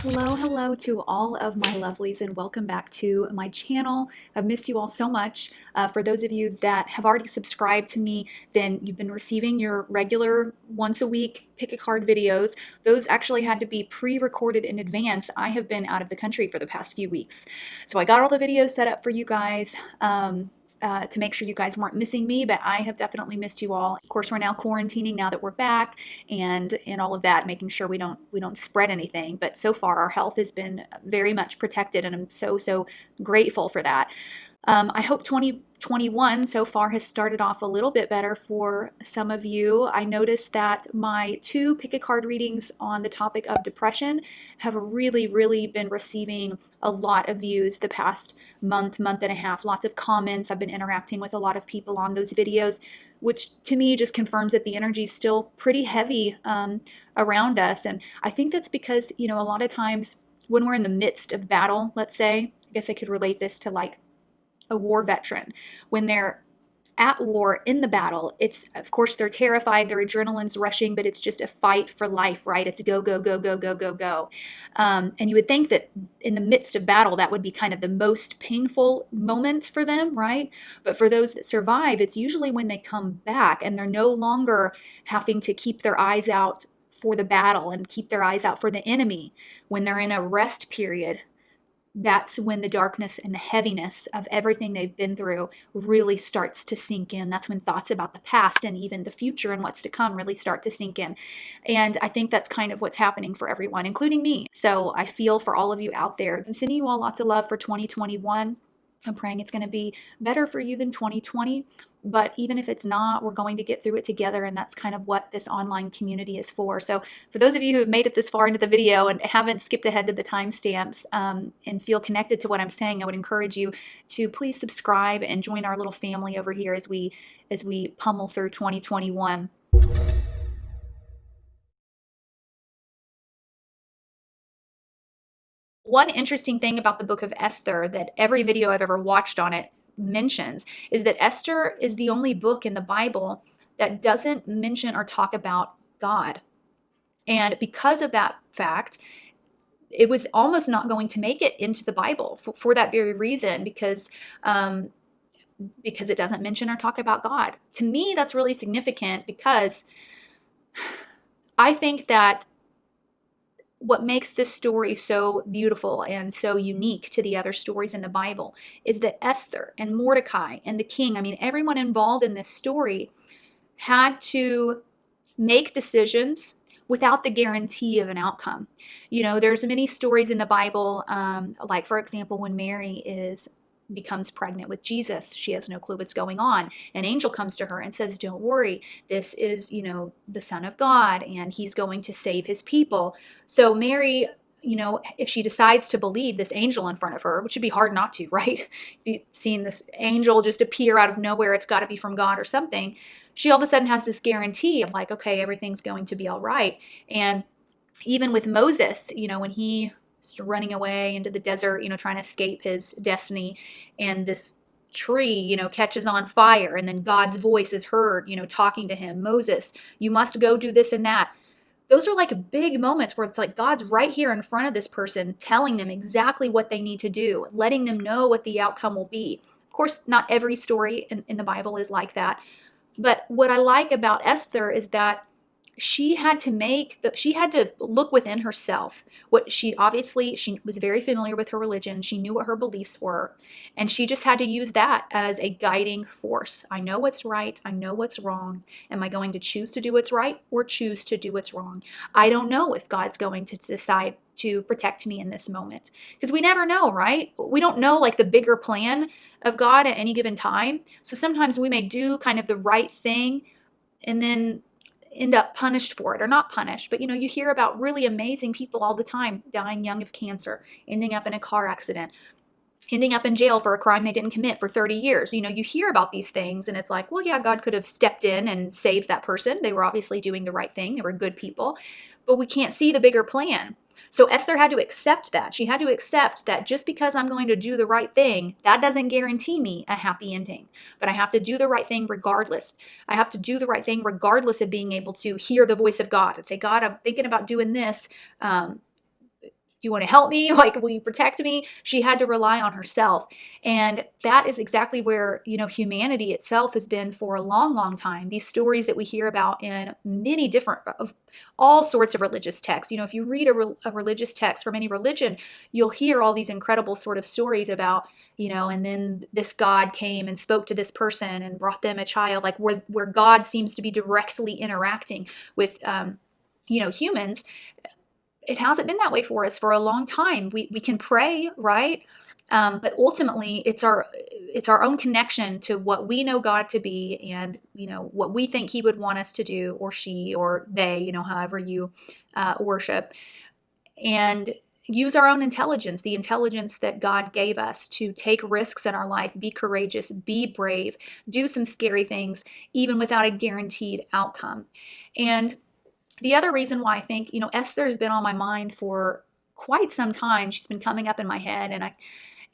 Hello to all of my lovelies and welcome back to my channel. I've missed you all so much. For those of you that have already subscribed to me, then you've been receiving your regular once a week pick a card videos. Those actually had to be pre-recorded in advance. I have been out of the country for the past few weeks. So I got all the videos set up for you guys. To make sure you guys weren't missing me, but I have definitely missed you all. Of course, we're now quarantining now that we're back, and all of that, making sure we don't spread anything. But so far, our health has been very much protected, and I'm so grateful for that. I hope 2021 so far has started off a little bit better for some of you. I noticed that my 2 pick a card readings on the topic of depression have really been receiving a lot of views the past month and a half. Lots of comments. I've been interacting with a lot of people on those videos, which to me just confirms that the energy is still pretty heavy around us. And I think that's because, a lot of times when we're in the midst of battle, let's say, I guess I could relate this to like a war veteran. When they're at war in the battle, it's, of course, they're terrified, their adrenaline's rushing, but it's just a fight for life, right? It's go, go, go, go, go, go, go. And you would think that in the midst of battle, that would be kind of the most painful moment for them, right? But for those that survive, it's usually when they come back and they're no longer having to keep their eyes out for the battle and keep their eyes out for the enemy. When they're in a rest period, that's when the darkness and the heaviness of everything they've been through really starts to sink in. That's when thoughts about the past and even the future and what's to come really start to sink in. And I think that's kind of what's happening for everyone, including me. So I feel for all of you out there. I'm sending you all lots of love for 2021. I'm praying it's going to be better for you than 2020. But even if it's not, we're going to get through it together, and that's kind of what this online community is for. So for those of you who have made it this far into the video and haven't skipped ahead to the timestamps and feel connected to what I'm saying, I would encourage you to please subscribe and join our little family over here as we pummel through 2021. One interesting thing about the book of Esther that every video I've ever watched on it mentions is that Esther is the only book in the Bible that doesn't mention or talk about God. And because of that fact, it was almost not going to make it into the Bible for that very reason, because it doesn't mention or talk about God. To me, that's really significant because I think that what makes this story so beautiful and so unique to the other stories in the Bible is that Esther and Mordecai and the king, I mean, everyone involved in this story had to make decisions without the guarantee of an outcome. There's many stories in the Bible, like, for example, when Mary becomes pregnant with Jesus. She has no clue what's going on. An angel comes to her and says, don't worry, this is, the Son of God, and he's going to save his people. So Mary, if she decides to believe this angel in front of her, which would be hard not to, right? Seeing this angel just appear out of nowhere, it's got to be from God or something. She all of a sudden has this guarantee of like, okay, everything's going to be all right. And even with Moses, when he running away into the desert, trying to escape his destiny, and this tree, catches on fire, and then God's voice is heard, talking to him, Moses, you must go do this and that. Those are like big moments where it's like God's right here in front of this person, telling them exactly what they need to do, letting them know what the outcome will be. Of course, not every story in the Bible is like that. But what I like about Esther is that she had to look within herself. She was very familiar with her religion. She knew what her beliefs were, and she just had to use that as a guiding force. I know what's right. I know what's wrong. Am I going to choose to do what's right or choose to do what's wrong? I don't know if God's going to decide to protect me in this moment, because we never know, right? We don't know like the bigger plan of God at any given time. So sometimes we may do kind of the right thing and then end up punished for it, or not punished, but you hear about really amazing people all the time dying young of cancer, ending up in a car accident, ending up in jail for a crime they didn't commit for 30 years. You hear about these things and it's like, well, yeah, God could have stepped in and saved that person. They were obviously doing the right thing. They were good people, but we can't see the bigger plan. So Esther had to accept that. She had to accept that just because I'm going to do the right thing, that doesn't guarantee me a happy ending. But I have to do the right thing regardless. I have to do the right thing regardless of being able to hear the voice of God and say, God, I'm thinking about doing this. you want to help me? Like, will you protect me? She had to rely on herself. And that is exactly where, humanity itself has been for a long, long time. These stories that we hear about in many different, of all sorts of religious texts. If you read a religious text from any religion, you'll hear all these incredible sort of stories about, and then this God came and spoke to this person and brought them a child, like where God seems to be directly interacting with, humans. It hasn't been that way for us for a long time. We can pray, right? But ultimately, it's our own connection to what we know God to be, and what we think He would want us to do, or she, or they, however you worship, and use our own intelligence, the intelligence that God gave us to take risks in our life, be courageous, be brave, do some scary things, even without a guaranteed outcome. And the other reason why I think, Esther's been on my mind for quite some time. She's been coming up in my head,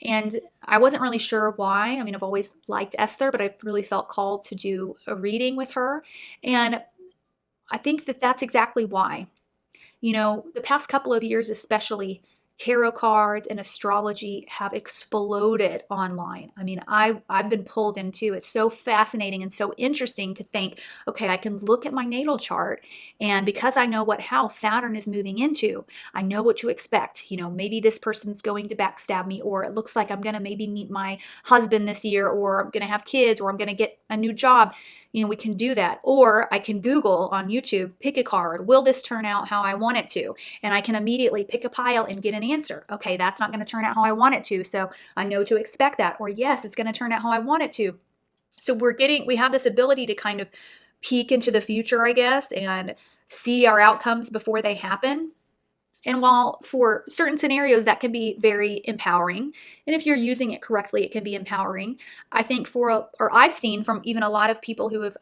and I wasn't really sure why. I mean, I've always liked Esther, but I've really felt called to do a reading with her. And I think that that's exactly why. The past couple of years, especially, tarot cards and astrology have exploded online. I mean, I've been pulled into it. So fascinating and so interesting to think, okay, I can look at my natal chart, and because I know what house Saturn is moving into, I know what to expect. Maybe this person's going to backstab me, or it looks like I'm going to maybe meet my husband this year, or I'm going to have kids, or I'm going to get a new job. We can do that. Or I can Google on YouTube, pick a card. Will this turn out how I want it to? And I can immediately pick a pile and get an answer. Okay, that's not going to turn out how I want it to, so I know to expect that. Or yes, it's going to turn out how I want it to. So we have this ability to kind of peek into the future, I guess, and see our outcomes before they happen. And while for certain scenarios that can be very empowering, and if you're using it correctly, it can be empowering. I think I've seen from even a lot of people who have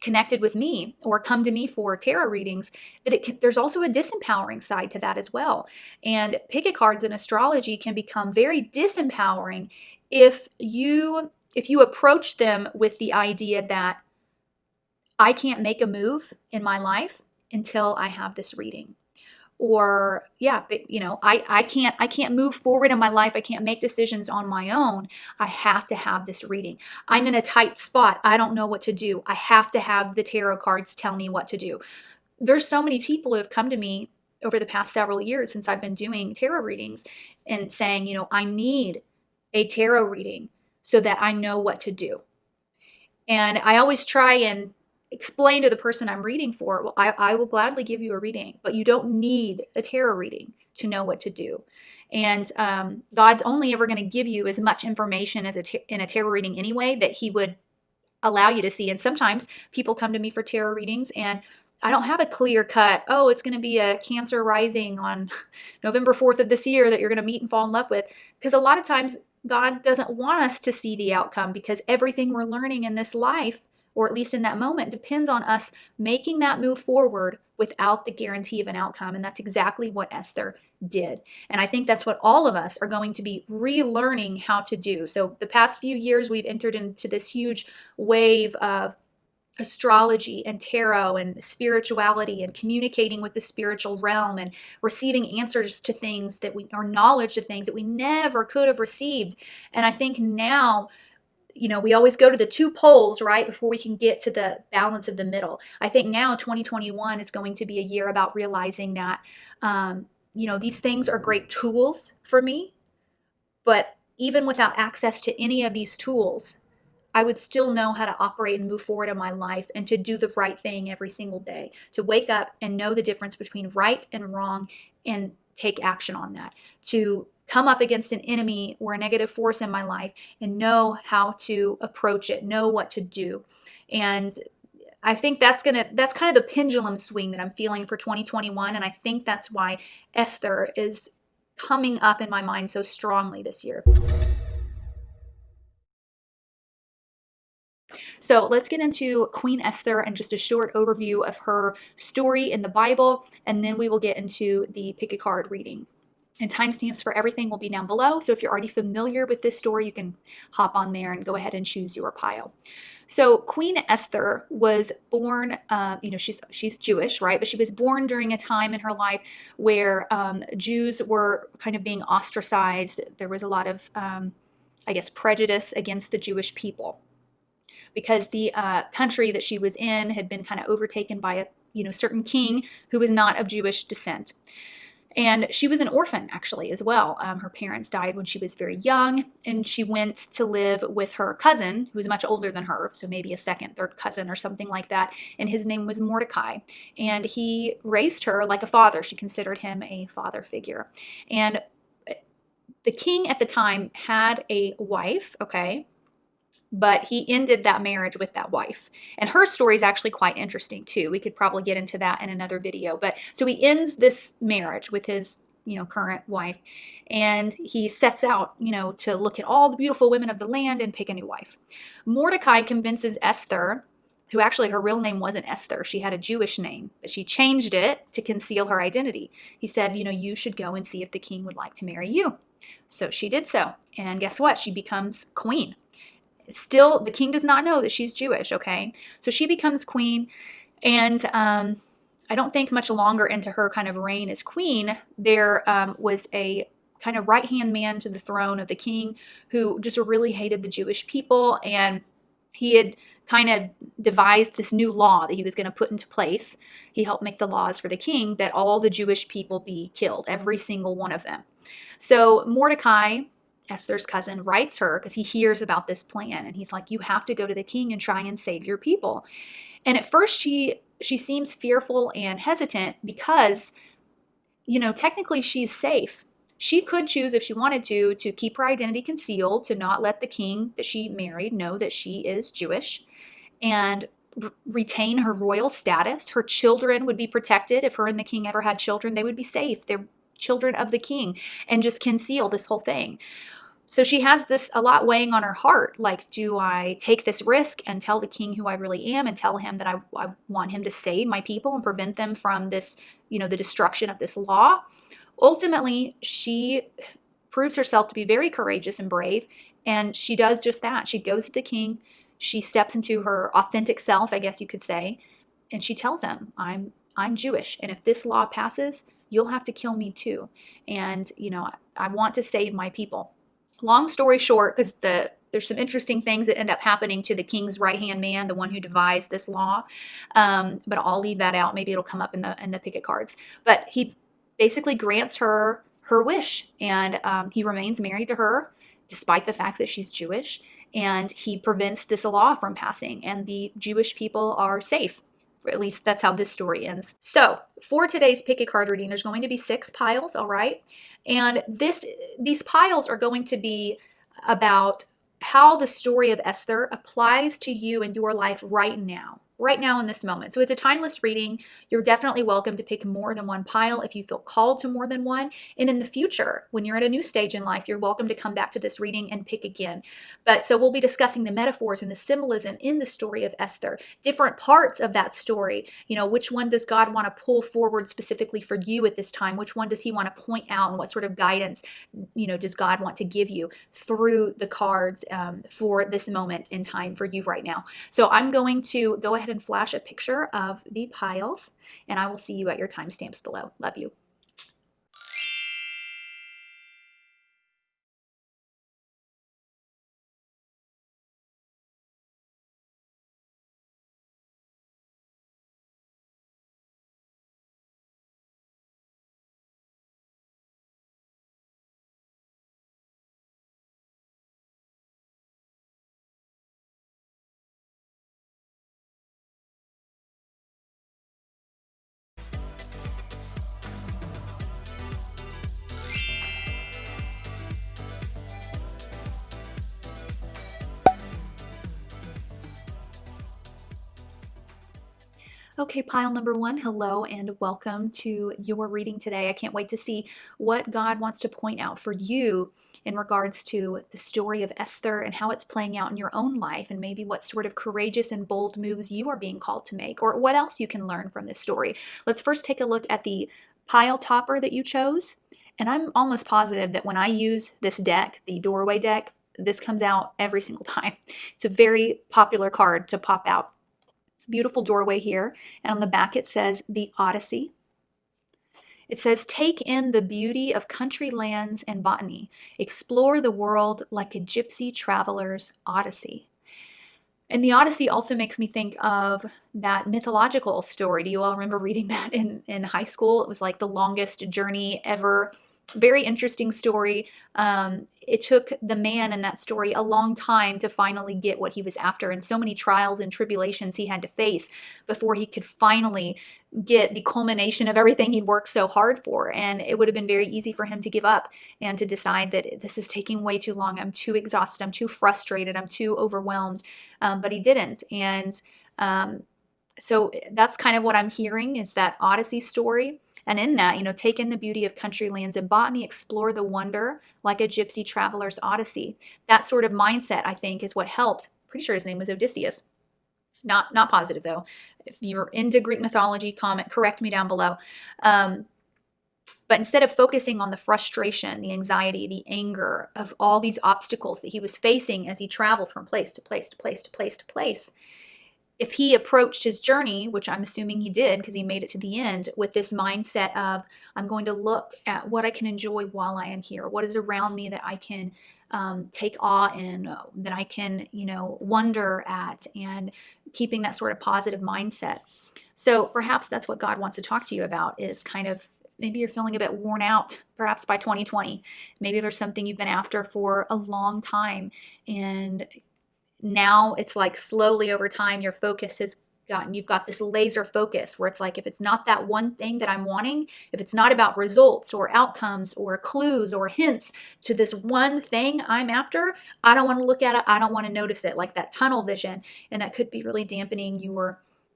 connected with me or come to me for tarot readings, that there's also a disempowering side to that as well. And picket cards in astrology can become very disempowering if you approach them with the idea that I can't make a move in my life until I have this reading. Or I can't move forward in my life. I can't make decisions on my own. I have to have this reading. I'm in a tight spot. I don't know what to do. I have to have the tarot cards tell me what to do. There's so many people who have come to me over the past several years since I've been doing tarot readings and saying, I need a tarot reading so that I know what to do. And I always try and explain to the person I'm reading for, well, I will gladly give you a reading, but you don't need a tarot reading to know what to do. And God's only ever going to give you as much information as in a tarot reading anyway that He would allow you to see. And sometimes people come to me for tarot readings, and I don't have a clear cut, oh, it's going to be a Cancer rising on November 4th of this year that you're going to meet and fall in love with. Because a lot of times God doesn't want us to see the outcome, because everything we're learning in this life, or at least in that moment, depends on us making that move forward without the guarantee of an outcome. And that's exactly what Esther did. And I think that's what all of us are going to be relearning how to do. So the past few years, we've entered into this huge wave of astrology and tarot and spirituality and communicating with the spiritual realm and receiving answers to things or knowledge of things that we never could have received. And I think now, we always go to the two poles, right, before we can get to the balance of the middle. I think now 2021 is going to be a year about realizing that, these things are great tools for me, but even without access to any of these tools, I would still know how to operate and move forward in my life, and to do the right thing every single day, to wake up and know the difference between right and wrong and take action on that, to come up against an enemy or a negative force in my life and know how to approach it, know what to do. And I think that's kind of the pendulum swing that I'm feeling for 2021. And I think that's why Esther is coming up in my mind so strongly this year. So let's get into Queen Esther and just a short overview of her story in the Bible, and then we will get into the pick a card reading. And timestamps for everything will be down below. So if you're already familiar with this story, you can hop on there and go ahead and choose your pile. So Queen Esther was born, she's Jewish, right? But she was born during a time in her life where Jews were kind of being ostracized. There was a lot of, prejudice against the Jewish people because the country that she was in had been kind of overtaken by a certain king who was not of Jewish descent. And she was an orphan, actually, as well. Her parents died when she was very young, and she went to live with her cousin, who was much older than her, so maybe a second, third cousin or something like that, and his name was Mordecai. And he raised her like a father. She considered him a father figure. And the king at the time had a wife, okay? But he ended that marriage with that wife. And her story is actually quite interesting too. We could probably get into that in another video. But so he ends this marriage with his, current wife, and he sets out, to look at all the beautiful women of the land and pick a new wife. Mordecai convinces Esther, who actually her real name wasn't Esther. She had a Jewish name, but she changed it to conceal her identity. He said, you should go and see if the king would like to marry you. So she did so. And guess what? She becomes queen. Still, the king does not know that she's Jewish, okay? So she becomes queen, and I don't think much longer into her kind of reign as queen, there was a kind of right-hand man to the throne of the king who just really hated the Jewish people, and he had kind of devised this new law that he was going to put into place. He helped make the laws for the king that all the Jewish people be killed, every single one of them. So Mordecai, Esther's cousin, writes her because he hears about this plan, and he's like, you have to go to the king and try and save your people. And at first she seems fearful and hesitant because, technically she's safe. She could choose, if she wanted to keep her identity concealed, to not let the king that she married know that she is Jewish, and retain her royal status. Her children would be protected. If her and the king ever had children, they would be safe. They're children of the king, and just conceal this whole thing. So she has this a lot weighing on her heart. Like, do I take this risk and tell the king who I really am, and tell him that I want him to save my people and prevent them from this, the destruction of this law? Ultimately, she proves herself to be very courageous and brave, and she does just that. She goes to the king, she steps into her authentic self, I guess you could say, and she tells him, I'm Jewish, and if this law passes, you'll have to kill me too. And, I want to save my people. Long story short, because there's some interesting things that end up happening to the king's right-hand man, the one who devised this law, but I'll leave that out. Maybe it'll come up in the picket cards. But he basically grants her wish, and he remains married to her despite the fact that she's Jewish, and he prevents this law from passing, and the Jewish people are safe. Or at least that's how this story ends. So for today's picket card reading, there's going to be 6 piles, all right? And these piles are going to be about how the story of Esther applies to you and your life right now in this moment. So it's a timeless reading. You're definitely welcome to pick more than one pile if you feel called to more than one. And in the future, when you're at a new stage in life, you're welcome to come back to this reading and pick again. But so we'll be discussing the metaphors and the symbolism in the story of Esther, different parts of that story. Which one does God want to pull forward specifically for you at this time? Which one does he want to point out, and what sort of guidance, does God want to give you through the cards for this moment in time for you right now? So I'm going to go ahead and flash a picture of the piles, and I will see you at your timestamps below. Love you. Okay, pile number 1, hello and welcome to your reading today. I can't wait to see what God wants to point out for you in regards to the story of Esther and how it's playing out in your own life, and maybe what sort of courageous and bold moves you are being called to make, or what else you can learn from this story. Let's first take a look at the pile topper that you chose, And I'm almost positive that when I use this deck, the doorway deck, this comes out every single time. It's a very popular card to pop out. Beautiful doorway here. And on the back it says the Odyssey. It says, take in the beauty of country lands and botany. Explore the world like a gypsy traveler's odyssey. And the Odyssey also makes me think of that mythological story. Do you all remember reading that in high school? It was like the longest journey ever. Very interesting story. It took the man in that story a long time to finally get what he was after, and so many trials and tribulations he had to face before he could finally get the culmination of everything he'd worked so hard for. And it would have been very easy for him to give up and to decide that this is taking way too long. I'm too exhausted. I'm too frustrated. I'm too overwhelmed. But he didn't. And so that's kind of what I'm hearing, is that Odyssey story. And in that, take in the beauty of country lands and botany, explore the wonder like a gypsy traveler's odyssey. That sort of mindset, I think, is what helped. Pretty sure his name was Odysseus. Not positive though. If you're into Greek mythology, correct me down below. But instead of focusing on the frustration, the anxiety, the anger of all these obstacles that he was facing as he traveled from place to place to place to place to place, if he approached his journey, which I'm assuming he did because he made it to the end, with this mindset of, I'm going to look at what I can enjoy while I am here, what is around me that I can take awe in, that I can, wonder at, and keeping that sort of positive mindset. So perhaps that's what God wants to talk to you about, is kind of, maybe you're feeling a bit worn out, perhaps by 2020. Maybe there's something you've been after for a long time, and now it's like slowly over time your focus has you've got this laser focus where it's like, if it's not that one thing that I'm wanting, if it's not about results or outcomes or clues or hints to this one thing I'm after, I don't want to look at it. I don't want to notice it, like that tunnel vision. And that could be really dampening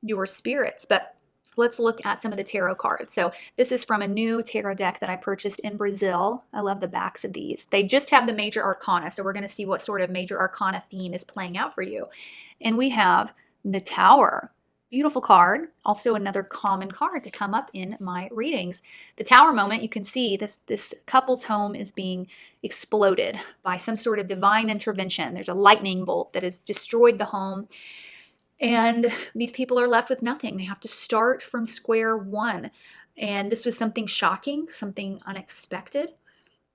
your spirits. But let's look at some of the tarot cards. So this is from a new tarot deck that I purchased in Brazil. I love the backs of these. They just have the major arcana. So we're going to see what sort of major arcana theme is playing out for you. And we have the Tower. Beautiful card. Also another common card to come up in my readings. The Tower moment, you can see this couple's home is being exploded by some sort of divine intervention. There's a lightning bolt that has destroyed the home. And these people are left with nothing. They have to start from square one. And this was something shocking, something unexpected.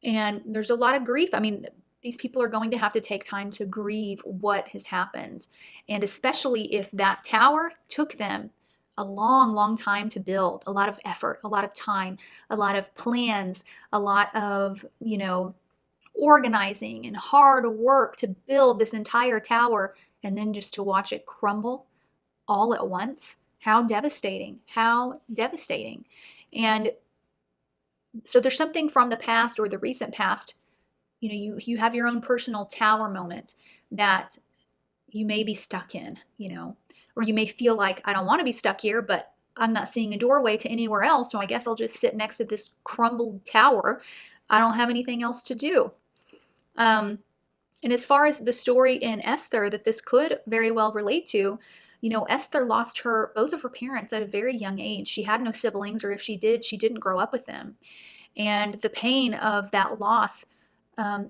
And there's a lot of grief. I mean, these people are going to have to take time to grieve what has happened. And especially if that tower took them a long, long time to build, a lot of effort, a lot of time, a lot of plans, a lot of, organizing and hard work to build this entire tower, and then just to watch it crumble all at once. How devastating, how devastating. And so there's something from the past or the recent past, you have your own personal tower moment that you may be stuck in, or you may feel like, I don't want to be stuck here, but I'm not seeing a doorway to anywhere else, so I guess I'll just sit next to this crumbled tower. I don't have anything else to do. And as far as the story in Esther that this could very well relate to, Esther lost both of her parents at a very young age. She had no siblings, or if she did, she didn't grow up with them. And the pain of that loss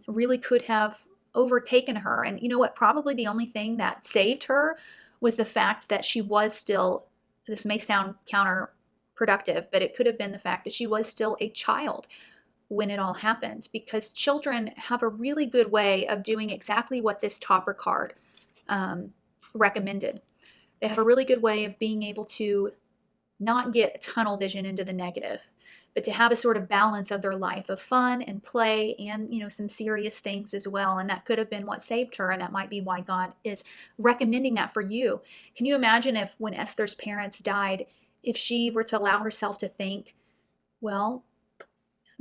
really could have overtaken her. And you know what? Probably the only thing that saved her was the fact that she was still, this may sound counterproductive, but it could have been the fact that she was still a child when it all happened, because children have a really good way of doing exactly what this topper card recommended. They have a really good way of being able to not get tunnel vision into the negative, but to have a sort of balance of their life of fun and play and, some serious things as well. And that could have been what saved her. And that might be why God is recommending that for you. Can you imagine if, when Esther's parents died, if she were to allow herself to think, well,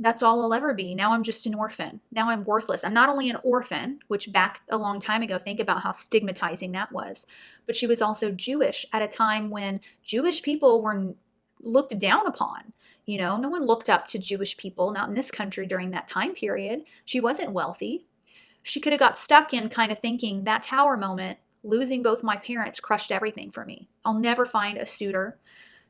that's all I'll ever be. Now I'm just an orphan. Now I'm worthless. I'm not only an orphan, which back a long time ago, think about how stigmatizing that was, but she was also Jewish at a time when Jewish people were looked down upon. No one looked up to Jewish people, not in this country during that time period. She wasn't wealthy. She could have got stuck in kind of thinking, that tower moment, losing both my parents crushed everything for me. I'll never find a suitor,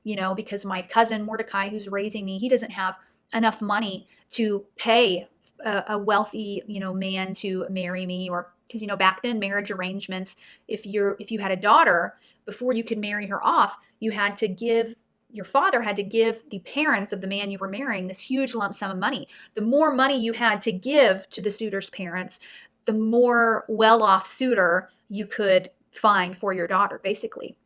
because my cousin Mordecai, who's raising me, he doesn't have enough money to pay a wealthy, man to marry me. Or because, back then marriage arrangements, if you had a daughter, before you could marry her off, your father had to give the parents of the man you were marrying this huge lump sum of money. The more money you had to give to the suitor's parents, the more well-off suitor you could find for your daughter, basically.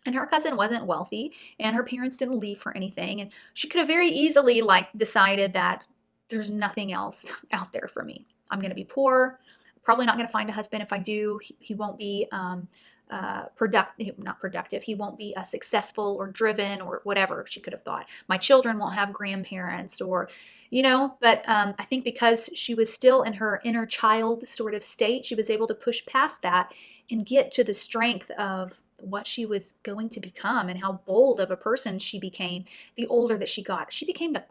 And her cousin wasn't wealthy, and her parents didn't leave for anything, and she could have very easily decided that there's nothing else out there for me. I'm going to be poor, probably not going to find a husband. If I do, he won't be not productive. He won't be successful or driven or whatever she could have thought. My children won't have grandparents, or but I think because she was still in her inner child sort of state, she was able to push past that and get to the strength of what she was going to become and how bold of a person she became the older that she got. She became the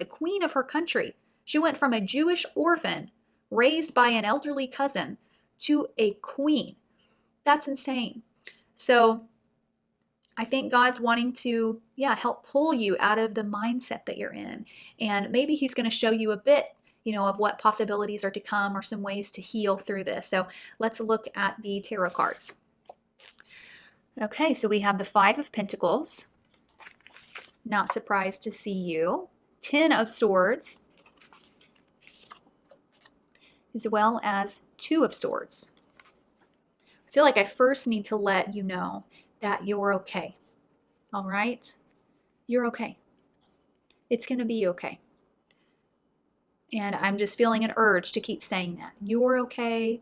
queen of her country. She went from a Jewish orphan raised by an elderly cousin to a queen. That's insane. So I think God's wanting to, help pull you out of the mindset that you're in. And maybe he's going to show you a bit, of what possibilities are to come or some ways to heal through this. So let's look at the tarot cards. Okay, so we have the Five of Pentacles. Not surprised to see you. Ten of Swords. As well as Two of Swords. I feel like I first need to let you know that you're okay. All right? You're okay. It's going to be okay. And I'm just feeling an urge to keep saying that. You're okay.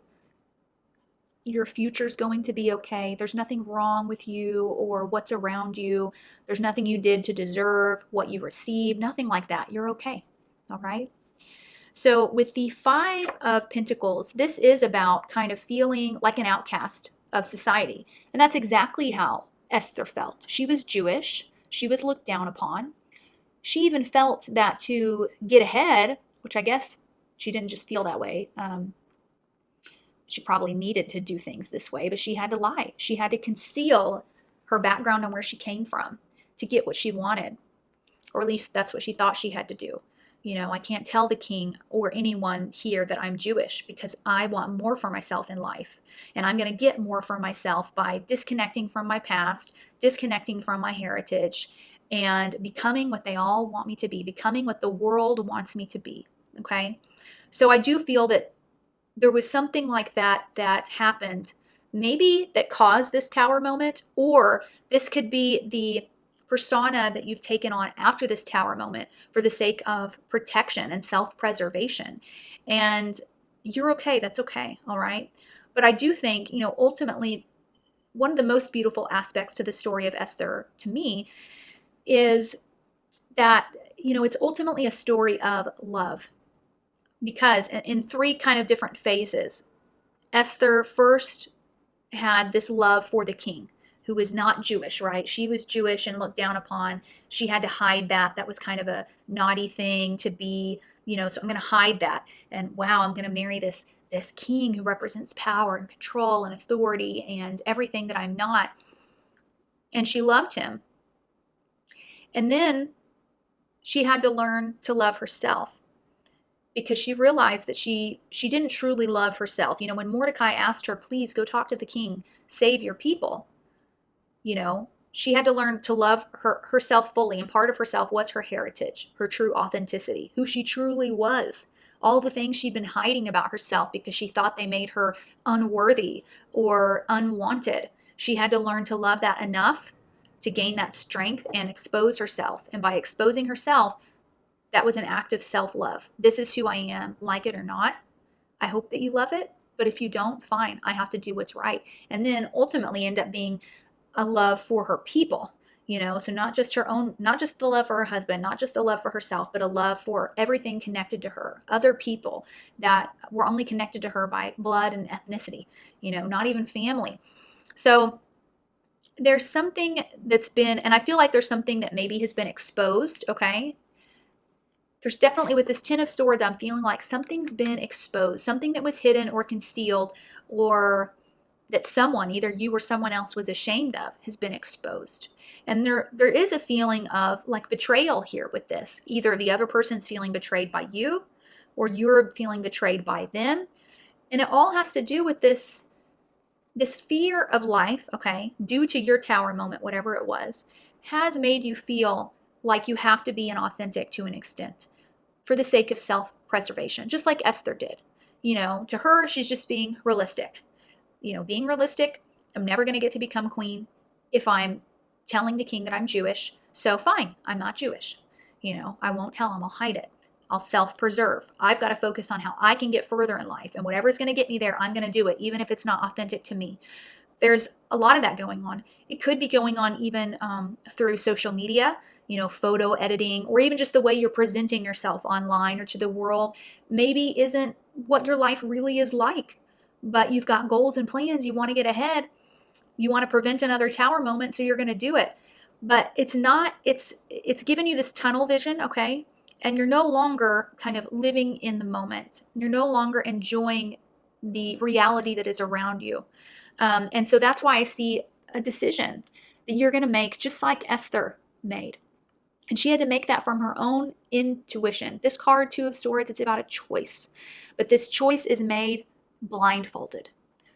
Your future's going to be okay. There's nothing wrong with you or what's around you. There's nothing you did to deserve what you received. Nothing like that. You're okay. All right? So with the Five of Pentacles, this is about kind of feeling like an outcast of society. And that's exactly how Esther felt. She was Jewish. She was looked down upon. She even felt that to get ahead, which I guess she didn't just feel that way. She probably needed to do things this way, but she had to lie. She had to conceal her background and where she came from to get what she wanted. Or at least that's what she thought she had to do. I can't tell the king or anyone here that I'm Jewish because I want more for myself in life. And I'm going to get more for myself by disconnecting from my past, disconnecting from my heritage, and becoming what they all want me to be, becoming what the world wants me to be. Okay? So I do feel that there was something like that that happened, maybe that caused this tower moment, or this could be the persona that you've taken on after this tower moment for the sake of protection and self-preservation. And you're okay. That's okay. All right. But I do think, ultimately, one of the most beautiful aspects to the story of Esther, to me, is that, it's ultimately a story of love. Because in three kind of different phases, Esther first had this love for the king, who was not Jewish, right? She was Jewish and looked down upon. She had to hide that. That was kind of a naughty thing to be, so I'm going to hide that. And wow, I'm going to marry this king who represents power and control and authority and everything that I'm not. And she loved him. And then she had to learn to love herself, because she realized that she didn't truly love herself. When Mordecai asked her, please go talk to the king, save your people, she had to learn to love herself fully. And part of herself was her heritage, her true authenticity, who she truly was. All the things she'd been hiding about herself because she thought they made her unworthy or unwanted. She had to learn to love that enough to gain that strength and expose herself. And by exposing herself, that was an act of self-love. This is who I am, like it or not. I hope that you love it, but if you don't, fine. I have to do what's right. And then ultimately end up being a love for her people, so not just her own, not just the love for her husband, not just the love for herself, but a love for everything connected to her, other people that were only connected to her by blood and ethnicity, not even family. So there's something that's been, and I feel like there's something that maybe has been exposed, okay? There's definitely, with this Ten of Swords, I'm feeling like something's been exposed, something that was hidden or concealed or that someone, either you or someone else, was ashamed of has been exposed. And there is a feeling of like betrayal here with this. Either the other person's feeling betrayed by you or you're feeling betrayed by them. And it all has to do with this fear of life, okay, due to your tower moment, whatever it was, has made you feel like you have to be inauthentic to an extent for the sake of self-preservation, just like Esther did. To her, she's just being realistic. Being realistic, I'm never going to get to become queen if I'm telling the king that I'm Jewish. So fine, I'm not Jewish. I won't tell him, I'll hide it. I'll self-preserve. I've got to focus on how I can get further in life, and whatever's going to get me there, I'm going to do it, even if it's not authentic to me. There's a lot of that going on. It could be going on even through social media, photo editing, or even just the way you're presenting yourself online or to the world maybe isn't what your life really is like. But you've got goals and plans. You want to get ahead. You want to prevent another tower moment, so you're going to do it. But it's given you this tunnel vision, okay? And you're no longer kind of living in the moment. You're no longer enjoying the reality that is around you. And so that's why I see a decision that you're going to make just like Esther made. And she had to make that from her own intuition. This card, Two of Swords, it's about a choice. But this choice is made blindfolded.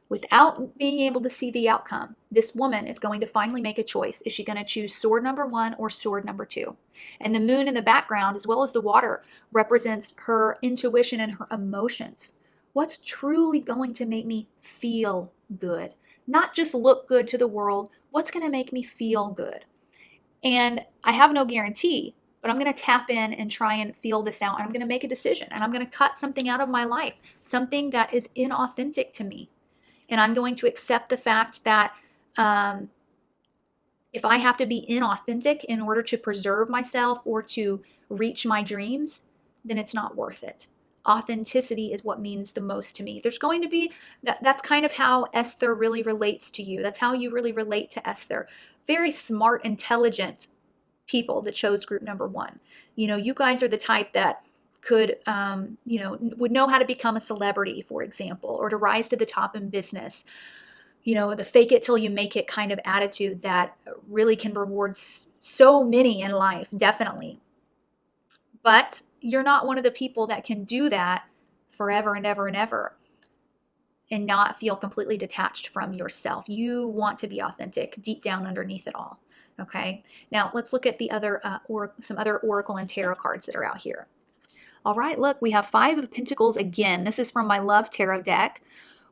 Without being able to see the outcome, this woman is going to finally make a choice. Is she going to choose sword number 1 or sword number 2? And the moon in the background, as well as the water, represents her intuition and her emotions. What's truly going to make me feel good? Not just look good to the world. What's going to make me feel good? And I have no guarantee, but I'm going to tap in and try and feel this out. And I'm going to make a decision. And I'm going to cut something out of my life, something that is inauthentic to me. And I'm going to accept the fact that if I have to be inauthentic in order to preserve myself or to reach my dreams, then it's not worth it. Authenticity is what means the most to me. There's going to be, that's kind of how Esther really relates to you. That's how you really relate to Esther. Very smart, intelligent people that chose group number 1. You guys are the type that could, would know how to become a celebrity, for example, or to rise to the top in business. The fake it till you make it kind of attitude that really can reward so many in life, definitely. But you're not one of the people that can do that forever and ever and ever and not feel completely detached from yourself. You want to be authentic deep down underneath it all. Okay. Now let's look at the other some other oracle and tarot cards that are out here. All right, look, we have 5 of Pentacles again. This is from my Love Tarot deck,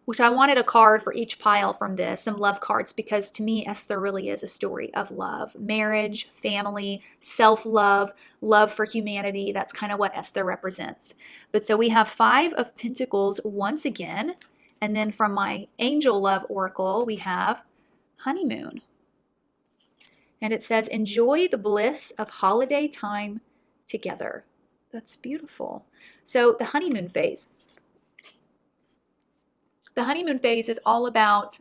which I wanted a card for each pile from this, some love cards, because to me, Esther really is a story of love, marriage, family, self-love, love for humanity. That's kind of what Esther represents. But so we have 5 of Pentacles once again. And then from my Angel Love Oracle, we have Honeymoon. And it says, enjoy the bliss of holiday time together. That's beautiful. So the honeymoon phase. The honeymoon phase is all about,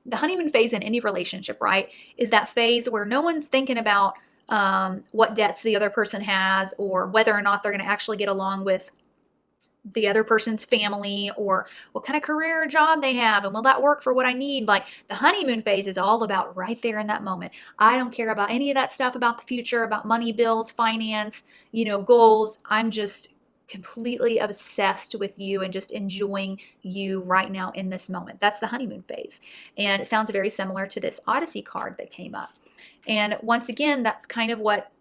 the honeymoon phase in any relationship, right, is that phase where no one's thinking about what debts the other person has or whether or not they're going to actually get along with the other person's family or what kind of career or job they have and will that work for what I need. Like the honeymoon phase is all about right there in that moment. I don't care about any of that stuff about the future, about money, bills, finance, goals. I'm just completely obsessed with you and just enjoying you right now in this moment. That's the honeymoon phase. And it sounds very similar to this Odyssey card that came up. And once again, that's kind of what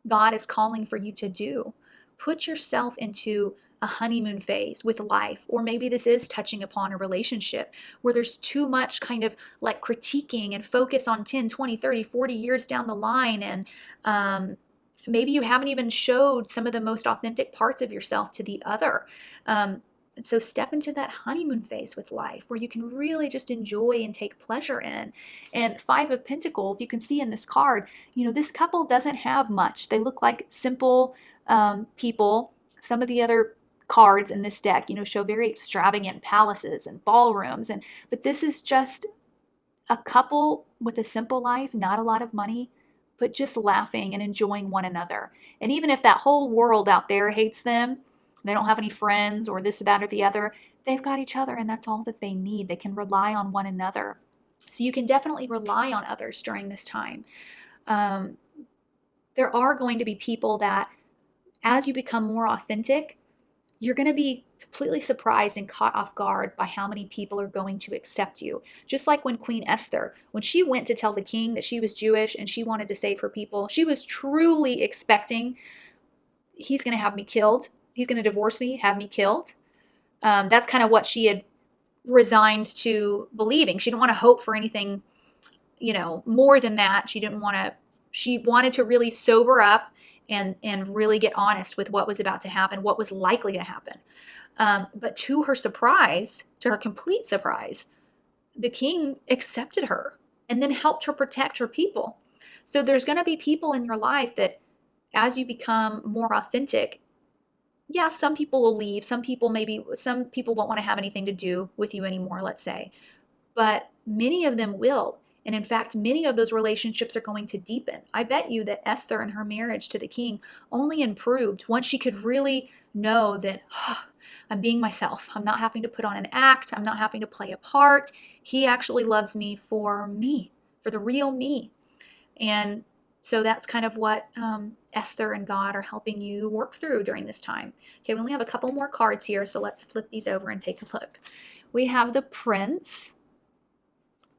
God is calling for you to do. Put yourself into a honeymoon phase with life, or maybe this is touching upon a relationship where there's too much kind of like critiquing and focus on 10, 20, 30, 40 years down the line. And maybe you haven't even showed some of the most authentic parts of yourself to the other. So step into that honeymoon phase with life where you can really just enjoy and take pleasure in. And 5 of Pentacles, you can see in this card, this couple doesn't have much. They look like simple people. Some of the other cards in this deck, show very extravagant palaces and ballrooms. But this is just a couple with a simple life, not a lot of money, but just laughing and enjoying one another. And even if that whole world out there hates them, They don't have any friends or this, that, or the other. They've got each other, and that's all that they need. They can rely on one another. So you can definitely rely on others during this time. Um, there are going to be people that, as you become more authentic, you're going to be completely surprised and caught off guard by how many people are going to accept you. Just like when Queen Esther, when she went to tell the king that she was Jewish and she wanted to save her people, she was truly expecting, he's going to have me killed. He's going to divorce me, have me killed. That's kind of what she had resigned to believing. She didn't want to hope for anything, more than that. She wanted to really sober up and really get honest with what was about to happen, what was likely to happen. But to her surprise, to her complete surprise, the king accepted her and then helped her protect her people. So there's going to be people in your life that, as you become more authentic, yeah, some people will leave. Some people won't want to have anything to do with you anymore, let's say. But many of them will. And in fact, many of those relationships are going to deepen. I bet you that Esther and her marriage to the king only improved once she could really know that, I'm being myself. I'm not having to put on an act. I'm not having to play a part. He actually loves me, for the real me. And so that's kind of what Esther and God are helping you work through during this time. Okay, we only have a couple more cards here, so let's flip these over and take a look. We have the Prince.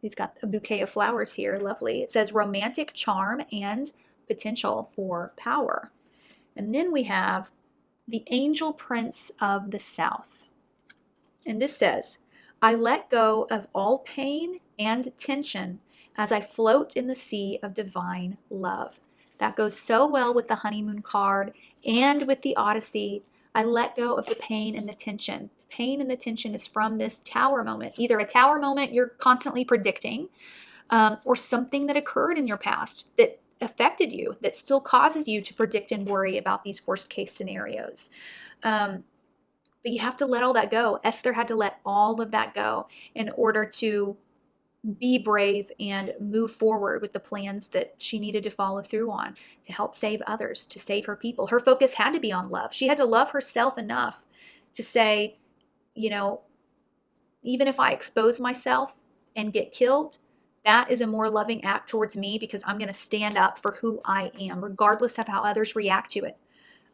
He's got a bouquet of flowers here. Lovely. It says romantic charm and potential for power. And then we have the Angel Prince of the South. And this says, I let go of all pain and tension as I float in the sea of divine love. That goes so well with the honeymoon card and with the Odyssey. I let go of the pain and the tension. Pain and the tension is from this tower moment. Either a tower moment you're constantly predicting, or something that occurred in your past that affected you, that still causes you to predict and worry about these worst case scenarios. But you have to let all that go. Esther had to let all of that go in order to be brave and move forward with the plans that she needed to follow through on to help save others, to save her people. Her focus had to be on love. She had to love herself enough to say, even if I expose myself and get killed, that is a more loving act towards me, because I'm going to stand up for who I am, regardless of how others react to it.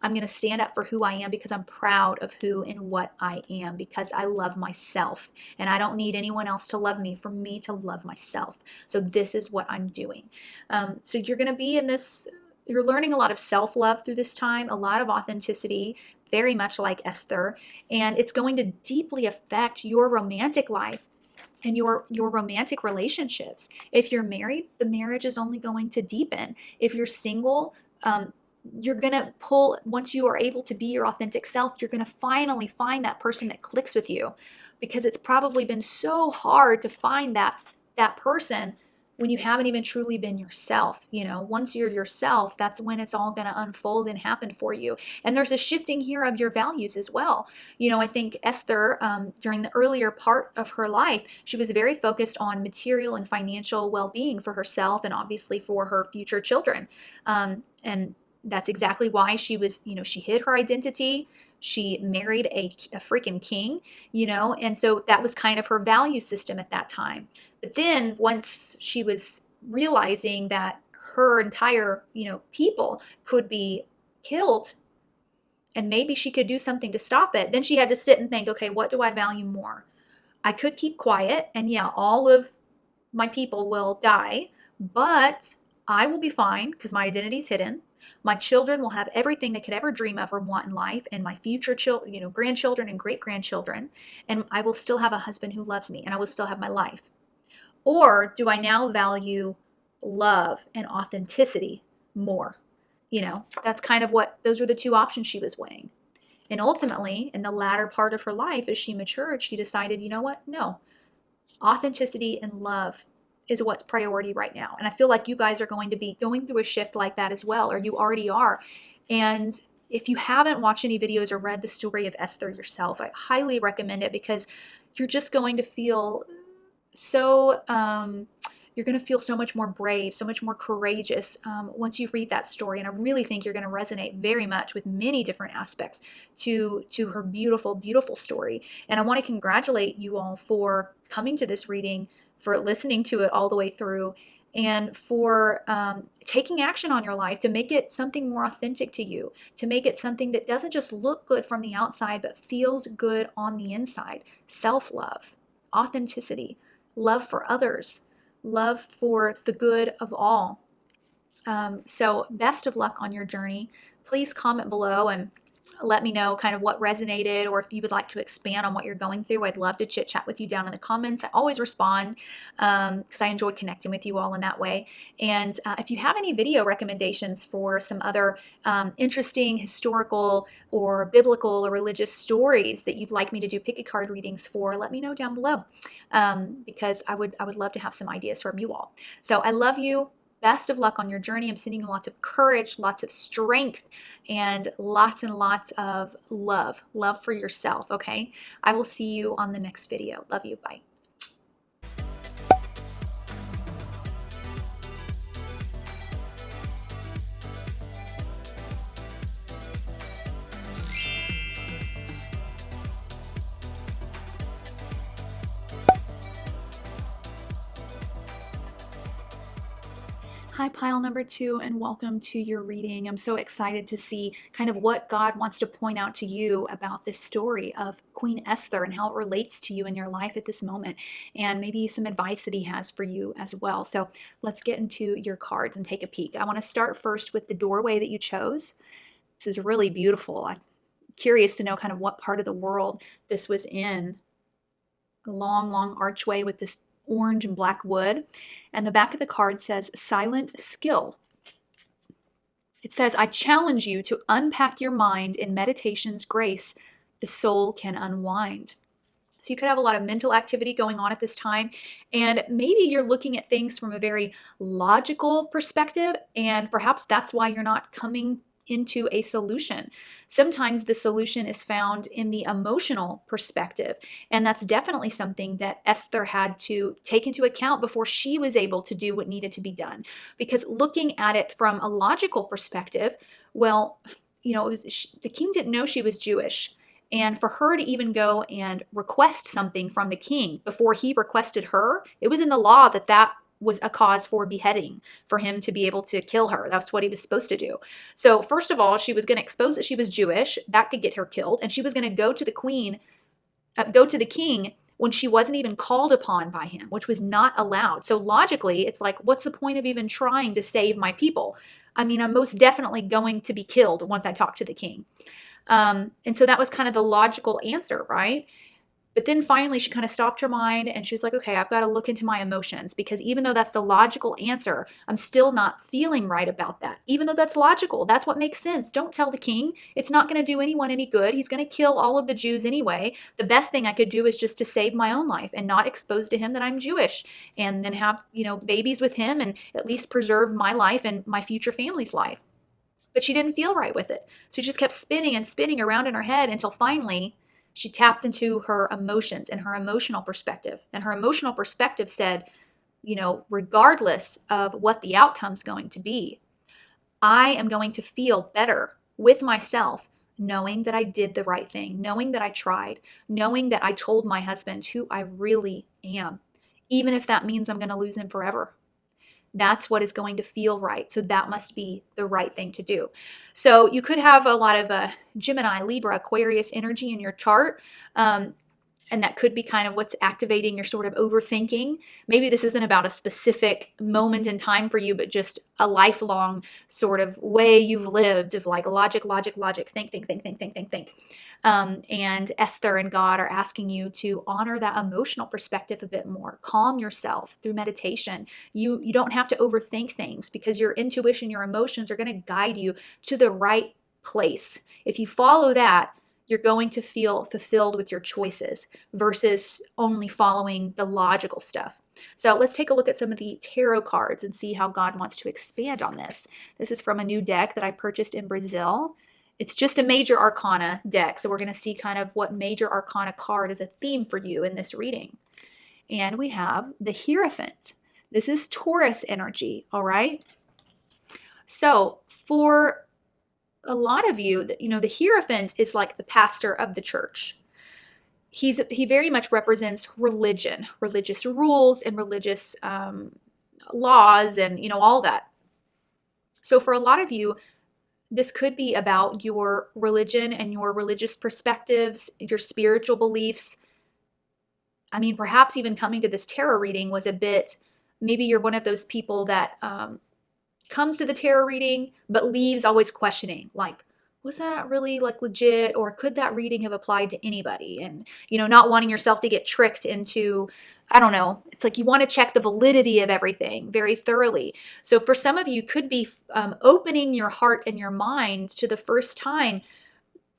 I'm going to stand up for who I am because I'm proud of who and what I am, because I love myself. And I don't need anyone else to love me for me to love myself. So this is what I'm doing. So you're going to be in this, you're learning a lot of self-love through this time, a lot of authenticity, very much like Esther. And it's going to deeply affect your romantic life and your romantic relationships. If you're married, the marriage is only going to deepen. If you're single, you're going to pull, once you are able to be your authentic self, you're going to finally find that person that clicks with you, because it's probably been so hard to find that person when you haven't even truly been yourself. Once you're yourself, that's when it's all going to unfold and happen for you. And there's a shifting here of your values as well. I think Esther, during the earlier part of her life, she was very focused on material and financial well-being for herself and obviously for her future children. And that's exactly why she was, she hid her identity. She married a freaking king, and so that was kind of her value system at that time. But then once she was realizing that her entire, people could be killed and maybe she could do something to stop it, then she had to sit and think, okay, what do I value more? I could keep quiet, and yeah, all of my people will die, but I will be fine because my identity is hidden. My children will have everything they could ever dream of or want in life, and my future grandchildren and great-grandchildren, and I will still have a husband who loves me, and I will still have my life. Or do I now value love and authenticity more? That's kind of those were the two options she was weighing. And ultimately, in the latter part of her life, as she matured, she decided, you know what? No, authenticity and love is what's priority right now. And I feel like you guys are going to be going through a shift like that as well, or you already are. And if you haven't watched any videos or read the story of Esther yourself, I highly recommend it, because you're just going to feel so You're going to feel so much more brave, so much more courageous once you read that story. And I really think you're going to resonate very much with many different aspects to her beautiful, beautiful story. And I want to congratulate you all for coming to this reading, for listening to it all the way through, and for taking action on your life to make it something more authentic to you, to make it something that doesn't just look good from the outside, but feels good on the inside. Self-love, authenticity, love for others, love for the good of all. So best of luck on your journey. Please comment below and let me know kind of what resonated, or if you would like to expand on what you're going through. I'd love to chit chat with you down in the comments. I always respond because I enjoy connecting with you all in that way. And if you have any video recommendations for some other interesting historical or biblical or religious stories that you'd like me to do pick a card readings for, let me know down below because I would love to have some ideas from you all. So I love you. Best of luck on your journey. I'm sending you lots of courage, lots of strength, and lots of love. Love for yourself, okay? I will see you on the next video. Love you. Bye. Hi, pile number 2, and welcome to your reading. I'm so excited to see kind of what God wants to point out to you about this story of Queen Esther and how it relates to you in your life at this moment, and maybe some advice that he has for you as well. So let's get into your cards and take a peek. I want to start first with the doorway that you chose. This is really beautiful. I'm curious to know kind of what part of the world this was in. A long, long archway with this orange and black wood, and the back of the card says silent skill. It says, I challenge you to unpack your mind in meditation's grace. The soul can unwind. So you could have a lot of mental activity going on at this time, and maybe you're looking at things from a very logical perspective, and perhaps that's why you're not coming into a solution. Sometimes the solution is found in the emotional perspective, and that's definitely something that Esther had to take into account before she was able to do what needed to be done. Because looking at it from a logical perspective, well, you know, the king didn't know she was Jewish. And for her to even go and request something from the king before he requested her, it was in the law that that was a cause for beheading, for him to be able to kill her. That's what he was supposed to do. So first of all, she was going to expose that she was Jewish. That could get her killed. And she was going to go to the king when she wasn't even called upon by him, which was not allowed. So logically, it's like, what's the point of even trying to save my people? I mean, I'm most definitely going to be killed once I talk to the king. And so that was kind of the logical answer, right? But then finally she kind of stopped her mind and she's like, okay, I've got to look into my emotions, because even though that's the logical answer, I'm still not feeling right about that. Even though that's logical, that's what makes sense. Don't tell the king. It's not going to do anyone any good. He's going to kill all of the Jews anyway. The best thing I could do is just to save my own life and not expose to him that I'm Jewish, and then have, you know, babies with him and at least preserve my life and my future family's life. But she didn't feel right with it. So she just kept spinning and spinning around in her head until finally she tapped into her emotions and her emotional perspective. And her emotional perspective said, you know, regardless of what the outcome's going to be, I am going to feel better with myself knowing that I did the right thing, knowing that I tried, knowing that I told my husband who I really am, even if that means I'm going to lose him forever. That's what is going to feel right. So that must be the right thing to do. So you could have a lot of Gemini, Libra, Aquarius energy in your chart. And that could be kind of what's activating your sort of overthinking. Maybe this isn't about a specific moment in time for you, but just a lifelong sort of way you've lived of like logic, think. And Esther and God are asking you to honor that emotional perspective a bit more. Calm yourself through meditation. You don't have to overthink things, because your intuition, your emotions are going to guide you to the right place. If you follow that, you're going to feel fulfilled with your choices versus only following the logical stuff. So let's take a look at some of the tarot cards and see how God wants to expand on this. This is from a new deck that I purchased in Brazil. It's just a major arcana deck, so we're going to see kind of what major arcana card is a theme for you in this reading. And we have the Hierophant. This is Taurus energy, all right? So for a lot of you, the Hierophant is like the pastor of the church. He very much represents religion, religious rules and religious laws and, all that. So for a lot of you, this could be about your religion and your religious perspectives, your spiritual beliefs. I mean, perhaps even coming to this tarot reading was a bit, maybe you're one of those people that comes to the tarot reading but leaves always questioning, like, was that really like legit, or could that reading have applied to anybody? And not wanting yourself to get tricked into, I don't know, it's like you want to check the validity of everything very thoroughly. So for some of you, could be opening your heart and your mind to the first time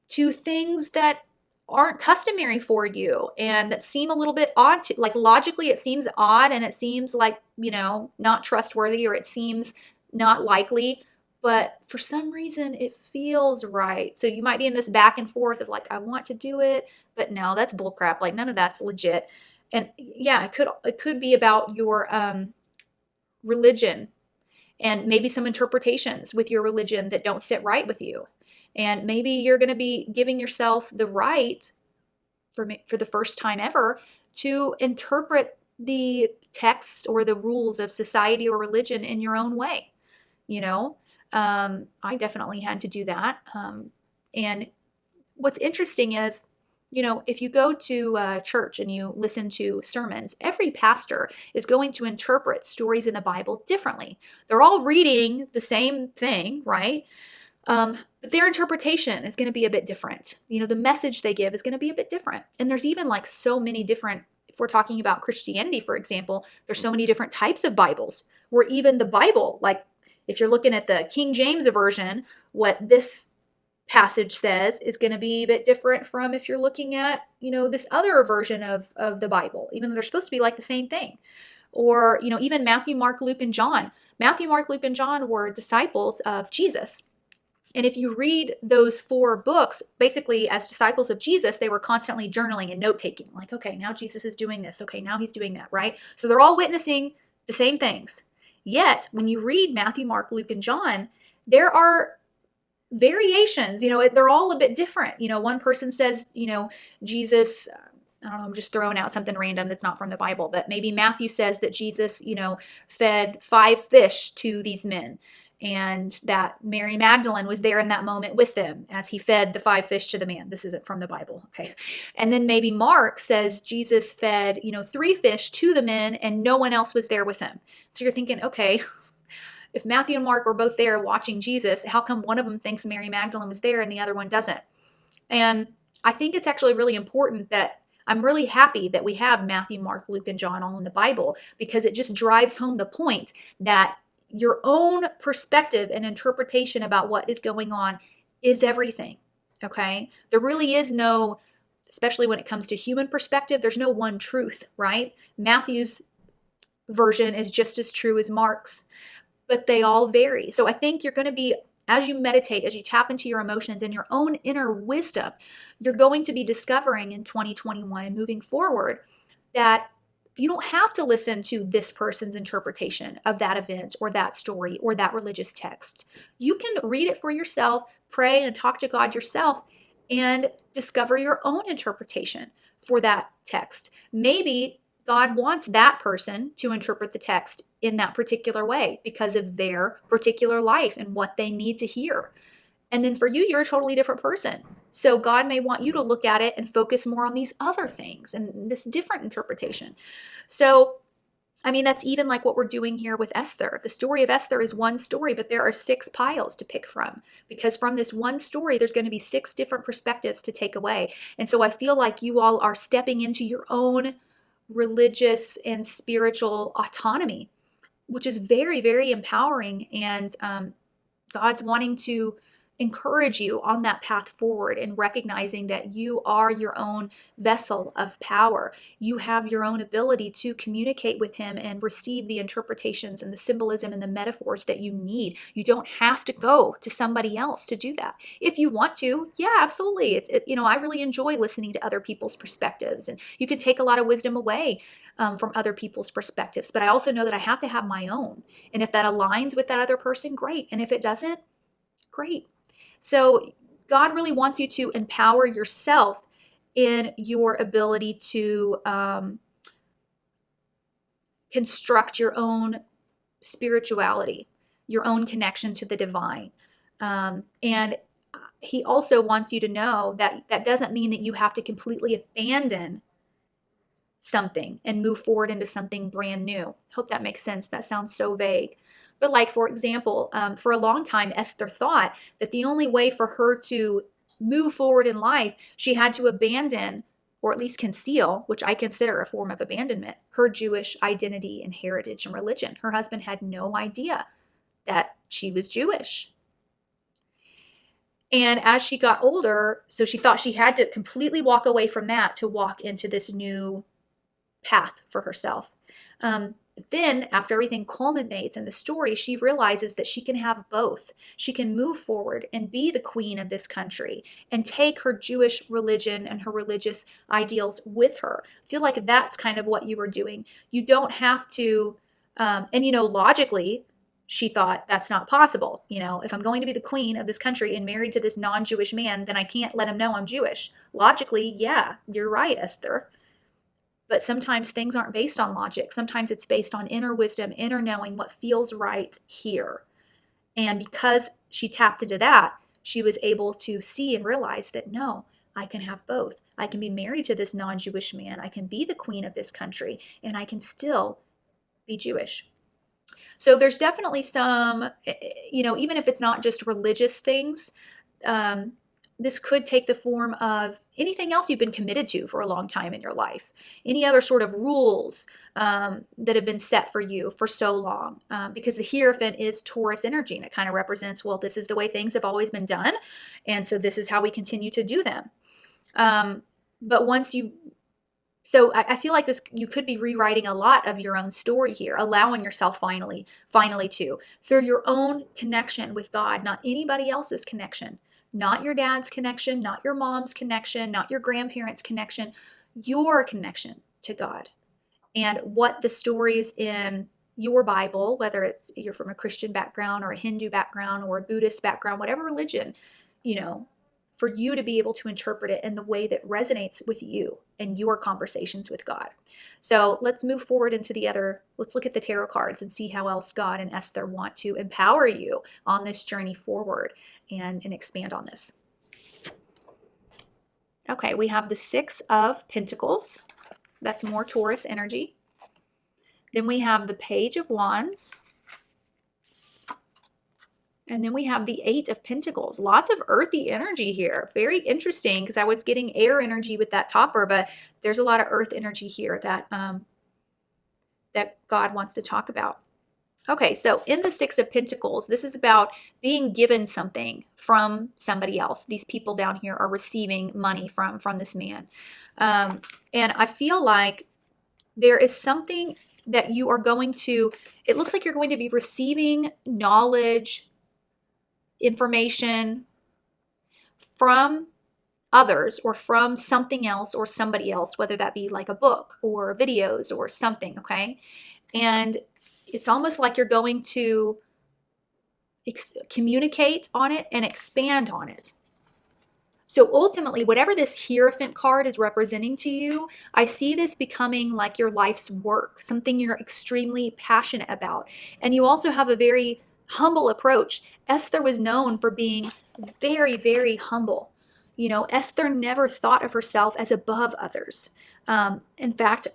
to things that aren't customary for you and that seem a little bit odd to, like, logically it seems odd and it seems like, not trustworthy, or it seems not likely, but for some reason it feels right. So you might be in this back and forth of like, I want to do it, but no, that's bullcrap. Like, none of that's legit. And yeah, it could be about your religion, and maybe some interpretations with your religion that don't sit right with you. And maybe you're going to be giving yourself the right for the first time ever to interpret the texts or the rules of society or religion in your own way. I definitely had to do that. And what's interesting is, if you go to church and you listen to sermons, every pastor is going to interpret stories in the Bible differently. They're all reading the same thing, right? But their interpretation is going to be a bit different. The message they give is going to be a bit different. And there's even like so many different, if we're talking about Christianity, for example, there's so many different types of Bibles, where even the Bible, like if you're looking at the King James version, what this passage says is going to be a bit different from if you're looking at, this other version of the Bible, even though they're supposed to be like the same thing. Or, even Matthew, Mark, Luke, and John. Matthew, Mark, Luke, and John were disciples of Jesus. And if you read those 4 books, basically as disciples of Jesus, they were constantly journaling and note-taking. Like, okay, now Jesus is doing this. Okay, now he's doing that, right? So they're all witnessing the same things. Yet, when you read Matthew, Mark, Luke, and John, there are variations. They're all a bit different. One person says, Jesus, I don't know, I'm just throwing out something random that's not from the Bible, but maybe Matthew says that Jesus, fed 5 fish to these men, and that Mary Magdalene was there in that moment with them as he fed the 5 fish to the man. This isn't from the Bible, okay? And then maybe Mark says Jesus fed, 3 fish to the men and no one else was there with him. So you're thinking, okay, if Matthew and Mark were both there watching Jesus, how come one of them thinks Mary Magdalene was there and the other one doesn't? And I think it's actually really important that I'm really happy that we have Matthew, Mark, Luke, and John all in the Bible, because it just drives home the point that your own perspective and interpretation about what is going on is everything, okay? There really is no, especially when it comes to human perspective, there's no one truth, right? Matthew's version is just as true as Mark's, but they all vary. So I think you're going to be, as you meditate, as you tap into your emotions and your own inner wisdom, you're going to be discovering in 2021 and moving forward that you don't have to listen to this person's interpretation of that event or that story or that religious text. You can read it for yourself, pray and talk to God yourself, and discover your own interpretation for that text. Maybe God wants that person to interpret the text in that particular way because of their particular life and what they need to hear. And then for you, you're a totally different person. So God may want you to look at it and focus more on these other things and this different interpretation. So, I mean, that's even like what we're doing here with Esther. The story of Esther is one story, but there are 6 piles to pick from, because from this one story, there's going to be 6 different perspectives to take away. And so I feel like you all are stepping into your own religious and spiritual autonomy, which is very, very empowering. And God's wanting to encourage you on that path forward and recognizing that you are your own vessel of power. You have your own ability to communicate with him and receive the interpretations and the symbolism and the metaphors that you need. You don't have to go to somebody else to do that. If you want to, yeah, absolutely. I really enjoy listening to other people's perspectives, and you can take a lot of wisdom away from other people's perspectives. But I also know that I have to have my own. And if that aligns with that other person, great. And if it doesn't, great. So God really wants you to empower yourself in your ability to construct your own spirituality, your own connection to the divine. And he also wants you to know that that doesn't mean that you have to completely abandon something and move forward into something brand new. Hope that makes sense. That sounds so vague. But like, for example, for a long time, Esther thought that the only way for her to move forward in life, she had to abandon, or at least conceal, which I consider a form of abandonment, her Jewish identity and heritage and religion. Her husband had no idea that she was Jewish. And as she got older, so she thought she had to completely walk away from that to walk into this new path for herself. But then after everything culminates in the story, she realizes that she can have both. She can move forward and be the queen of this country and take her Jewish religion and her religious ideals with her. I feel like that's kind of what you were doing. You don't have to, logically, she thought that's not possible. If I'm going to be the queen of this country and married to this non-Jewish man, then I can't let him know I'm Jewish. Logically, yeah, you're right, Esther. But sometimes things aren't based on logic. Sometimes it's based on inner wisdom, inner knowing what feels right here. And because she tapped into that, she was able to see and realize that, no, I can have both. I can be married to this non-Jewish man. I can be the queen of this country, and I can still be Jewish. So there's definitely some, even if it's not just religious things, this could take the form of anything else you've been committed to for a long time in your life. Any other sort of rules that have been set for you for so long. Because the Hierophant is Taurus energy, and it kind of represents, well, this is the way things have always been done, and so this is how we continue to do them. But once you... So I feel like you could be rewriting a lot of your own story here, allowing yourself finally to, through your own connection with God, not anybody else's connection. Not your dad's connection, not your mom's connection, not your grandparents' connection, your connection to God. And what the stories in your Bible, whether you're from a Christian background or a Hindu background or a Buddhist background, whatever religion, for you to be able to interpret it in the way that resonates with you and your conversations with God. So let's move forward into let's look at the tarot cards and see how else God and Esther want to empower you on this journey forward and expand on this. Okay, we have the Six of Pentacles. That's more Taurus energy. Then we have the Page of Wands. And then we have the Eight of Pentacles. Lots of earthy energy here. Very interesting, because I was getting air energy with that topper, but there's a lot of earth energy here that God wants to talk about. Okay, so in the Six of Pentacles, this is about being given something from somebody else. These people down here are receiving money from this man. And I feel like there is something that you are going to, it looks like you're going to be receiving knowledge, information from others or from something else or somebody else, whether that be like a book or videos or something, okay? And it's almost like you're going to communicate on it and expand on it. So ultimately, whatever this Hierophant card is representing to you, I see this becoming like your life's work, something you're extremely passionate about. And you also have a very humble approach. Esther was known for being very, very humble. Esther never thought of herself as above others. In fact,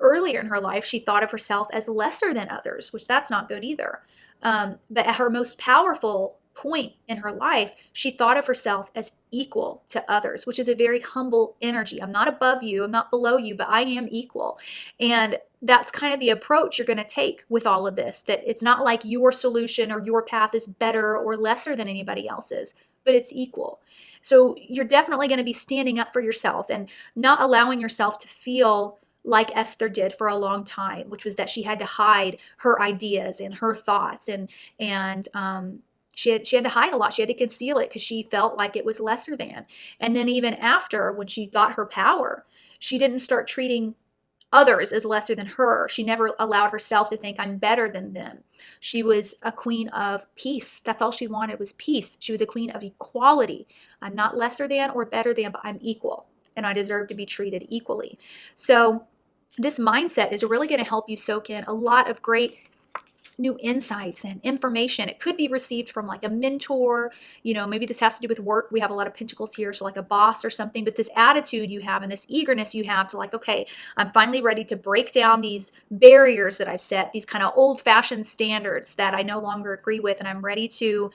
earlier in her life, she thought of herself as lesser than others, which that's not good either. But at her most powerful point in her life, she thought of herself as equal to others, which is a very humble energy. I'm not above you, I'm not below you, but I am equal. And that's kind of the approach you're going to take with all of this, that it's not like your solution or your path is better or lesser than anybody else's. but it's equal. So you're definitely going to be standing up for yourself and not allowing yourself to feel like Esther did for a long time, which was that she had to hide her ideas and her thoughts, and she had to hide a lot. She had to conceal it because she felt like it was lesser than. And then even after, when she got her power, she didn't start treating others as lesser than her. She never allowed herself to think I'm better than them. She was a queen of peace. That's all she wanted was peace. She was a queen of equality. I'm not lesser than or better than, but I'm equal, and I deserve to be treated equally. So this mindset is really going to help you soak in a lot of great new insights and information. It could be received from like a mentor, maybe this has to do with work. We have a lot of pentacles here, so like a boss or something, but this attitude you have and this eagerness you have to like, okay, I'm finally ready to break down these barriers that I've set, these kind of old-fashioned standards that I no longer agree with, and I'm ready to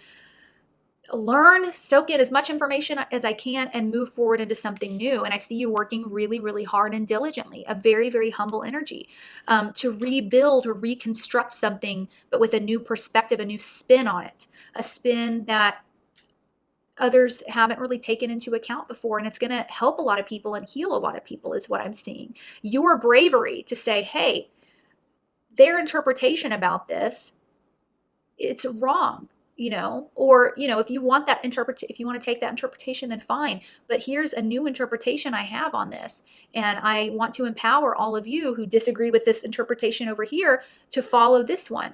learn, soak in as much information as I can, and move forward into something new. And I see you working really, really hard and diligently, a very, very humble energy, to rebuild or reconstruct something, but with a new perspective, a new spin on it, a spin that others haven't really taken into account before. And it's going to help a lot of people and heal a lot of people is what I'm seeing. Your bravery to say, hey, their interpretation about this, it's wrong. Or if you want that if you want to take that interpretation, then fine, but here's a new interpretation I have on this, and I want to empower all of you who disagree with this interpretation over here to follow this one.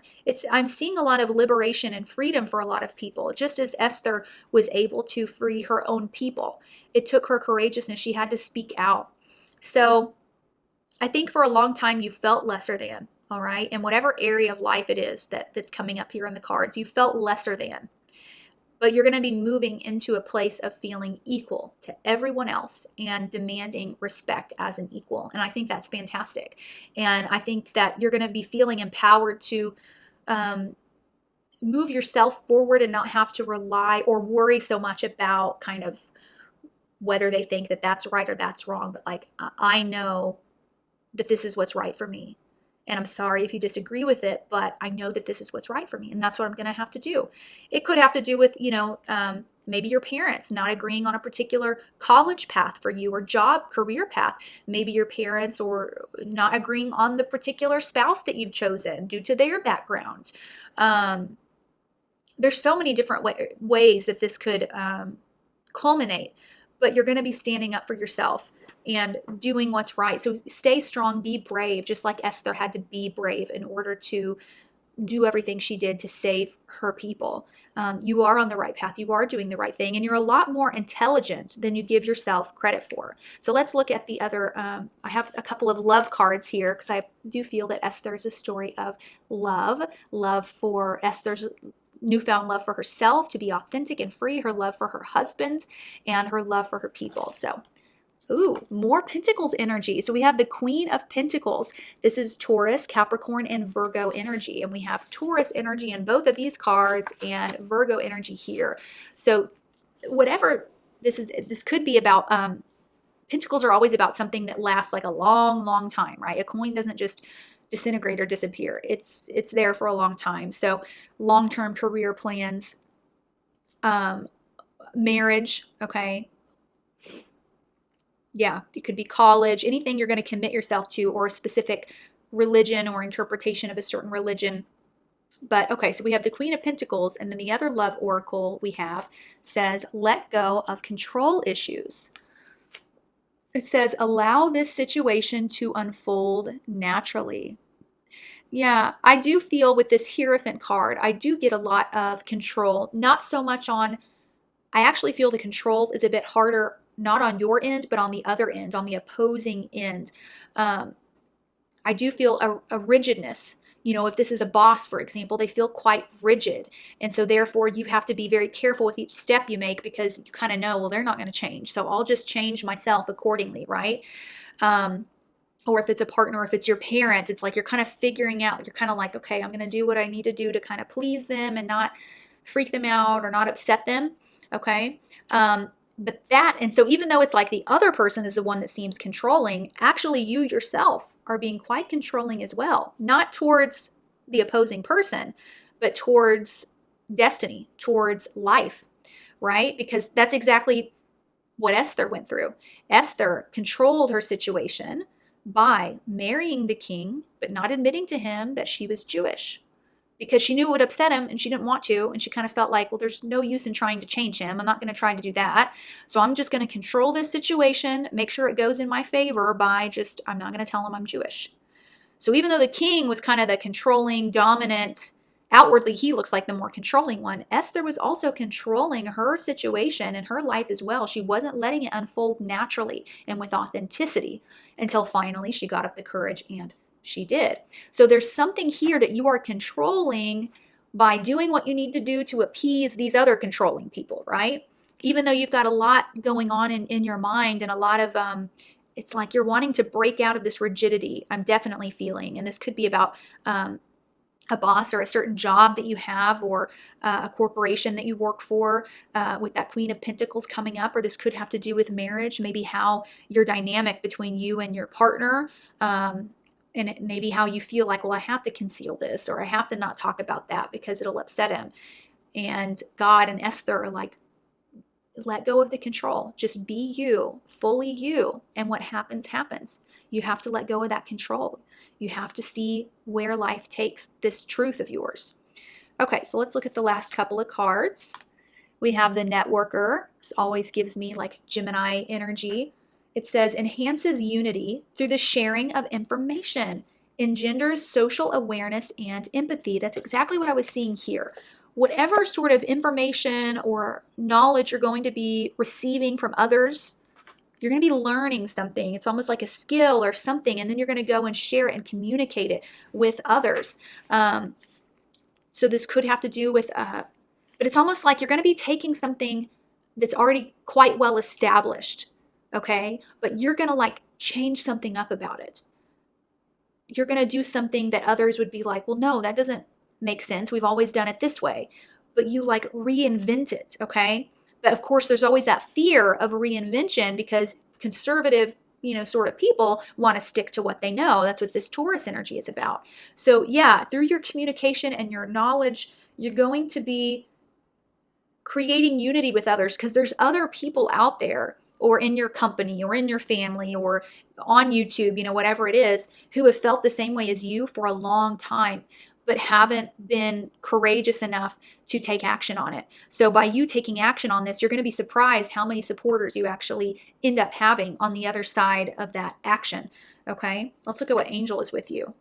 I'm seeing a lot of liberation and freedom for a lot of people, just as Esther was able to free her own people. It took her courageousness. She had to speak out. So I think for a long time you felt lesser than. All right. And whatever area of life it is that's coming up here in the cards, you felt lesser than. But you're going to be moving into a place of feeling equal to everyone else and demanding respect as an equal. And I think that's fantastic. And I think that you're going to be feeling empowered to move yourself forward and not have to rely or worry so much about kind of whether they think that that's right or that's wrong. But like, I know that this is what's right for me. And I'm sorry if you disagree with it, but I know that this is what's right for me. And that's what I'm going to have to do. It could have to do with, maybe your parents not agreeing on a particular college path for you or job, career path. Maybe your parents or not agreeing on the particular spouse that you've chosen due to their background. There's so many different ways that this could culminate, but you're going to be standing up for yourself and doing what's right. So stay strong, be brave, just like Esther had to be brave in order to do everything she did to save her people. You are on the right path. You are doing the right thing, and you're a lot more intelligent than you give yourself credit for. So let's look at the other. I have a couple of love cards here because I do feel that Esther is a story of love for Esther's newfound love for herself to be authentic and free, her love for her husband, and her love for her people. So ooh, more Pentacles energy. So we have the Queen of Pentacles. This is Taurus, Capricorn, and Virgo energy. And we have Taurus energy in both of these cards and Virgo energy here. So whatever this is, this could be about, Pentacles are always about something that lasts like a long, long time, right? A coin doesn't just disintegrate or disappear. It's there for a long time. So long-term career plans, marriage, okay? Yeah, it could be college, anything you're going to commit yourself to, or a specific religion or interpretation of a certain religion. But okay, so we have the Queen of Pentacles, and then the other love oracle we have says, let go of control issues. It says, allow this situation to unfold naturally. Yeah, I do feel with this Hierophant card, I do get a lot of control, not so much on, I actually feel the control is a bit harder, not on your end, but on the other end, on the opposing end. I do feel a rigidness. If this is a boss, for example, they feel quite rigid. And so therefore you have to be very careful with each step you make because you kind of know, well, they're not going to change. So I'll just change myself accordingly, right? Or if it's a partner, if it's your parents, it's like you're kind of figuring out, you're kind of like, okay, I'm going to do what I need to do to kind of please them and not freak them out or not upset them. Okay. And so even though it's like the other person is the one that seems controlling, actually you yourself are being quite controlling as well, not towards the opposing person, but towards destiny, towards life, right? Because that's exactly what Esther went through. Esther controlled her situation by marrying the king, but not admitting to him that she was Jewish because she knew it would upset him and she didn't want to. And she kind of felt like, well, there's no use in trying to change him. I'm not going to try to do that. So I'm just going to control this situation, make sure it goes in my favor by I'm not going to tell him I'm Jewish. So even though the king was kind of the controlling, dominant, outwardly he looks like the more controlling one, Esther was also controlling her situation and her life as well. She wasn't letting it unfold naturally and with authenticity until finally she got up the courage and she did. So there's something here that you are controlling by doing what you need to do to appease these other controlling people, right? Even though you've got a lot going on in your mind and a lot of it's like you're wanting to break out of this rigidity. I'm definitely feeling, and this could be about a boss or a certain job that you have, or a corporation that you work for, with that Queen of Pentacles coming up, or this could have to do with marriage, maybe how your dynamic between you and your partner, and maybe how you feel like, well, I have to conceal this, or I have to not talk about that because it'll upset him. And God and Esther are like, let go of the control. Just be you, fully you. And what happens, happens. You have to let go of that control. You have to see where life takes this truth of yours. Okay, so let's look at the last couple of cards. We have the Networker. This always gives me like Gemini energy. It says, enhances unity through the sharing of information, engenders social awareness and empathy. That's exactly what I was seeing here. Whatever sort of information or knowledge you're going to be receiving from others, you're going to be learning something. It's almost like a skill or something, and then you're going to go and share it and communicate it with others. So this could have to do with, but it's almost like you're going to be taking something that's already quite well established, okay? But you're going to like change something up about it. You're going to do something that others would be like, well, no, that doesn't make sense. We've always done it this way. But you like reinvent it, okay? But of course, there's always that fear of reinvention because conservative, sort of people want to stick to what they know. That's what this Taurus energy is about. So yeah, through your communication and your knowledge, you're going to be creating unity with others because there's other people out there, or in your company or in your family or on YouTube, whatever it is, who have felt the same way as you for a long time, but haven't been courageous enough to take action on it. So by you taking action on this, you're going to be surprised how many supporters you actually end up having on the other side of that action. Okay, let's look at what angel is with you.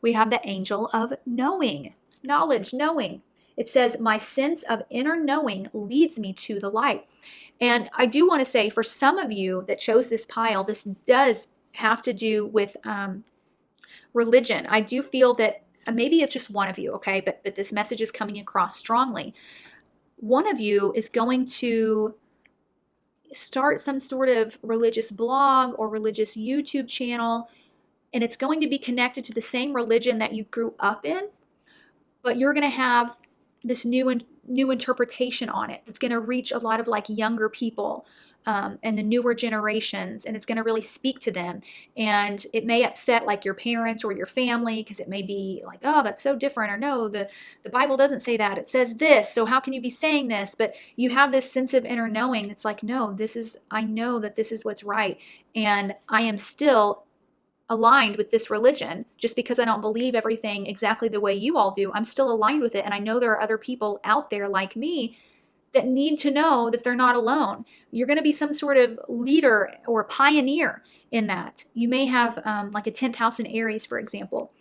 We have the angel of knowing, knowledge, knowing. It says, my sense of inner knowing leads me to the light. And I do want to say, for some of you that chose this pile, this does have to do with religion. I do feel that maybe it's just one of you, okay? But this message is coming across strongly. One of you is going to start some sort of religious blog or religious YouTube channel, and it's going to be connected to the same religion that you grew up in, but you're going to have this new interpretation on it. It's going to reach a lot of like younger people and the newer generations, and it's going to really speak to them. And it may upset like your parents or your family because it may be like, oh, that's so different, or no, the Bible doesn't say that. It says this. So how can you be saying this? But you have this sense of inner knowing. It's like, no, I know that this is what's right. And I am still aligned with this religion. Just because I don't believe everything exactly the way you all do, I'm still aligned with it. And I know there are other people out there like me that need to know that they're not alone. You're going to be some sort of leader or pioneer in that. You may have like a 10th house in Aries, for example,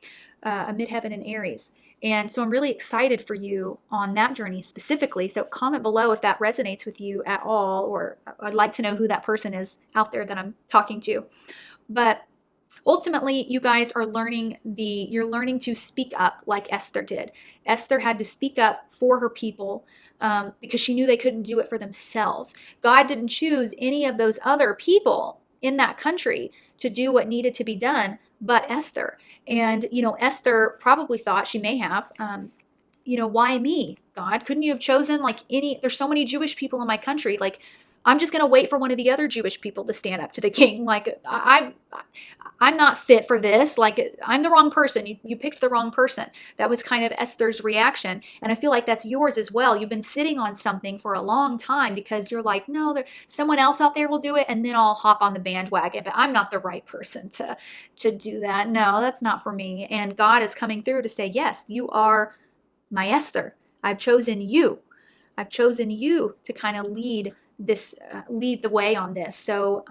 a midheaven in Aries. And so I'm really excited for you on that journey specifically. So comment below if that resonates with you at all, or I'd like to know who that person is out there that I'm talking to. But ultimately, you guys are you're learning to speak up like Esther did. Esther had to speak up for her people because she knew they couldn't do it for themselves. God didn't choose any of those other people in that country to do what needed to be done but Esther. And, Esther probably thought, she may have, why me, God? Couldn't you have chosen there's so many Jewish people in my country. Like, I'm just going to wait for one of the other Jewish people to stand up to the king. Like, I'm not fit for this. Like, I'm the wrong person. You picked the wrong person. That was kind of Esther's reaction. And I feel like that's yours as well. You've been sitting on something for a long time because you're like, no, someone else out there will do it, and then I'll hop on the bandwagon. But I'm not the right person to do that. No, that's not for me. And God is coming through to say, yes, you are my Esther. I've chosen you. I've chosen you to kind of lead the way on this. So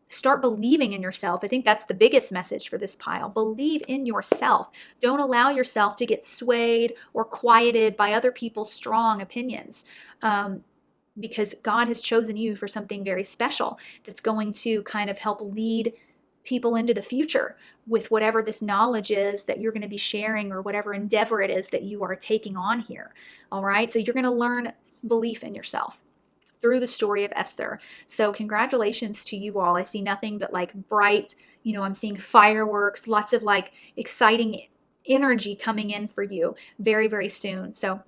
start believing in yourself. I think that's the biggest message for this pile. Believe in yourself. Don't allow yourself to get swayed or quieted by other people's strong opinions. Because God has chosen you for something very special that's going to kind of help lead people into the future with whatever this knowledge is that you're going to be sharing, or whatever endeavor it is that you are taking on here. All right. So you're going to learn belief in yourself through the story of Esther. So congratulations to you all. I see nothing but like bright, I'm seeing fireworks, lots of like exciting energy coming in for you very, very soon. So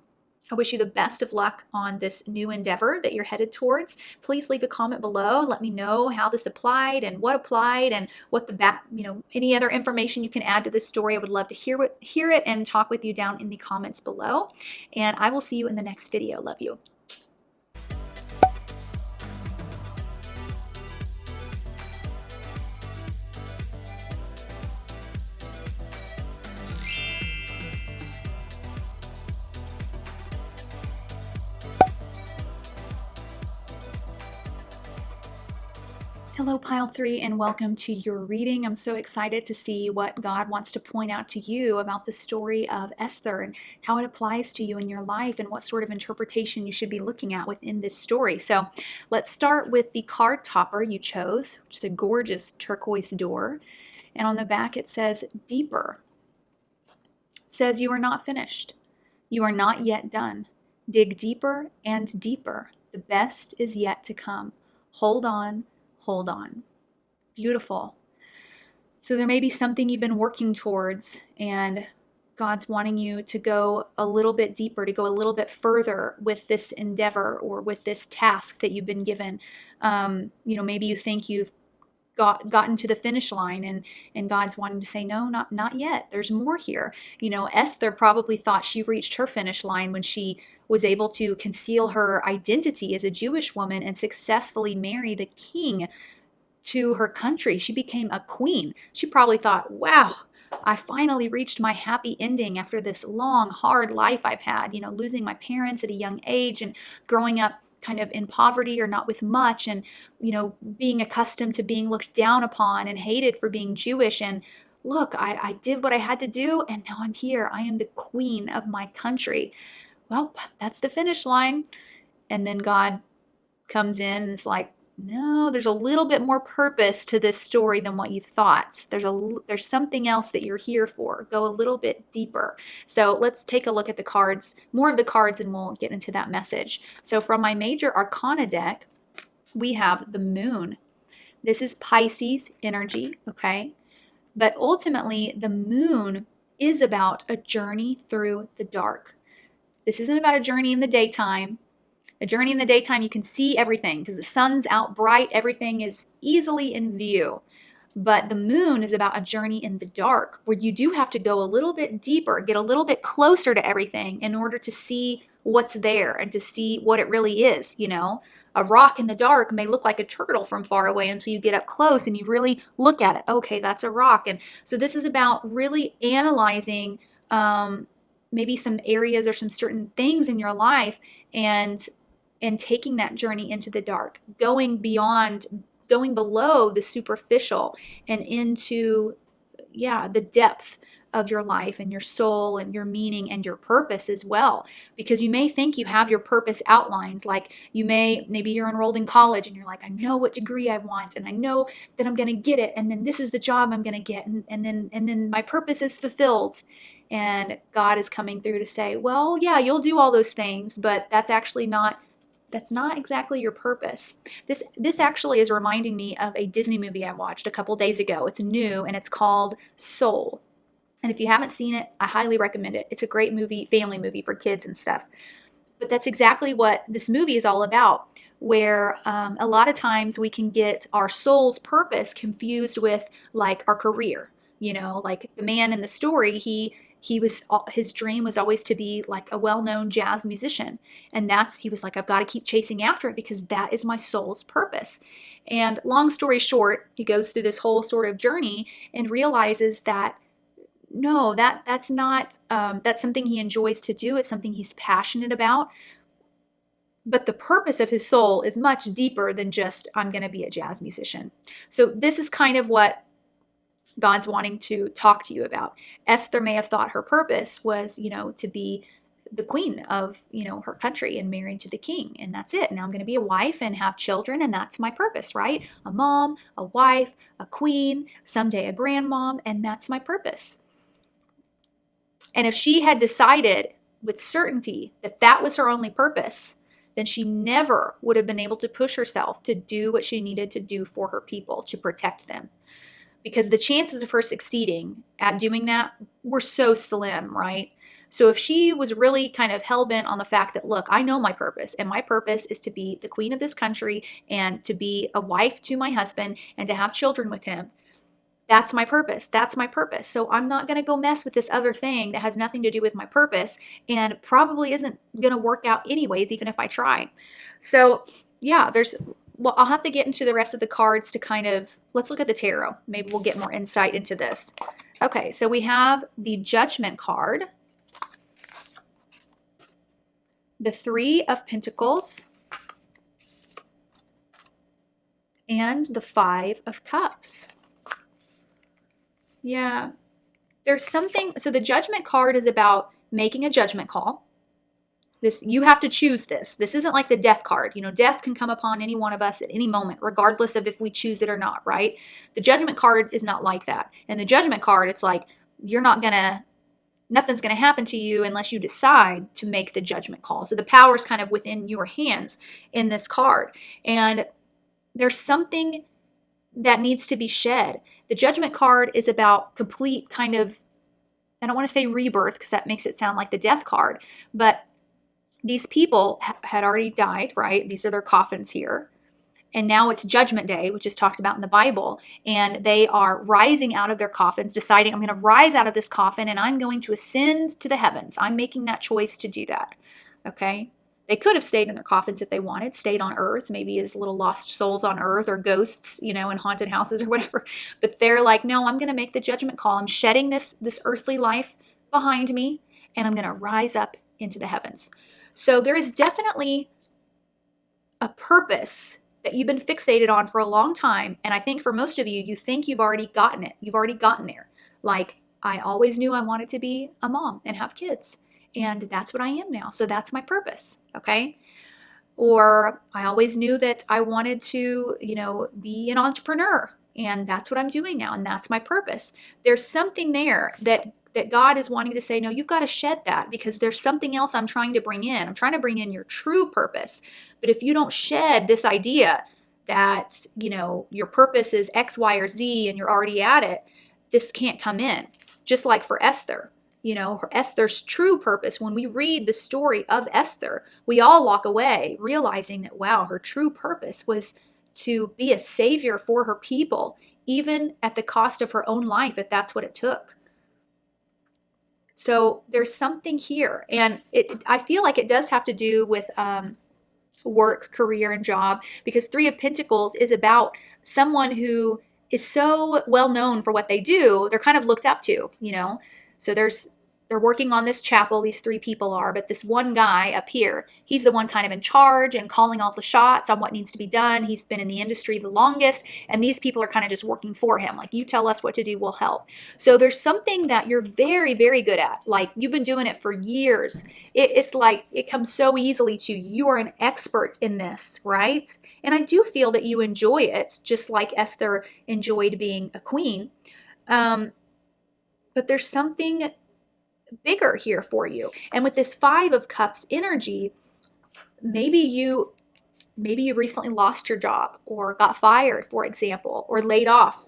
I wish you the best of luck on this new endeavor that you're headed towards. Please leave a comment below and let me know how this applied and what applied and what any other information you can add to this story. I would love to hear it and talk with you down in the comments below. And I will see you in the next video. Love you. Hello, Pile 3, and welcome to your reading. I'm so excited to see what God wants to point out to you about the story of Esther and how it applies to you in your life and what sort of interpretation you should be looking at within this story. So let's start with the card topper you chose, which is a gorgeous turquoise door. And on the back it says, deeper. It says, you are not finished. You are not yet done. Dig deeper and deeper. The best is yet to come. Hold on. Hold on. Beautiful. So there may be something you've been working towards, and God's wanting you to go a little bit deeper, to go a little bit further with this endeavor or with this task that you've been given. Maybe you think you've gotten to the finish line, and God's wanting to say, no, not yet. There's more here. Esther probably thought she reached her finish line when she was able to conceal her identity as a Jewish woman and successfully marry the king to her country. She became a queen. She probably thought, wow, I finally reached my happy ending after this long, hard life I've had, losing my parents at a young age and growing up kind of in poverty or not with much, and, being accustomed to being looked down upon and hated for being Jewish. And look, I did what I had to do, and now I'm here. I am the queen of my country. Well, that's the finish line. And then God comes in and it's like, no, there's a little bit more purpose to this story than what you thought. There's something else that you're here for. Go a little bit deeper. So let's take a look at the cards, more of the cards, and we'll get into that message. So from my Major Arcana deck, we have the Moon. This is Pisces energy, okay? But ultimately, the Moon is about a journey through the dark. This isn't about a journey in the daytime. A journey in the daytime, you can see everything because the sun's out bright. Everything is easily in view. But the Moon is about a journey in the dark, where you do have to go a little bit deeper, get a little bit closer to everything in order to see what's there and to see what it really is. A rock in the dark may look like a turtle from far away until you get up close and you really look at it. Okay, that's a rock. And so this is about really analyzing maybe some areas or some certain things in your life and taking that journey into the dark, going below the superficial and into, the depth of your life and your soul and your meaning and your purpose as well. Because you may think you have your purpose outlined, like maybe you're enrolled in college and you're like, I know what degree I want and I know that I'm going to get it, and then this is the job I'm going to get, and then my purpose is fulfilled. And God is coming through to say, well, yeah, you'll do all those things, but that's not exactly your purpose. This actually is reminding me of a Disney movie I watched a couple days ago. It's new and it's called Soul. And if you haven't seen it, I highly recommend it. It's a great movie, family movie for kids and stuff. But that's exactly what this movie is all about. where a lot of times we can get our soul's purpose confused with like our career. You know, like the man in the story, his dream was always to be like a well-known jazz musician, and he was like, I've got to keep chasing after it because that is my soul's purpose. And long story short, he goes through this whole sort of journey and realizes that no, that's not that's something he enjoys to do. It's something he's passionate about, but the purpose of his soul is much deeper than just I'm going to be a jazz musician. So this is kind of what God's wanting to talk to you about. Esther may have thought her purpose was, to be the queen of, her country and married to the king, and that's it. Now I'm going to be a wife and have children, and that's my purpose, right? A mom, a wife, a queen, someday a grandmom, and that's my purpose. And if she had decided with certainty that that was her only purpose, then she never would have been able to push herself to do what she needed to do for her people, to protect them. Because the chances of her succeeding at doing that were so slim, right? So if she was really kind of hell-bent on the fact that, look, I know my purpose, and my purpose is to be the queen of this country and to be a wife to my husband and to have children with him, that's my purpose. That's my purpose. So I'm not going to go mess with this other thing that has nothing to do with my purpose and probably isn't going to work out anyways, even if I try. So yeah, well, I'll have to get into the rest of the cards to kind of, let's look at the tarot. Maybe we'll get more insight into this. Okay, so we have the Judgment card, the Three of Pentacles, and the Five of Cups. Yeah, there's something, so the Judgment card is about making a judgment call. You have to choose this. This isn't like the Death card. Death can come upon any one of us at any moment, regardless of if we choose it or not, right? The Judgment card is not like that. And the Judgment card, it's like, nothing's gonna happen to you unless you decide to make the judgment call. So the power is kind of within your hands in this card. And there's something that needs to be shed. The Judgment card is about complete kind of, I don't want to say rebirth because that makes it sound like the Death card, but these people had already died, right? These are their coffins here. And now it's Judgment Day, which is talked about in the Bible. And they are rising out of their coffins, deciding, I'm going to rise out of this coffin and I'm going to ascend to the heavens. I'm making that choice to do that. Okay? They could have stayed in their coffins if they wanted, stayed on earth, maybe as little lost souls on earth or ghosts, in haunted houses or whatever. But they're like, no, I'm going to make the judgment call. I'm shedding this earthly life behind me and I'm going to rise up into the heavens. So there is definitely a purpose that you've been fixated on for a long time. And I think for most of you, you think you've already gotten it. You've already gotten there. Like, I always knew I wanted to be a mom and have kids. And that's what I am now. So that's my purpose. Okay. Or I always knew that I wanted to, be an entrepreneur. And that's what I'm doing now. And that's my purpose. There's something there that God is wanting to say, no, you've got to shed that because there's something else I'm trying to bring in. I'm trying to bring in your true purpose. But if you don't shed this idea that, your purpose is X, Y, or Z and you're already at it, this can't come in. Just like for Esther, Esther's true purpose, when we read the story of Esther, we all walk away realizing that, wow, her true purpose was to be a savior for her people, even at the cost of her own life, if that's what it took. So there's something here. And I feel like it does have to do with work, career, and job, because Three of Pentacles is about someone who is so well known for what they do. They're kind of looked up to, So they're working on this chapel, these three people are, but this one guy up here, he's the one kind of in charge and calling all the shots on what needs to be done. He's been in the industry the longest, and these people are kind of just working for him. Like, you tell us what to do, we'll help. So there's something that you're very, very good at. Like, you've been doing it for years. It's like it comes so easily to you. You are an expert in this, right? And I do feel that you enjoy it, just like Esther enjoyed being a queen. But there's something bigger here for you. And with this Five of Cups energy, maybe you recently lost your job or got fired, for example, or laid off,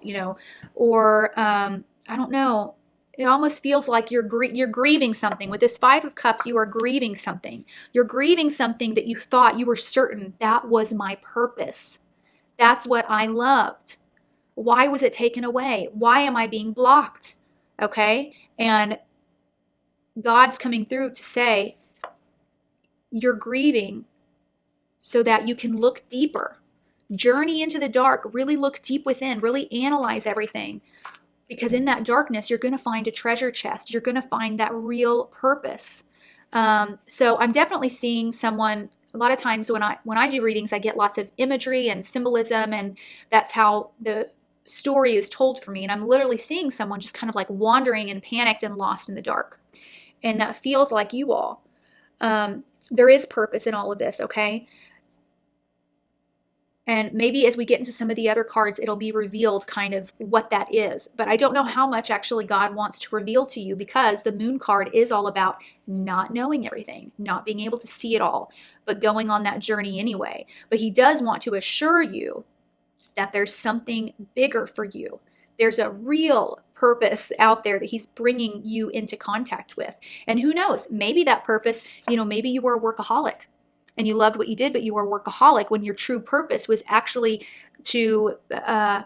or I don't know, It almost feels like you're grieving something. With this Five of Cups, you are grieving something. You're grieving something that you thought, you were certain that was my purpose. That's what I loved. Why was it taken away? Why am I being blocked? Okay? And God's coming through to say, you're grieving so that you can look deeper. Journey into the dark, really look deep within, really analyze everything. Because in that darkness, you're going to find a treasure chest. You're going to find that real purpose. So I'm definitely seeing someone. A lot of times when I do readings, I get lots of imagery and symbolism, and that's how the story is told for me. And I'm literally seeing someone just kind of like wandering and panicked and lost in the dark. And that feels like you all. There is purpose in all of this, okay? And maybe as we get into some of the other cards, it'll be revealed kind of what that is. But I don't know how much actually God wants to reveal to you, because the Moon card is all about not knowing everything, not being able to see it all, but going on that journey anyway. But he does want to assure you that there's something bigger for you. There's a real purpose out there that he's bringing you into contact with. And who knows, maybe that purpose, maybe you were a workaholic and you loved what you did, but you were a workaholic when your true purpose was actually to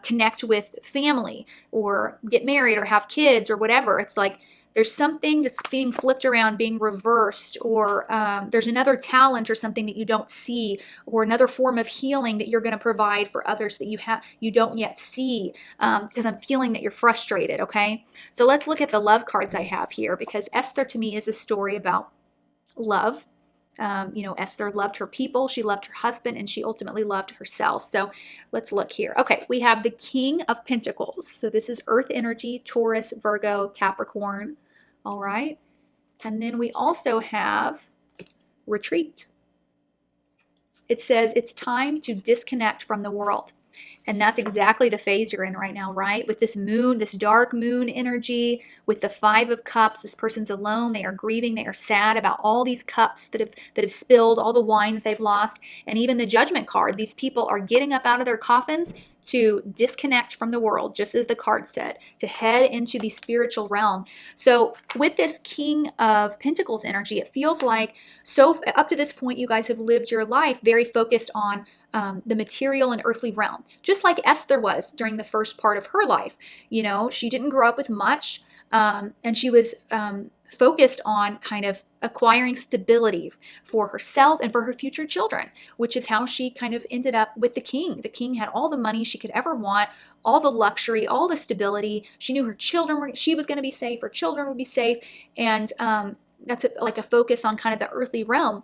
connect with family or get married or have kids or whatever. It's like there's something that's being flipped around, being reversed, or there's another talent or something that you don't see, or another form of healing that you're going to provide for others that you don't yet see, because I'm feeling that you're frustrated, okay? So let's look at the love cards I have here, because Esther to me is a story about love. Esther loved her people, she loved her husband, and she ultimately loved herself. So let's look here. Okay, we have the King of Pentacles. So this is Earth energy, Taurus, Virgo, Capricorn. All right. And then we also have Retreat. It says it's time to disconnect from the world. And that's exactly the phase you're in right now, right? With this moon, this dark moon energy, with the Five of Cups, this person's alone. They are grieving. They are sad about all these cups that have spilled, all the wine that they've lost, and even the Judgment card. These people are getting up out of their coffins to disconnect from the world, just as the card said, to head into the spiritual realm. So with this King of Pentacles energy, it feels like, so up to this point, you guys have lived your life very focused on the material and earthly realm, just like Esther was during the first part of her life. She didn't grow up with much, and she was focused on kind of acquiring stability for herself and for her future children, which is how she kind of ended up with the king. The king had all the money she could ever want, all the luxury, all the stability. She knew she was going to be safe, her children would be safe, and that's like a focus on kind of the earthly realm,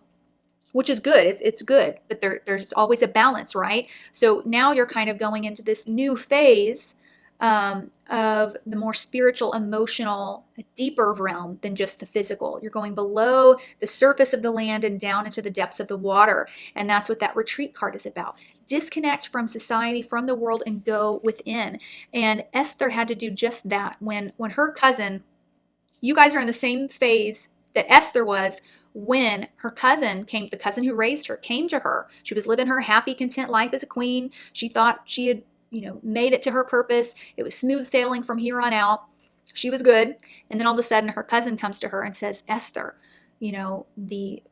which is good. It's good, but there's always a balance, right? So now you're kind of going into this new phase of the more spiritual, emotional, deeper realm than just the physical. You're going below the surface of the land and down into the depths of the water. And that's what that Retreat card is about. Disconnect from society, from the world, and go within. And Esther had to do just that. When her cousin, you guys are in the same phase that Esther was when her cousin came, the cousin who raised her, came to her. She was living her happy, content life as a queen. She thought she had made it to her purpose. It was smooth sailing from here on out. She was good. And then all of a sudden her cousin comes to her and says, Esther, the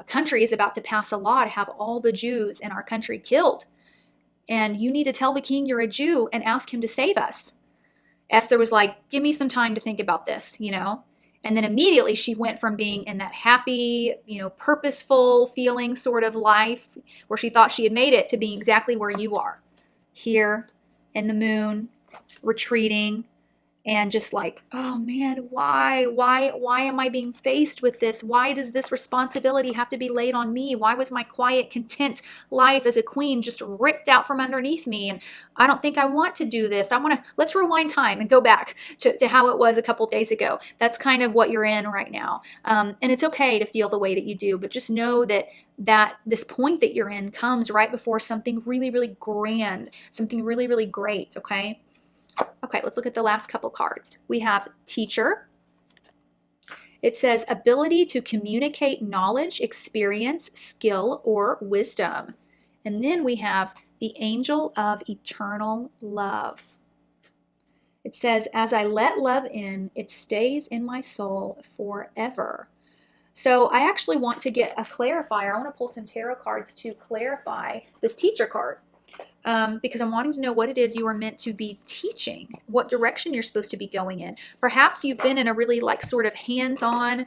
country is about to pass a law to have all the Jews in our country killed. And you need to tell the king you're a Jew and ask him to save us. Esther was like, give me some time to think about this, And then immediately she went from being in that happy, purposeful feeling sort of life where she thought she had made it to being exactly where you are. Here in the moon, retreating, and just like, oh man, why am I being faced with this? Why does this responsibility have to be laid on me? Why was my quiet, content life as a queen just ripped out from underneath me? And I don't think I want to do this. Let's rewind time and go back to how it was a couple days ago. That's kind of what you're in right now. And it's okay to feel the way that you do, but just know that this point that you're in comes right before something really, really grand, something really, really great, okay? Okay, let's look at the last couple cards. We have Teacher. It says ability to communicate knowledge, experience, skill, or wisdom. And then we have the Angel of Eternal Love. It says, as I let love in, it stays in my soul forever. So I actually want to get a clarifier. I want to pull some tarot cards to clarify this teacher card. Because I'm wanting to know what it is you are meant to be teaching, what direction you're supposed to be going in. Perhaps you've been in a really like sort of hands-on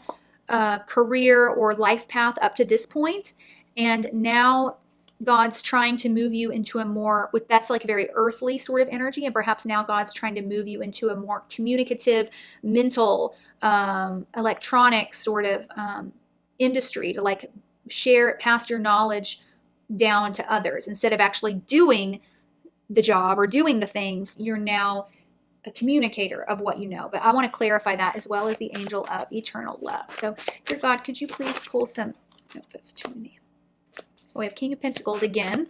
career or life path up to this point, and now God's trying to move you into a more, that's like a very earthly sort of energy, and perhaps now God's trying to move you into a more communicative, mental, electronic sort of industry to like share, pass your knowledge down to others. Instead of actually doing the job or doing the things, you're now a communicator of what you know. But I want to clarify that, as well as the angel of eternal love. So, dear God, could you please pull some, no, that's too many. We have King of Pentacles again.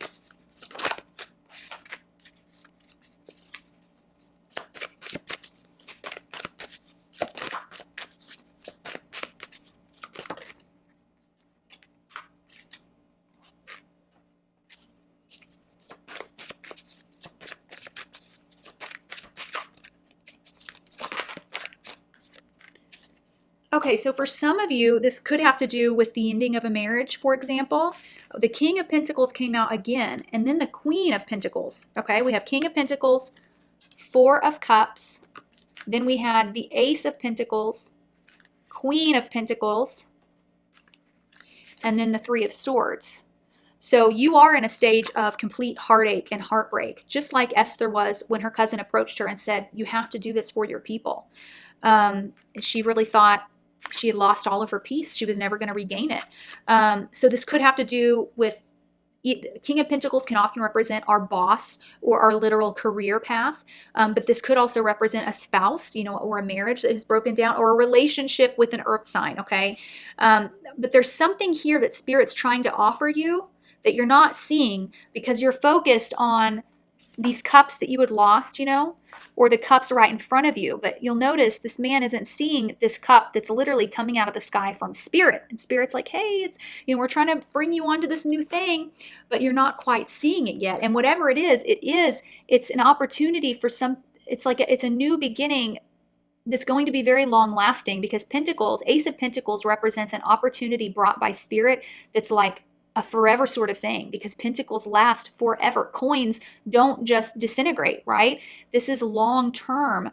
Okay, so for some of you, this could have to do with the ending of a marriage, for example. The King of Pentacles came out again, and then the Queen of Pentacles. Okay, we have King of Pentacles, Four of Cups, then we had the Ace of Pentacles, Queen of Pentacles, and then the Three of Swords. So you are in a stage of complete heartache and heartbreak, just like Esther was when her cousin approached her and said, you have to do this for your people. She really thought she had lost all of her peace. She was never going to regain it. So this could have to do with, King of Pentacles can often represent our boss or our literal career path, but this could also represent a spouse, or a marriage that has broken down, or a relationship with an earth sign, okay? But there's something here that Spirit's trying to offer you that you're not seeing because you're focused on these cups that you had lost, or the cups right in front of you. But you'll notice this man isn't seeing this cup that's literally coming out of the sky from Spirit. And Spirit's like, hey, it's, we're trying to bring you onto this new thing, but you're not quite seeing it yet. And whatever it is, it's an opportunity for it's a new beginning that's going to be very long lasting, because Pentacles, Ace of Pentacles, represents an opportunity brought by Spirit that's like a forever sort of thing, because pentacles last forever. Coins don't just disintegrate, right? This is long term.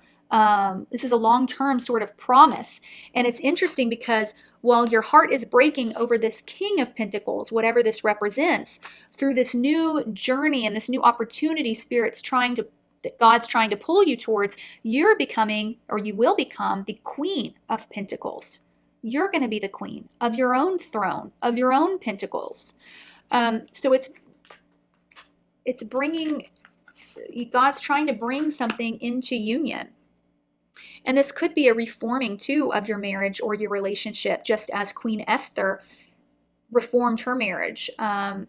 This is a long-term sort of promise. And it's interesting because while your heart is breaking over this King of Pentacles, whatever this represents, through this new journey and this new opportunity that God's trying to pull you towards, you're becoming, or you will become, the Queen of Pentacles. You're going to be the queen of your own throne, of your own pentacles. So it's bringing, God's trying to bring something into union. And this could be a reforming too of your marriage or your relationship, just as Queen Esther reformed her marriage in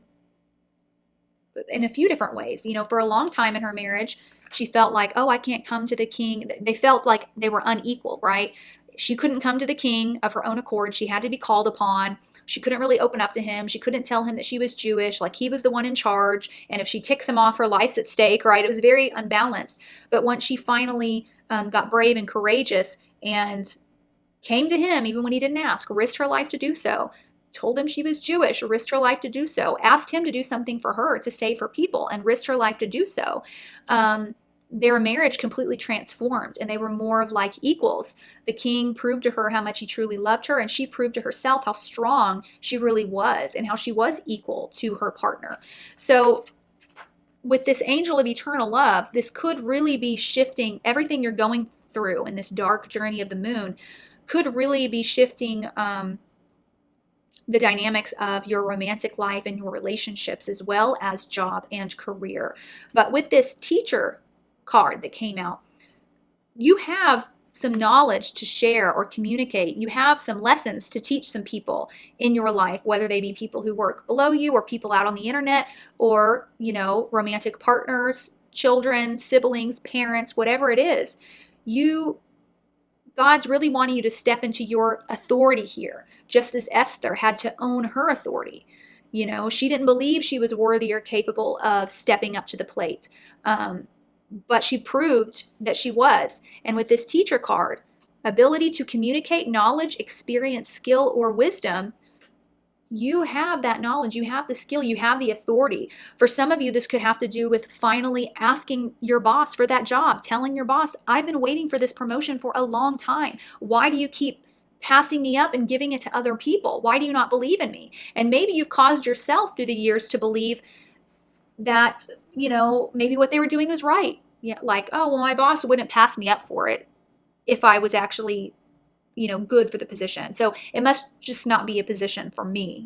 a few different ways. For a long time in her marriage, she felt like, oh, I can't come to the king. They felt like they were unequal, right? She couldn't come to the king of her own accord. She had to be called upon. She couldn't really open up to him. She couldn't tell him that she was Jewish, like he was the one in charge. And if she ticks him off, her life's at stake, right? It was very unbalanced. But once she finally got brave and courageous and came to him, even when he didn't ask, risked her life to do so, told him she was Jewish, risked her life to do so, asked him to do something for her to save her people, and risked her life to do so, their marriage completely transformed, and they were more of like equals. The king proved to her how much he truly loved her, and she proved to herself how strong she really was and how she was equal to her partner. So with this angel of eternal love, this could really be shifting everything you're going through in this dark journey of the moon, could really be shifting the dynamics of your romantic life and your relationships, as well as job and career. But with this teacher card that came out, you have some knowledge to share or communicate. You have some lessons to teach some people in your life, whether they be people who work below you or people out on the internet, or, romantic partners, children, siblings, parents, whatever it is. God's really wanting you to step into your authority here, just as Esther had to own her authority. She didn't believe she was worthy or capable of stepping up to the plate. but she proved that she was. And with this teacher card, ability to communicate knowledge, experience, skill, or wisdom, you have that knowledge, you have the skill, you have the authority. For some of you, this could have to do with finally asking your boss for that job, telling your boss, I've been waiting for this promotion for a long time. Why do you keep passing me up and giving it to other people? Why do you not believe in me? And maybe you've caused yourself through the years to believe that, maybe what they were doing was right. Yeah, like, oh, well, my boss wouldn't pass me up for it if I was actually good for the position. So it must just not be a position for me,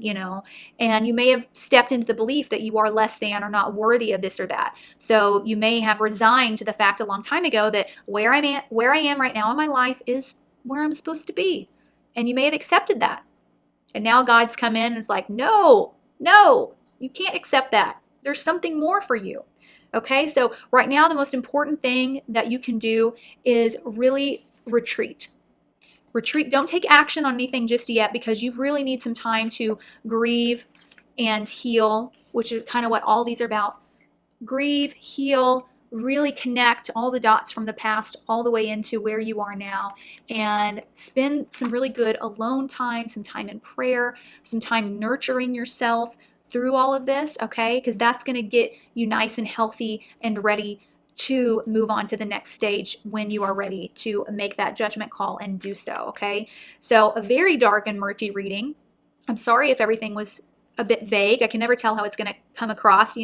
and you may have stepped into the belief that you are less than or not worthy of this or that. So you may have resigned to the fact a long time ago that where I am right now in my life is where I'm supposed to be. And you may have accepted that. And now God's come in and it's like, no, you can't accept that. There's something more for you. Okay, so right now the most important thing that you can do is really retreat. Don't take action on anything just yet, because you really need some time to grieve and heal, which is kind of what all these are about. Grieve, heal, really connect all the dots from the past all the way into where you are now, and spend some really good alone time, some time in prayer, some time nurturing yourself through all of this, okay? Because that's going to get you nice and healthy and ready to move on to the next stage when you are ready to make that judgment call and do so, okay? So a very dark and murky reading. I'm sorry if everything was a bit vague. I can never tell how it's going to come across,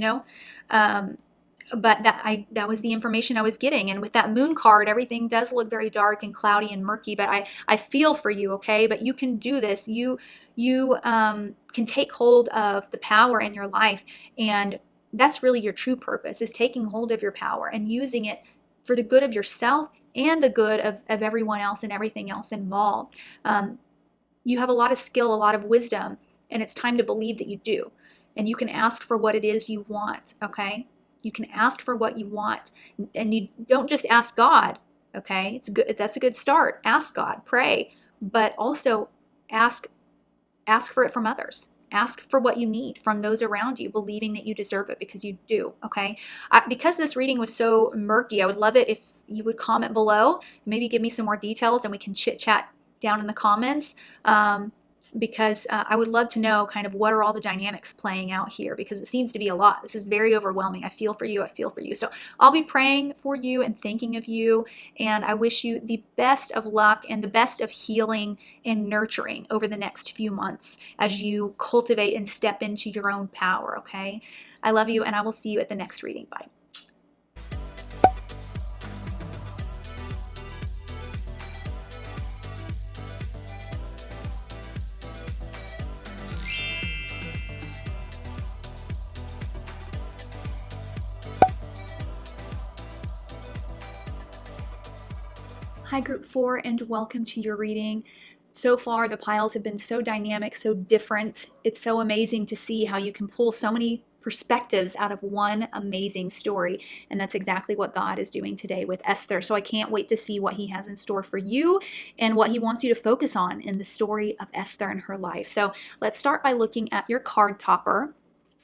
but that was the information I was getting. And with that moon card, everything does look very dark and cloudy and murky, but I feel for you, okay? But you can do this. You can take hold of the power in your life, and that's really your true purpose, is taking hold of your power and using it for the good of yourself and the good of everyone else and everything else involved. You have a lot of skill, a lot of wisdom, and it's time to believe that you do. And you can ask for what it is you want, okay? You can ask for what you want. And you don't just ask God, okay? It's good. That's a good start. Ask God, pray, but also ask for it from others. Ask for what you need from those around you, believing that you deserve it, because you do, okay? Because this reading was so murky, I would love it if you would comment below, maybe give me some more details, and we can chit chat down in the comments, because I would love to know kind of what are all the dynamics playing out here, because it seems to be a lot. This is very overwhelming. I feel for you. So I'll be praying for you and thinking of you, and I wish you the best of luck and the best of healing and nurturing over the next few months as you cultivate and step into your own power, okay? I love you, and I will see you at the next reading. Bye. Hi Group 4, and welcome to your reading. So far the piles have been so dynamic, so different. It's so amazing to see how you can pull so many perspectives out of one amazing story, and that's exactly what God is doing today with Esther. So I can't wait to see what he has in store for you and what he wants you to focus on in the story of Esther and her life. So let's start by looking at your card topper.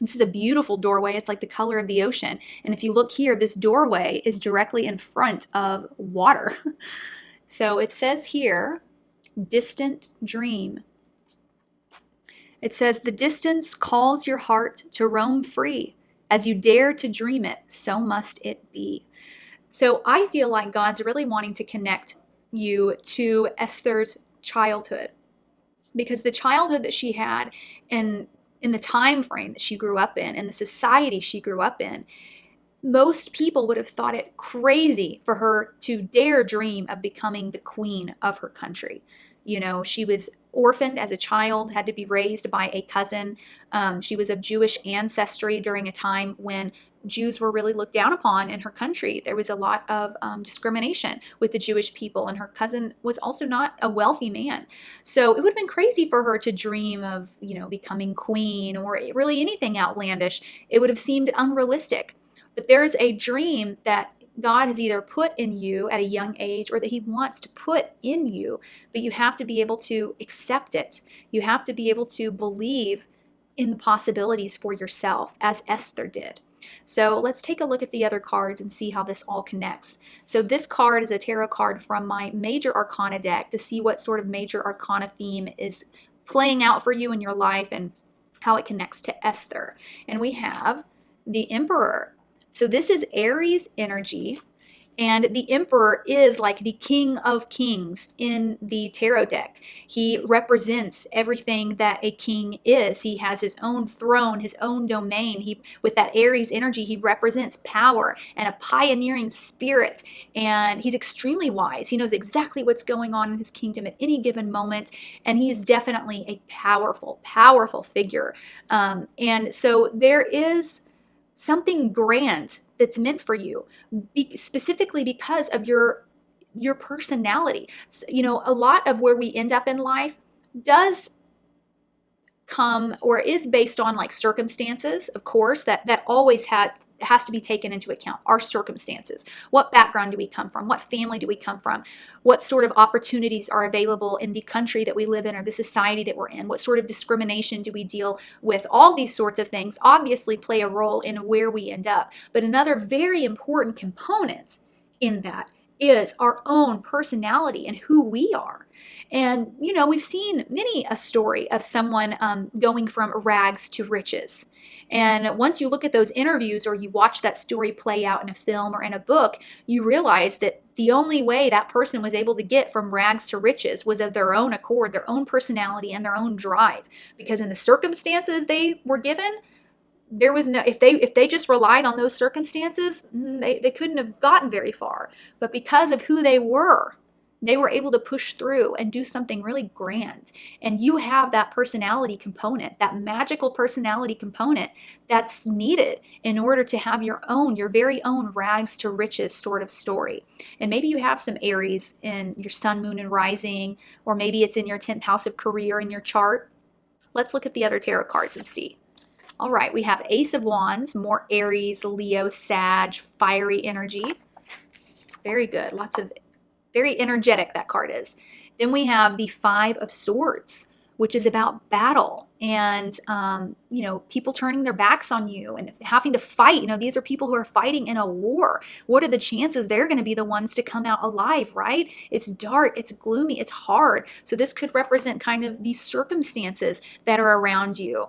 This is a beautiful doorway. It's like the color of the ocean. And if you look here, this doorway is directly in front of water. So it says here, distant dream. It says, the distance calls your heart to roam free. As you dare to dream it, so must it be. So I feel like God's really wanting to connect you to Esther's childhood, because the childhood that she had and in the time frame that she grew up in and the society she grew up in, most people would have thought it crazy for her to dare dream of becoming the queen of her country. She was orphaned as a child, had to be raised by a cousin. She was of Jewish ancestry during a time when Jews were really looked down upon in her country. There was a lot of discrimination with the Jewish people, and her cousin was also not a wealthy man. So it would have been crazy for her to dream of, becoming queen or really anything outlandish. It would have seemed unrealistic. But there's a dream that God has either put in you at a young age or that he wants to put in you, but you have to be able to accept it. You have to be able to believe in the possibilities for yourself, as Esther did. So let's take a look at the other cards and see how this all connects. So this card is a tarot card from my Major Arcana deck to see what sort of Major Arcana theme is playing out for you in your life and how it connects to Esther. And we have the Emperor. So this is Aries energy. And the Emperor is like the King of Kings in the tarot deck. He represents everything that a king is. He has his own throne, his own domain. With that Aries energy, he represents power and a pioneering spirit. And he's extremely wise. He knows exactly what's going on in his kingdom at any given moment. And he's definitely a powerful, powerful figure. And so there is something grand that's meant for you, specifically because of your personality. You know, a lot of where we end up in life does come or is based on like circumstances, of course, that always has to be taken into account. Our circumstances. What background do we come from? What family do we come from? What sort of opportunities are available in the country that we live in or the society that we're in? What sort of discrimination do we deal with? All these sorts of things obviously play a role in where we end up. But another very important component in that is our own personality and who we are. And, you know, we've seen many a story of someone going from rags to riches. And once you look at those interviews or you watch that story play out in a film or in a book, you realize that the only way that person was able to get from rags to riches was of their own accord, their own personality, and their own drive. Because in the circumstances they were given, there was no, if they just relied on those circumstances, they couldn't have gotten very far. But because of who they were able to push through and do something really grand. And you have that personality component, that magical personality component that's needed in order to have your very own rags to riches sort of story. And maybe you have some Aries in your sun, moon, and rising, or maybe it's in your 10th house of career in your chart. Let's look at the other tarot cards and see. All right, we have Ace of Wands, more Aries, Leo, Sag, fiery energy. Very good. Lots of very energetic that card is. Then we have the Five of Swords, which is about battle and, you know, people turning their backs on you and having to fight. You know, these are people who are fighting in a war. What are the chances they're going to be the ones to come out alive, right? It's dark, it's gloomy, it's hard. So this could represent kind of these circumstances that are around you.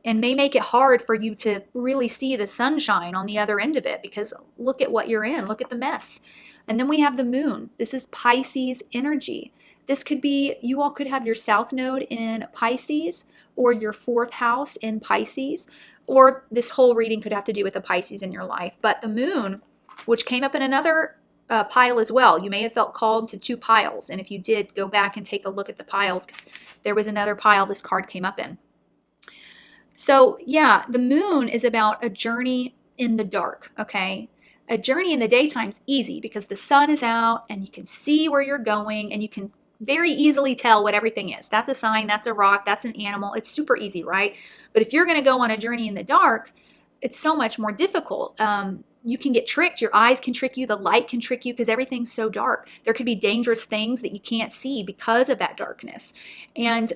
And may make it hard for you to really see the sunshine on the other end of it, because look at what you're in, look at the mess. And then we have the moon. This is Pisces energy. This could be, you all could have your south node in Pisces or your 4th house in Pisces, or this whole reading could have to do with the Pisces in your life. But the moon, which came up in another pile as well, you may have felt called to 2 piles. And if you did, go back and take a look at the piles, because there was another pile this card came up in. So yeah, the moon is about a journey in the dark, okay? A journey in the daytime is easy because the sun is out and you can see where you're going and you can very easily tell what everything is. That's a sign, that's a rock, that's an animal. It's super easy, right? But if you're going to go on a journey in the dark, it's so much more difficult. You can get tricked. Your eyes can trick you. The light can trick you because everything's so dark. There could be dangerous things that you can't see because of that darkness. And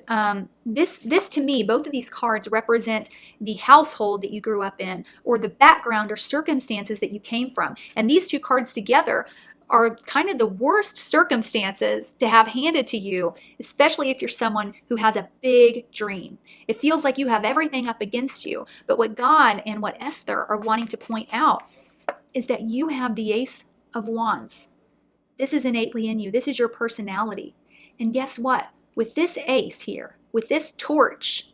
this to me, both of these cards represent the household that you grew up in or the background or circumstances that you came from. And these 2 cards together are kind of the worst circumstances to have handed to you, especially if you're someone who has a big dream. It feels like you have everything up against you. But what God and what Esther are wanting to point out is that you have the Ace of Wands. This is innately in you. This is your personality. And guess what? With this ace here, with this torch,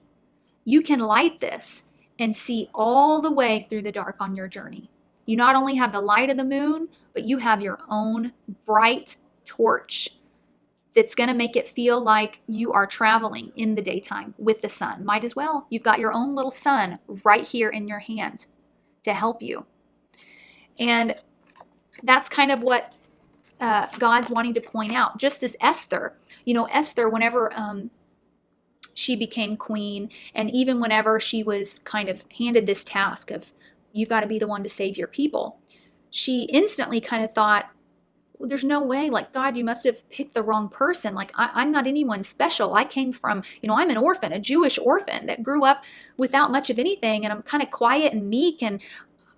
you can light this and see all the way through the dark on your journey. You not only have the light of the moon, but you have your own bright torch that's going to make it feel like you are traveling in the daytime with the sun. Might as well. You've got your own little sun right here in your hand to help you. And that's kind of what God's wanting to point out. Just as Esther, you know, Esther, whenever she became queen, and even whenever she was kind of handed this task of, you've got to be the one to save your people, she instantly kind of thought, well, there's no way, like, God, you must have picked the wrong person. Like, I'm not anyone special. I came from, you know, I'm an orphan, a Jewish orphan that grew up without much of anything, and I'm kind of quiet and meek, and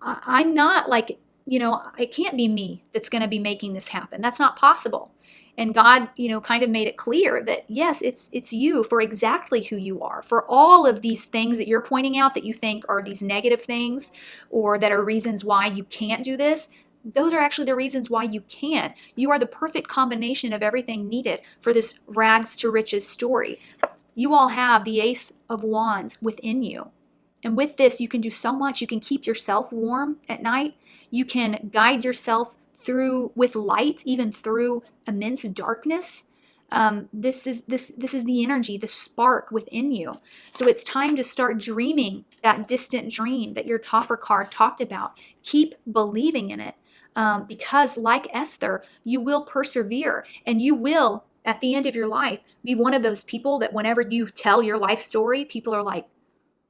I'm not like, it can't be me that's going to be making this happen. That's not possible. And God, kind of made it clear that yes, it's you for exactly who you are, for all of these things that you're pointing out that you think are these negative things or that are reasons why you can't do this. Those are actually the reasons why you can. You are the perfect combination of everything needed for this rags to riches story. You all have the Ace of Wands within you. And with this, you can do so much. You can keep yourself warm at night. You can guide yourself through with light, even through immense darkness. This is the energy, the spark within you. So it's time to start dreaming that distant dream that your topper card talked about. Keep believing in it, because like Esther, you will persevere, and you will, at the end of your life, be one of those people that whenever you tell your life story, people are like,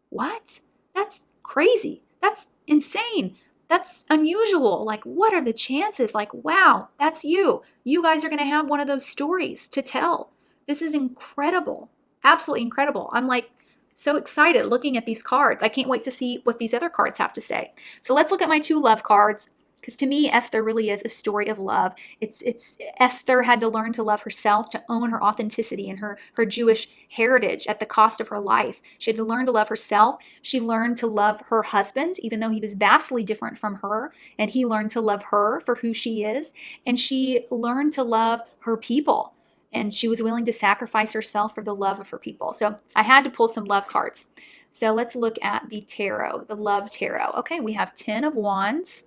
what? That's crazy. That's insane. That's unusual. Like, what are the chances? Like, wow, that's you. You guys are going to have one of those stories to tell. This is incredible. Absolutely incredible. I'm like so excited looking at these cards. I can't wait to see what these other cards have to say. So let's look at my two love cards. Because to me, Esther really is a story of love. It's Esther had to learn to love herself, to own her authenticity and her Jewish heritage at the cost of her life. She had to learn to love herself. She learned to love her husband, even though he was vastly different from her, and he learned to love her for who she is. And she learned to love her people, and she was willing to sacrifice herself for the love of her people. So I had to pull some love cards. So let's look at the tarot, the love tarot. Okay, we have 10 of Wands.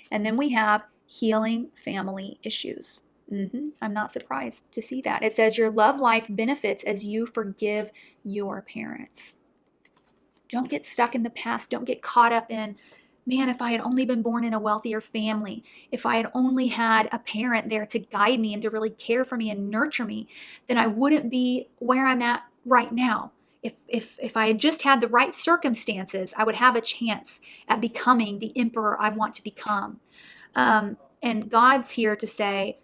And then we have healing family issues. I'm not surprised to see that. It says your love life benefits as you forgive your parents. Don't get stuck in the past. Don't get caught up in, man, if I had only been born in a wealthier family, if I had only had a parent there to guide me and to really care for me and nurture me, then I wouldn't be where I'm at right now. If I had just had the right circumstances, I would have a chance at becoming the emperor I want to become. And God's here to say,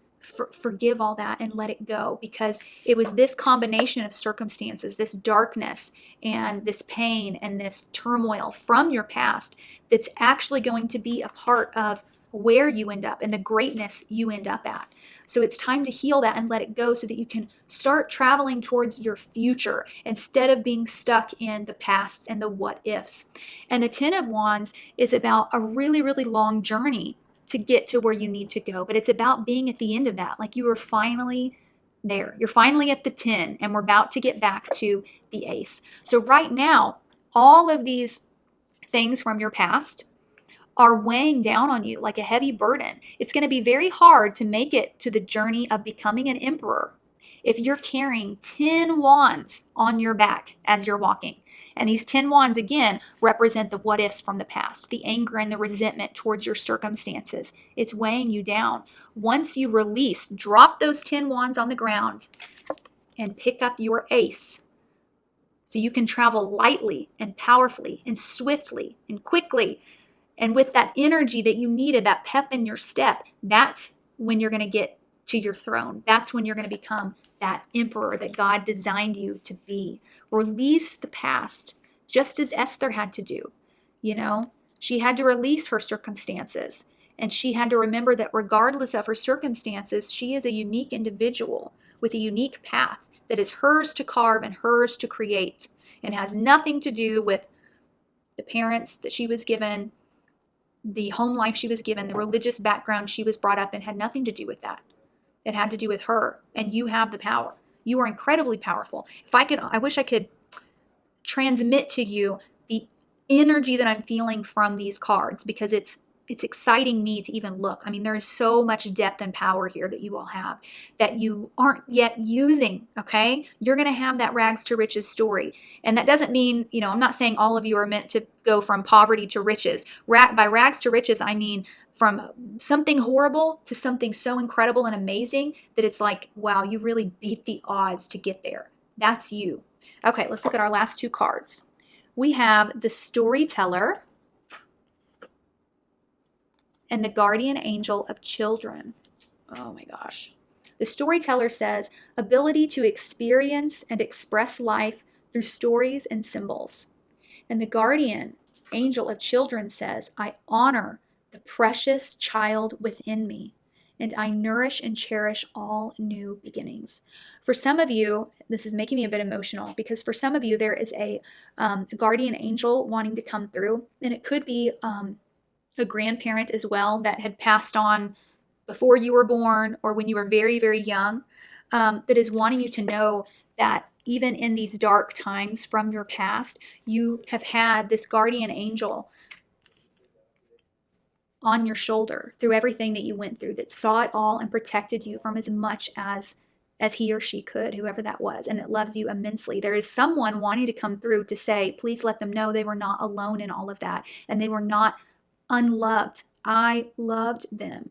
forgive all that and let it go, because it was this combination of circumstances, this darkness and this pain and this turmoil from your past that's actually going to be a part of where you end up and the greatness you end up at. So it's time to heal that and let it go so that you can start traveling towards your future instead of being stuck in the past and the what ifs. And the 10 of Wands is about a really, really long journey to get to where you need to go. But it's about being at the end of that. Like you are finally there. You're finally at the 10 and we're about to get back to the ace. So right now, all of these things from your past are weighing down on you like a heavy burden. It's going to be very hard to make it to the journey of becoming an emperor if you're carrying 10 wands on your back as you're walking. And these 10 wands, again, represent the what ifs from the past, the anger and the resentment towards your circumstances. It's weighing you down. Once you release, drop those 10 wands on the ground and pick up your ace so you can travel lightly and powerfully and swiftly and quickly. And with that energy that you needed, that pep in your step, that's when you're going to get to your throne. That's when you're going to become that emperor that God designed you to be. Release the past, just as Esther had to do. She had to release her circumstances, and she had to remember that regardless of her circumstances, she is a unique individual with a unique path that is hers to carve and hers to create, and has nothing to do with the parents that she was given, the home life she was given, the religious background she was brought up in. Had nothing to do with that. It had to do with her, and you have the power. You are incredibly powerful. I wish I could transmit to you the energy that I'm feeling from these cards, because it's exciting me to even look. I mean, there is so much depth and power here that you all have that you aren't yet using, okay? You're going to have that rags to riches story. And that doesn't mean, I'm not saying all of you are meant to go from poverty to riches. By rags to riches, I mean from something horrible to something so incredible and amazing that it's like, wow, you really beat the odds to get there. That's you. Okay, let's look at our last two cards. We have the Storyteller and the Guardian Angel of Children. Oh my gosh. The Storyteller says, ability to experience and express life through stories and symbols. And the guardian angel of children says, I honor the precious child within me, and I nourish and cherish all new beginnings. For some of you, this is making me a bit emotional because for some of you, there is a guardian angel wanting to come through, and it could be a grandparent as well that had passed on before you were born or when you were very, very young, that is wanting you to know that even in these dark times from your past, you have had this guardian angel on your shoulder through everything that you went through, that saw it all and protected you from as much as he or she could, whoever that was, and it loves you immensely. There is someone wanting to come through to say, please let them know they were not alone in all of that, and they were not unloved. I loved them.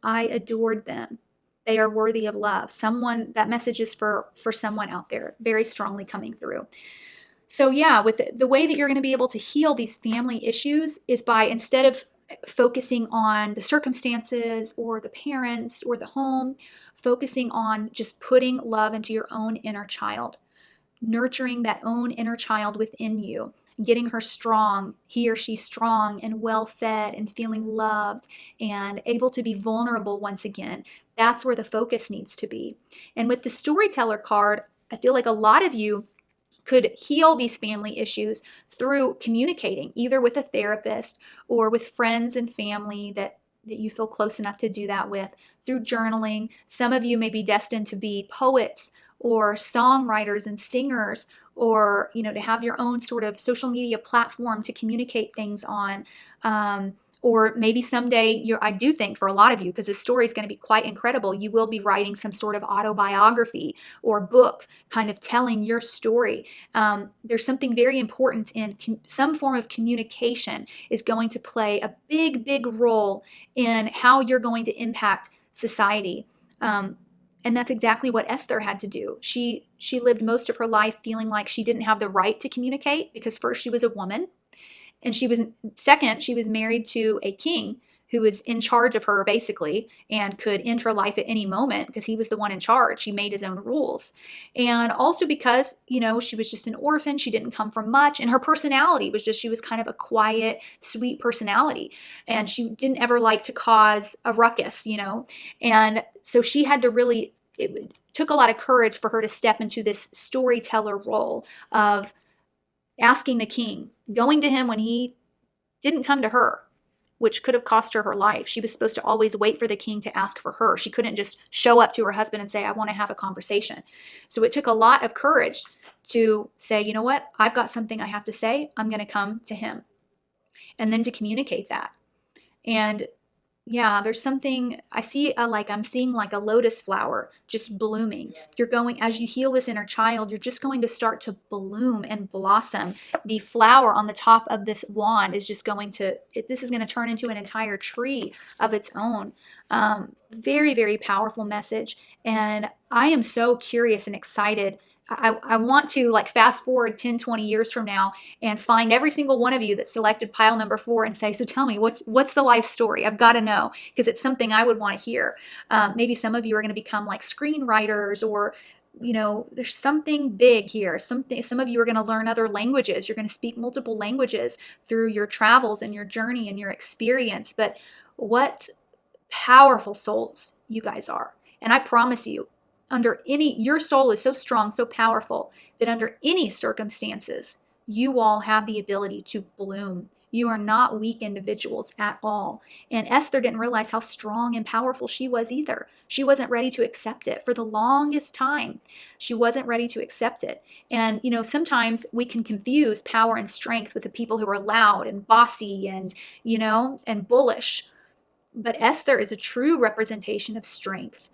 I adored them. They are worthy of love. Someone, that message is for someone out there, very strongly coming through. So yeah, with the way that you're going to be able to heal these family issues is by, instead of focusing on the circumstances or the parents or the home, focusing on just putting love into your own inner child, nurturing that own inner child within you, getting her strong, he or she strong and well fed and feeling loved and able to be vulnerable once again. That's where the focus needs to be. And with the storyteller card, I feel like a lot of you could heal these family issues through communicating, either with a therapist or with friends and family that you feel close enough to do that with, through journaling. Some of you may be destined to be poets or songwriters and singers, or to have your own sort of social media platform to communicate things on. Or maybe someday, I do think for a lot of you, because this story is going to be quite incredible, you will be writing some sort of autobiography or book kind of telling your story. There's something very important in some form of communication is going to play a big, big role in how you're going to impact society. And that's exactly what Esther had to do. She lived most of her life feeling like she didn't have the right to communicate because first she was a woman, and she was married to a king who was in charge of her basically and could end her life at any moment because he was the one in charge. He made his own rules. And also because, she was just an orphan. She didn't come from much. And her personality was she was kind of a quiet, sweet personality. And she didn't ever like to cause a ruckus, And so she had to it took a lot of courage for her to step into this storyteller role of asking the king, going to him when he didn't come to her, which could have cost her her life. She was supposed to always wait for the king to ask for her. She couldn't just show up to her husband and say, I want to have a conversation. So it took a lot of courage to say, you know what, I've got something I have to say. I'm going to come to him. And then to communicate that. And yeah, there's something I see, I'm seeing like a lotus flower just blooming. You're going, as you heal this inner child, you're just going to start to bloom and blossom. The flower on the top of this wand is just this is going to turn into an entire tree of its own. Very, very powerful message. And I am so curious and excited. I want to fast forward 10, 20 years from now and find every single one of you that selected pile number 4 and say, so tell me, what's the life story? I've got to know, because it's something I would want to hear. Maybe some of you are going to become screenwriters, or there's something big here. Some of you are going to learn other languages. You're going to speak multiple languages through your travels and your journey and your experience. But what powerful souls you guys are. And I promise you, your soul is so strong, so powerful, that under any circumstances, you all have the ability to bloom. You are not weak individuals at all. And Esther didn't realize how strong and powerful she was either. She wasn't ready to accept it. For the longest time, she wasn't ready to accept it. And, sometimes we can confuse power and strength with the people who are loud and bossy and, and bullish. But Esther is a true representation of strength.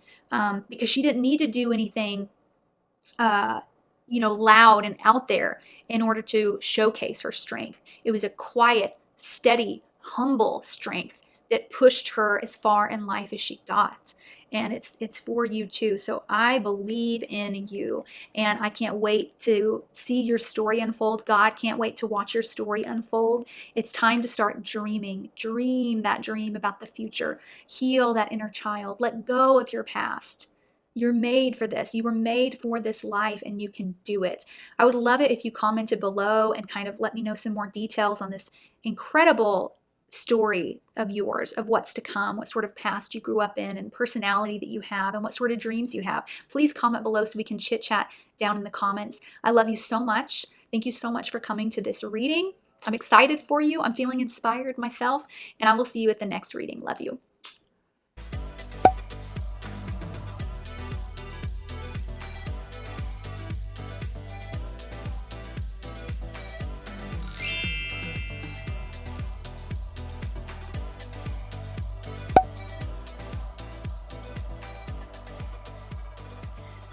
Because she didn't need to do anything, loud and out there in order to showcase her strength. It was a quiet, steady, humble strength that pushed her as far in life as she got. And it's for you too. So I believe in you, and I can't wait to see your story unfold. God can't wait to watch your story unfold. It's time to start dreaming. Dream that dream about the future. Heal that inner child. Let go of your past. You're made for this. You were made for this life and you can do it. I would love it if you commented below and kind of let me know some more details on this incredible story of yours, of what's to come, what sort of past you grew up in and personality that you have and what sort of dreams you have. Please comment below so we can chit chat down in the comments. I love you so much. Thank you so much for coming to this reading. I'm excited for you. I'm feeling inspired myself, and I will see you at the next reading. Love you.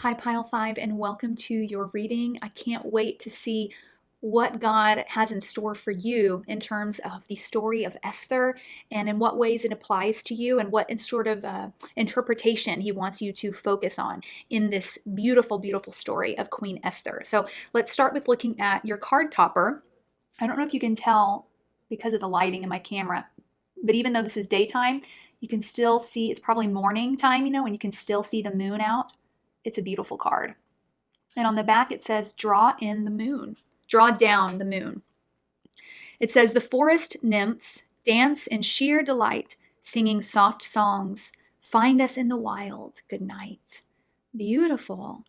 Hi, Pile 5, and welcome to your reading. I can't wait to see what God has in store for you in terms of the story of Esther and in what ways it applies to you and what sort of interpretation he wants you to focus on in this beautiful, beautiful story of Queen Esther. So let's start with looking at your card topper. I don't know if you can tell because of the lighting in my camera, but even though this is daytime, you can still see, it's probably morning time, you know, and you can still see the moon out. It's a beautiful card. And on the back it says, draw in the moon. Draw down the moon. It says, the forest nymphs dance in sheer delight, singing soft songs. Find us in the wild. Good night. Beautiful.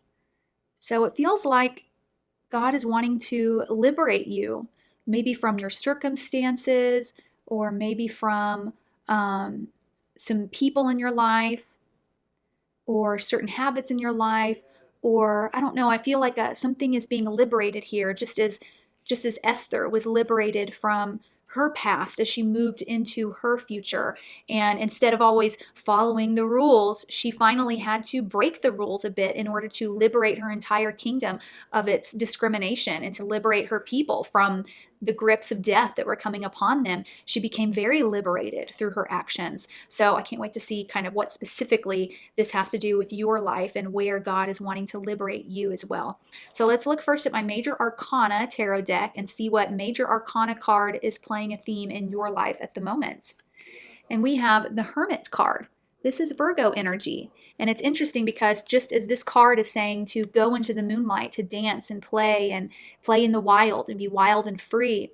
So it feels like God is wanting to liberate you, maybe from your circumstances or maybe from some people in your life, or certain habits in your life, or I don't know, I feel like something is being liberated here, just as Esther was liberated from her past as she moved into her future. And instead of always following the rules, she finally had to break the rules a bit in order to liberate her entire kingdom of its discrimination and to liberate her people from the grips of death that were coming upon them. She became very liberated through her actions. So I can't wait to see kind of what specifically this has to do with your life and where God is wanting to liberate you as well. So let's look first at my Major Arcana tarot deck and see what Major Arcana card is playing a theme in your life at the moment. And we have the Hermit card. This is Virgo energy. And it's interesting because just as this card is saying to go into the moonlight, to dance and play in the wild and be wild and free,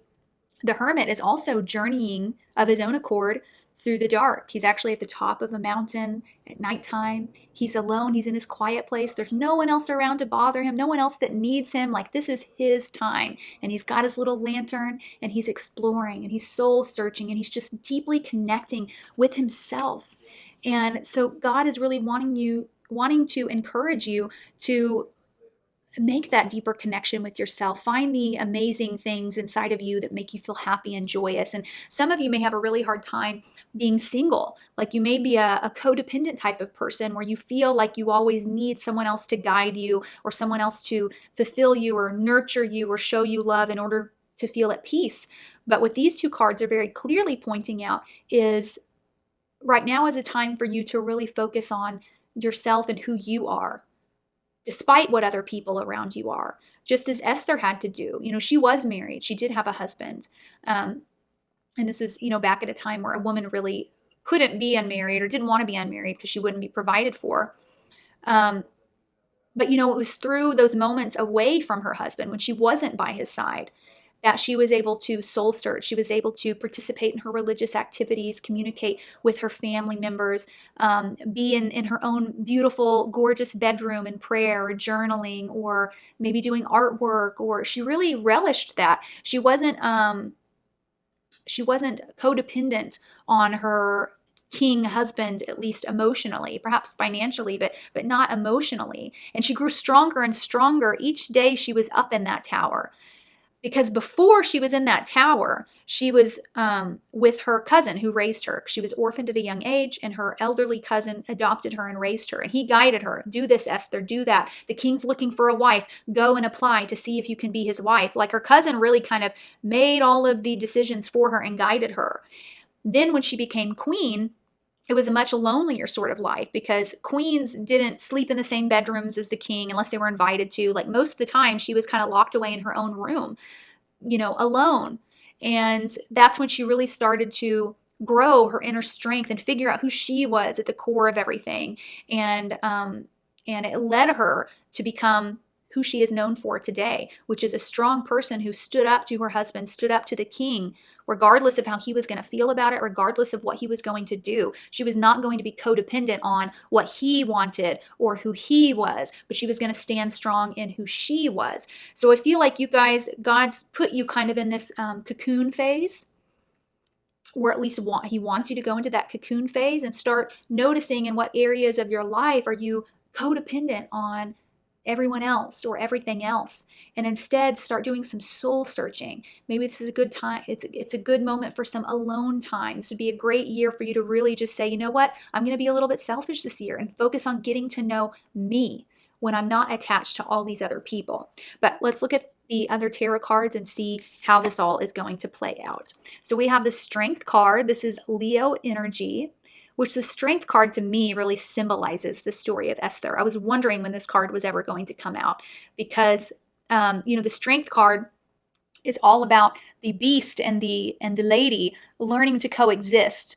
the Hermit is also journeying of his own accord through the dark. He's actually at the top of a mountain at nighttime. He's alone. He's in his quiet place. There's no one else around to bother him, no one else that needs him. Like, this is his time. And he's got his little lantern and he's exploring and he's soul searching and he's just deeply connecting with himself. And so God is really wanting to encourage you to make that deeper connection with yourself. Find the amazing things inside of you that make you feel happy and joyous. And some of you may have a really hard time being single. Like, you may be a codependent type of person where you feel like you always need someone else to guide you or someone else to fulfill you or nurture you or show you love in order to feel at peace. But what these two cards are very clearly pointing out is right now is a time for you to really focus on yourself and who you are, despite what other people around you are, just as Esther had to do. You know, she was married. She did have a husband. And this is, you know, back at a time where a woman really couldn't be unmarried or didn't want to be unmarried because she wouldn't be provided for. But, you know, it was through those moments away from her husband when she wasn't by his side that she was able to soul search. She was able to participate in her religious activities, communicate with her family members, be in her own beautiful, gorgeous bedroom in prayer or journaling or maybe doing artwork, or she really relished that. She wasn't codependent on her king husband, at least emotionally, perhaps financially, but not emotionally. And she grew stronger and stronger each day she was up in that tower. Because before she was in that tower, she was with her cousin who raised her. She was orphaned at a young age, and her elderly cousin adopted her and raised her. And he guided her. Do this, Esther, do that. The king's looking for a wife. Go and apply to see if you can be his wife. Like, her cousin really kind of made all of the decisions for her and guided her. Then when she became queen, it was a much lonelier sort of life because queens didn't sleep in the same bedrooms as the king unless they were invited to. Like, most of the time, she was kind of locked away in her own room, you know, alone. And that's when she really started to grow her inner strength and figure out who she was at the core of everything. And And it led her to become who she is known for today, which is a strong person who stood up to her husband, stood up to the king, regardless of how he was going to feel about it, regardless of what he was going to do. She was not going to be codependent on what he wanted or who he was, but she was going to stand strong in who she was. So I feel like you guys, God's put you kind of in this cocoon phase, or at least he wants you to go into that cocoon phase and start noticing in what areas of your life are you codependent on everyone else or everything else, and instead start doing some soul searching. Maybe this is a good time. It's a good moment for some alone time. This would be a great year for you to really just say, you know what, I'm going to be a little bit selfish this year and focus on getting to know me when I'm not attached to all these other people. But let's look at the other tarot cards and see how this all is going to play out. So we have the Strength card. This is Leo energy, which the Strength card to me really symbolizes the story of Esther. I was wondering when this card was ever going to come out because, the Strength card is all about the beast and the lady learning to coexist.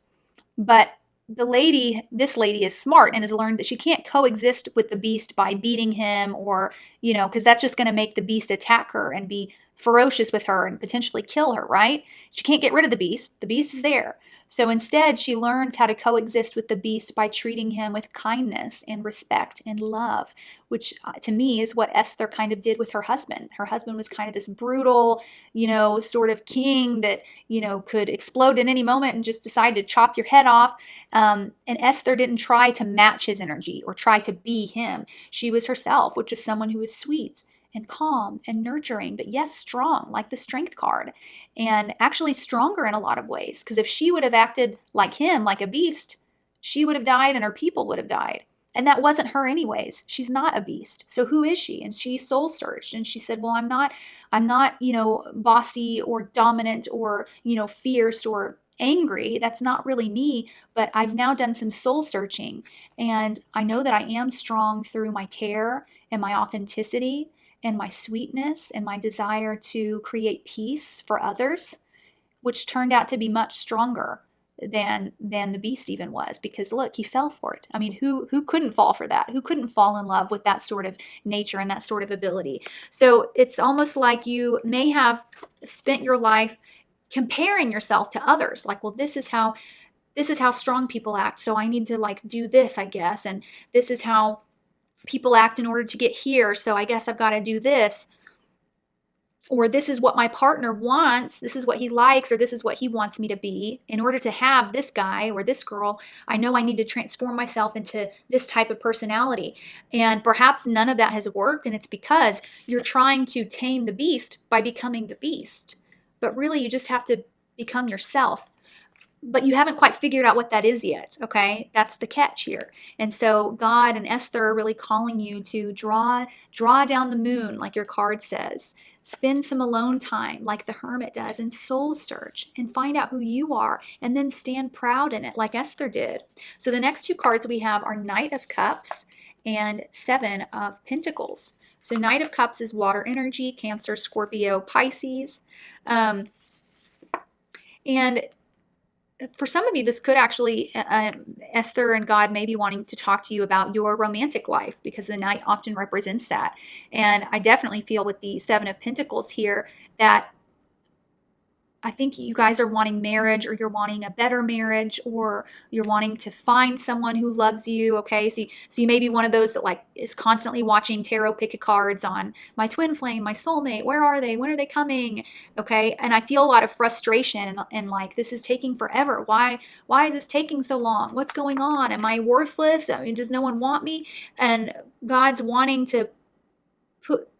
But this lady is smart and has learned that she can't coexist with the beast by beating him or, because that's just going to make the beast attack her and be ferocious with her and potentially kill her, right? She can't get rid of the beast. The beast is there. So instead, she learns how to coexist with the beast by treating him with kindness and respect and love, which to me is what Esther kind of did with her husband. Her husband was kind of this brutal, sort of king that, could explode at any moment and just decide to chop your head off. And Esther didn't try to match his energy or try to be him. She was herself, which is someone who was sweet and calm and nurturing, but yes, strong, like the Strength card, and actually stronger in a lot of ways. Because if she would have acted like him, like a beast, she would have died and her people would have died. And that wasn't her anyways. She's not a beast. So who is she? And she soul searched and she said, well, I'm not, bossy or dominant or, fierce or angry. That's not really me, but I've now done some soul searching and I know that I am strong through my care and my authenticity and my sweetness and my desire to create peace for others, which turned out to be much stronger than the beast even was, because look, he fell for it. I mean, who couldn't fall for that? Who couldn't fall in love with that sort of nature and that sort of ability? So it's almost like you may have spent your life comparing yourself to others, like, well, this is how strong people act, so I need to like do this, I guess, and this is how people act in order to get here, so I guess I've got to do this. Or this is what my partner wants, this is what he likes, or this is what he wants me to be. In order to have this guy or this girl, I know I need to transform myself into this type of personality. And perhaps none of that has worked, and it's because you're trying to tame the beast by becoming the beast. But really, you just have to become yourself. But you haven't quite figured out what that is yet, okay? That's the catch here. And so God and Esther are really calling you to draw down the moon, like your card says. Spend some alone time, like the hermit does, and soul search and find out who you are, and then stand proud in it, like Esther did. So the next two cards we have are Knight of Cups and Seven of Pentacles. So Knight of Cups is water energy, Cancer, Scorpio, Pisces. And for some of you, this could actually, Esther and God may be wanting to talk to you about your romantic life, because the Knight often represents that. And I definitely feel with the Seven of Pentacles here that I think you guys are wanting marriage, or you're wanting a better marriage, or you're wanting to find someone who loves you, okay? So you may be one of those that like is constantly watching tarot pick cards on my twin flame, my soulmate, where are they? When are they coming? Okay? And I feel a lot of frustration and like, this is taking forever. Why is this taking so long? What's going on? Am I worthless? I mean, does no one want me? And God's wanting to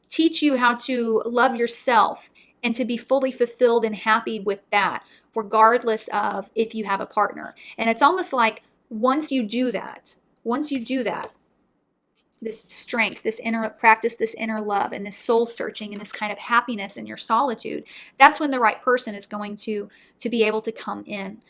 teach you how to love yourself and to be fully fulfilled and happy with that, regardless of if you have a partner. And it's almost like once you do that, this strength, this inner practice, this inner love, and this soul searching, and this kind of happiness in your solitude, that's when the right person is going to be able to come in.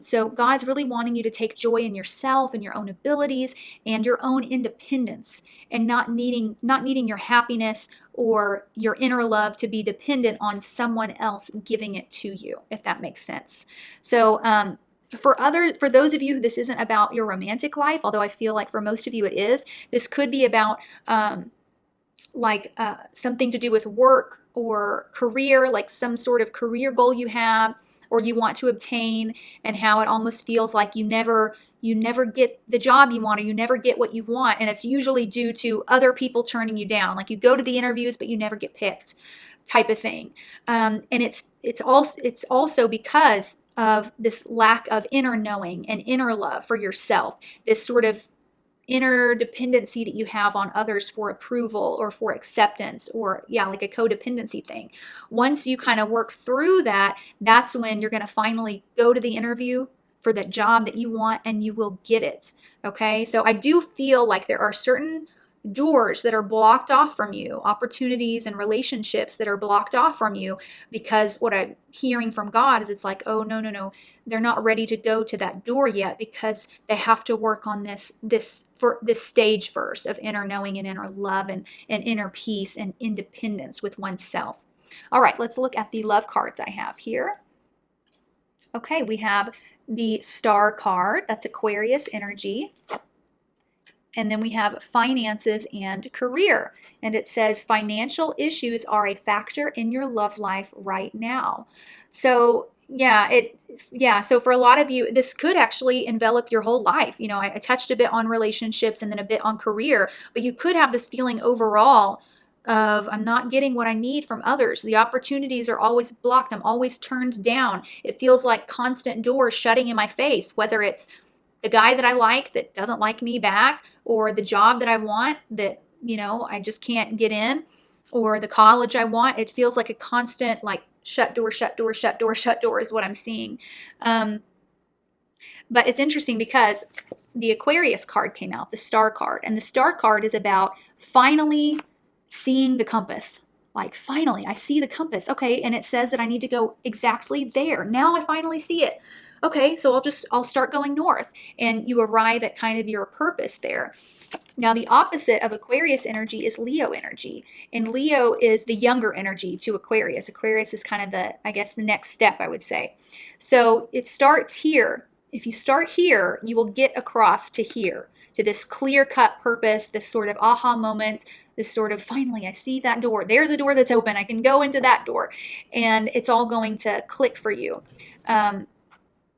So God's really wanting you to take joy in yourself and your own abilities and your own independence, and not needing your happiness or your inner love to be dependent on someone else giving it to you, if that makes sense. So For those of you, this isn't about your romantic life, although I feel like for most of you it is. This could be about something to do with work or career, like some sort of career goal you have or you want to obtain, and how it almost feels like you never get the job you want, or you never get what you want, and it's usually due to other people turning you down. Like you go to the interviews but you never get picked, type of thing. And it's also because of this lack of inner knowing and inner love for yourself, this sort of inner dependency that you have on others for approval or for acceptance, or like a codependency thing. Once you kind of work through that, that's when you're going to finally go to the interview for that job that you want, and you will get it. Okay, so I do feel like there are certain doors that are blocked off from you, opportunities and relationships that are blocked off from you, because what I'm hearing from God is it's like, oh, no, they're not ready to go to that door yet, because they have to work on this stage first of inner knowing and inner love and inner peace and independence with oneself. All right, let's look at the love cards I have here. Okay, we have the Star card. That's Aquarius energy. And then we have finances and career. And it says financial issues are a factor in your love life right now. So so for a lot of you, this could actually envelop your whole life. I touched a bit on relationships and then a bit on career, but you could have this feeling overall of, I'm not getting what I need from others. The opportunities are always blocked. I'm always turned down. It feels like constant doors shutting in my face, whether it's the guy that I like that doesn't like me back, or the job that I want that, I just can't get in, or the college I want. It feels like a constant, like, shut door, shut door, shut door, shut door is what I'm seeing. But it's interesting because the Aquarius card came out, the Star card, and the Star card is about finally seeing the compass. Like, finally, I see the compass. Okay, and it says that I need to go exactly there. Now I finally see it. Okay, so I'll start going north, and you arrive at kind of your purpose there. Now, the opposite of Aquarius energy is Leo energy, and Leo is the younger energy to Aquarius. Aquarius is kind of the next step, I would say. So it starts here. If you start here, you will get across to here, to this clear-cut purpose, this sort of aha moment, this sort of, finally, I see that door. There's a door that's open. I can go into that door, and it's all going to click for you.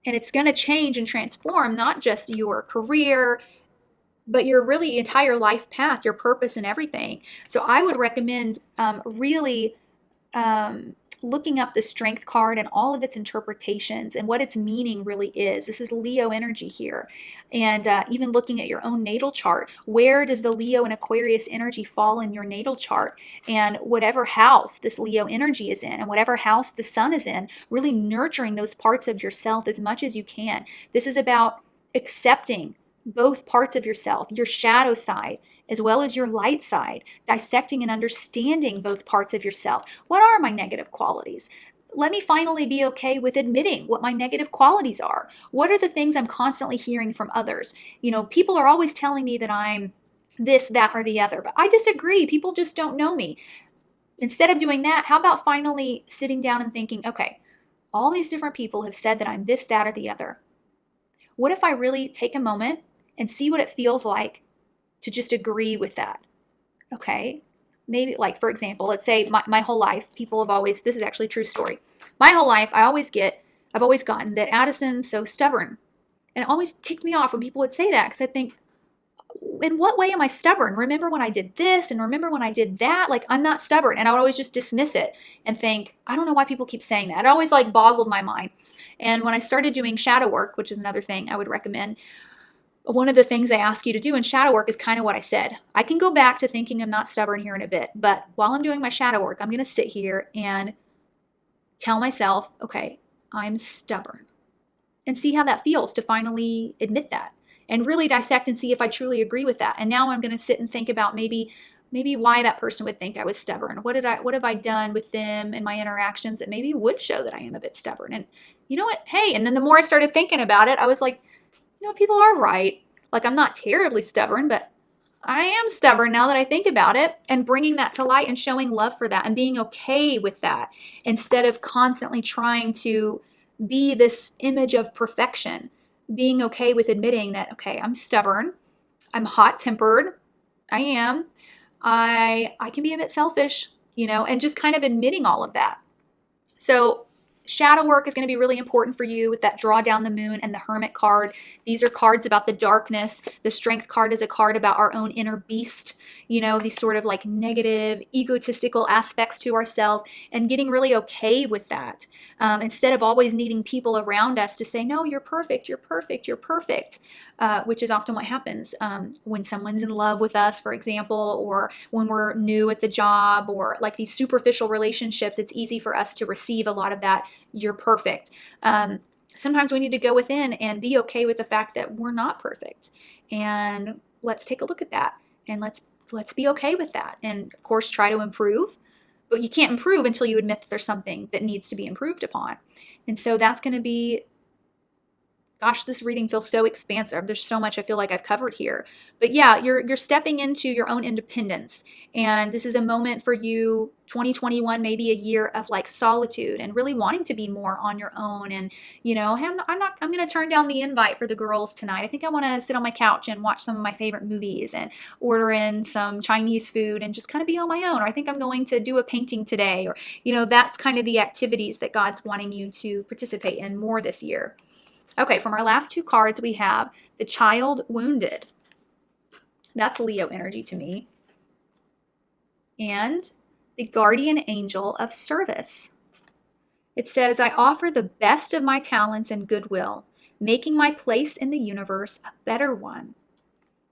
And it's going to change and transform not just your career, but your really entire life path, your purpose and everything. So I would recommend really looking up the Strength card and all of its interpretations and what its meaning really is. This is Leo energy here. And even looking at your own natal chart. Where does the Leo and Aquarius energy fall in your natal chart? And whatever house this Leo energy is in, and whatever house the sun is in, really nurturing those parts of yourself as much as you can. This is about accepting both parts of yourself, your shadow side as well as your light side, dissecting and understanding both parts of yourself. What are my negative qualities? Let me finally be okay with admitting what my negative qualities are. What are the things I'm constantly hearing from others? People are always telling me that I'm this, that, or the other, but I disagree. People just don't know me. Instead of doing that, how about finally sitting down and thinking, okay, all these different people have said that I'm this, that, or the other. What if I really take a moment and see what it feels like to just agree with that? Okay, maybe, like, for example, let's say my whole life, people have always, this is actually a true story. My whole life, I've always gotten that Addison's so stubborn. And it always ticked me off when people would say that, because I think, in what way am I stubborn? Remember when I did this, and remember when I did that? Like, I'm not stubborn. And I would always just dismiss it and think, I don't know why people keep saying that. It always like boggled my mind. And when I started doing shadow work, which is another thing I would recommend, one of the things they ask you to do in shadow work is kind of what I said. I can go back to thinking I'm not stubborn here in a bit, but while I'm doing my shadow work, I'm going to sit here and tell myself, okay, I'm stubborn, and see how that feels to finally admit that and really dissect and see if I truly agree with that. And now I'm going to sit and think about maybe why that person would think I was stubborn. What have I done with them and my interactions that maybe would show that I am a bit stubborn? And you know what? Hey, and then the more I started thinking about it, I was like, people are right. Like, I'm not terribly stubborn, but I am stubborn now that I think about it, and bringing that to light and showing love for that and being okay with that, instead of constantly trying to be this image of perfection, being okay with admitting that, okay, I'm stubborn, I'm hot-tempered, I am, I can be a bit selfish, and just kind of admitting all of that. So shadow work is going to be really important for you with that draw down the moon and the hermit card. These are cards about the darkness. The strength card is a card about our own inner beast, these sort of like negative, egotistical aspects to ourselves, and getting really okay with that. Instead of always needing people around us to say, no, you're perfect, you're perfect, you're perfect. Which is often what happens when someone's in love with us, for example, or when we're new at the job, or like these superficial relationships. It's easy for us to receive a lot of that, you're perfect. Sometimes we need to go within and be okay with the fact that we're not perfect. And let's take a look at that. And let's be okay with that. And of course, try to improve. But you can't improve until you admit that there's something that needs to be improved upon. And so that's going to be, gosh, this reading feels so expansive. There's so much I feel like I've covered here. But yeah, you're stepping into your own independence. And this is a moment for you, 2021, maybe a year of like solitude and really wanting to be more on your own. And, I'm going to turn down the invite for the girls tonight. I think I want to sit on my couch and watch some of my favorite movies and order in some Chinese food and just kind of be on my own. Or I think I'm going to do a painting today. Or, that's kind of the activities that God's wanting you to participate in more this year. Okay, from our last two cards, we have the Child Wounded. That's Leo energy to me. And the Guardian Angel of Service. It says, I offer the best of my talents and goodwill, making my place in the universe a better one.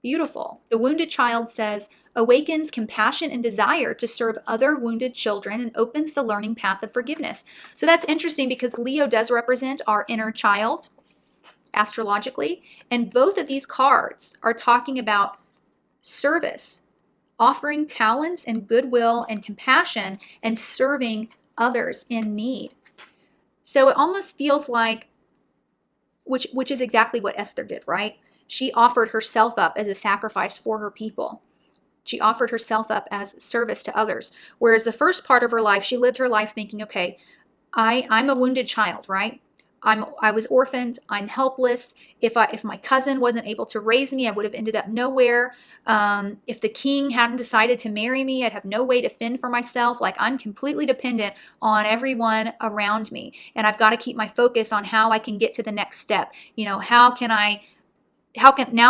Beautiful. The wounded child says, awakens compassion and desire to serve other wounded children and opens the learning path of forgiveness. So that's interesting because Leo does represent our inner child astrologically, and both of these cards are talking about service, offering talents and goodwill and compassion and serving others in need. So it almost feels like, which is exactly what Esther did, right? She offered herself up as a sacrifice for her people. She offered herself up as service to others. Whereas the first part of her life, she lived her life thinking, okay, I'm a wounded child, right? I was orphaned. I'm helpless. If my cousin wasn't able to raise me, I would have ended up nowhere. If the king hadn't decided to marry me, I'd have no way to fend for myself. Like, I'm completely dependent on everyone around me. And I've got to keep my focus on how I can get to the next step. Now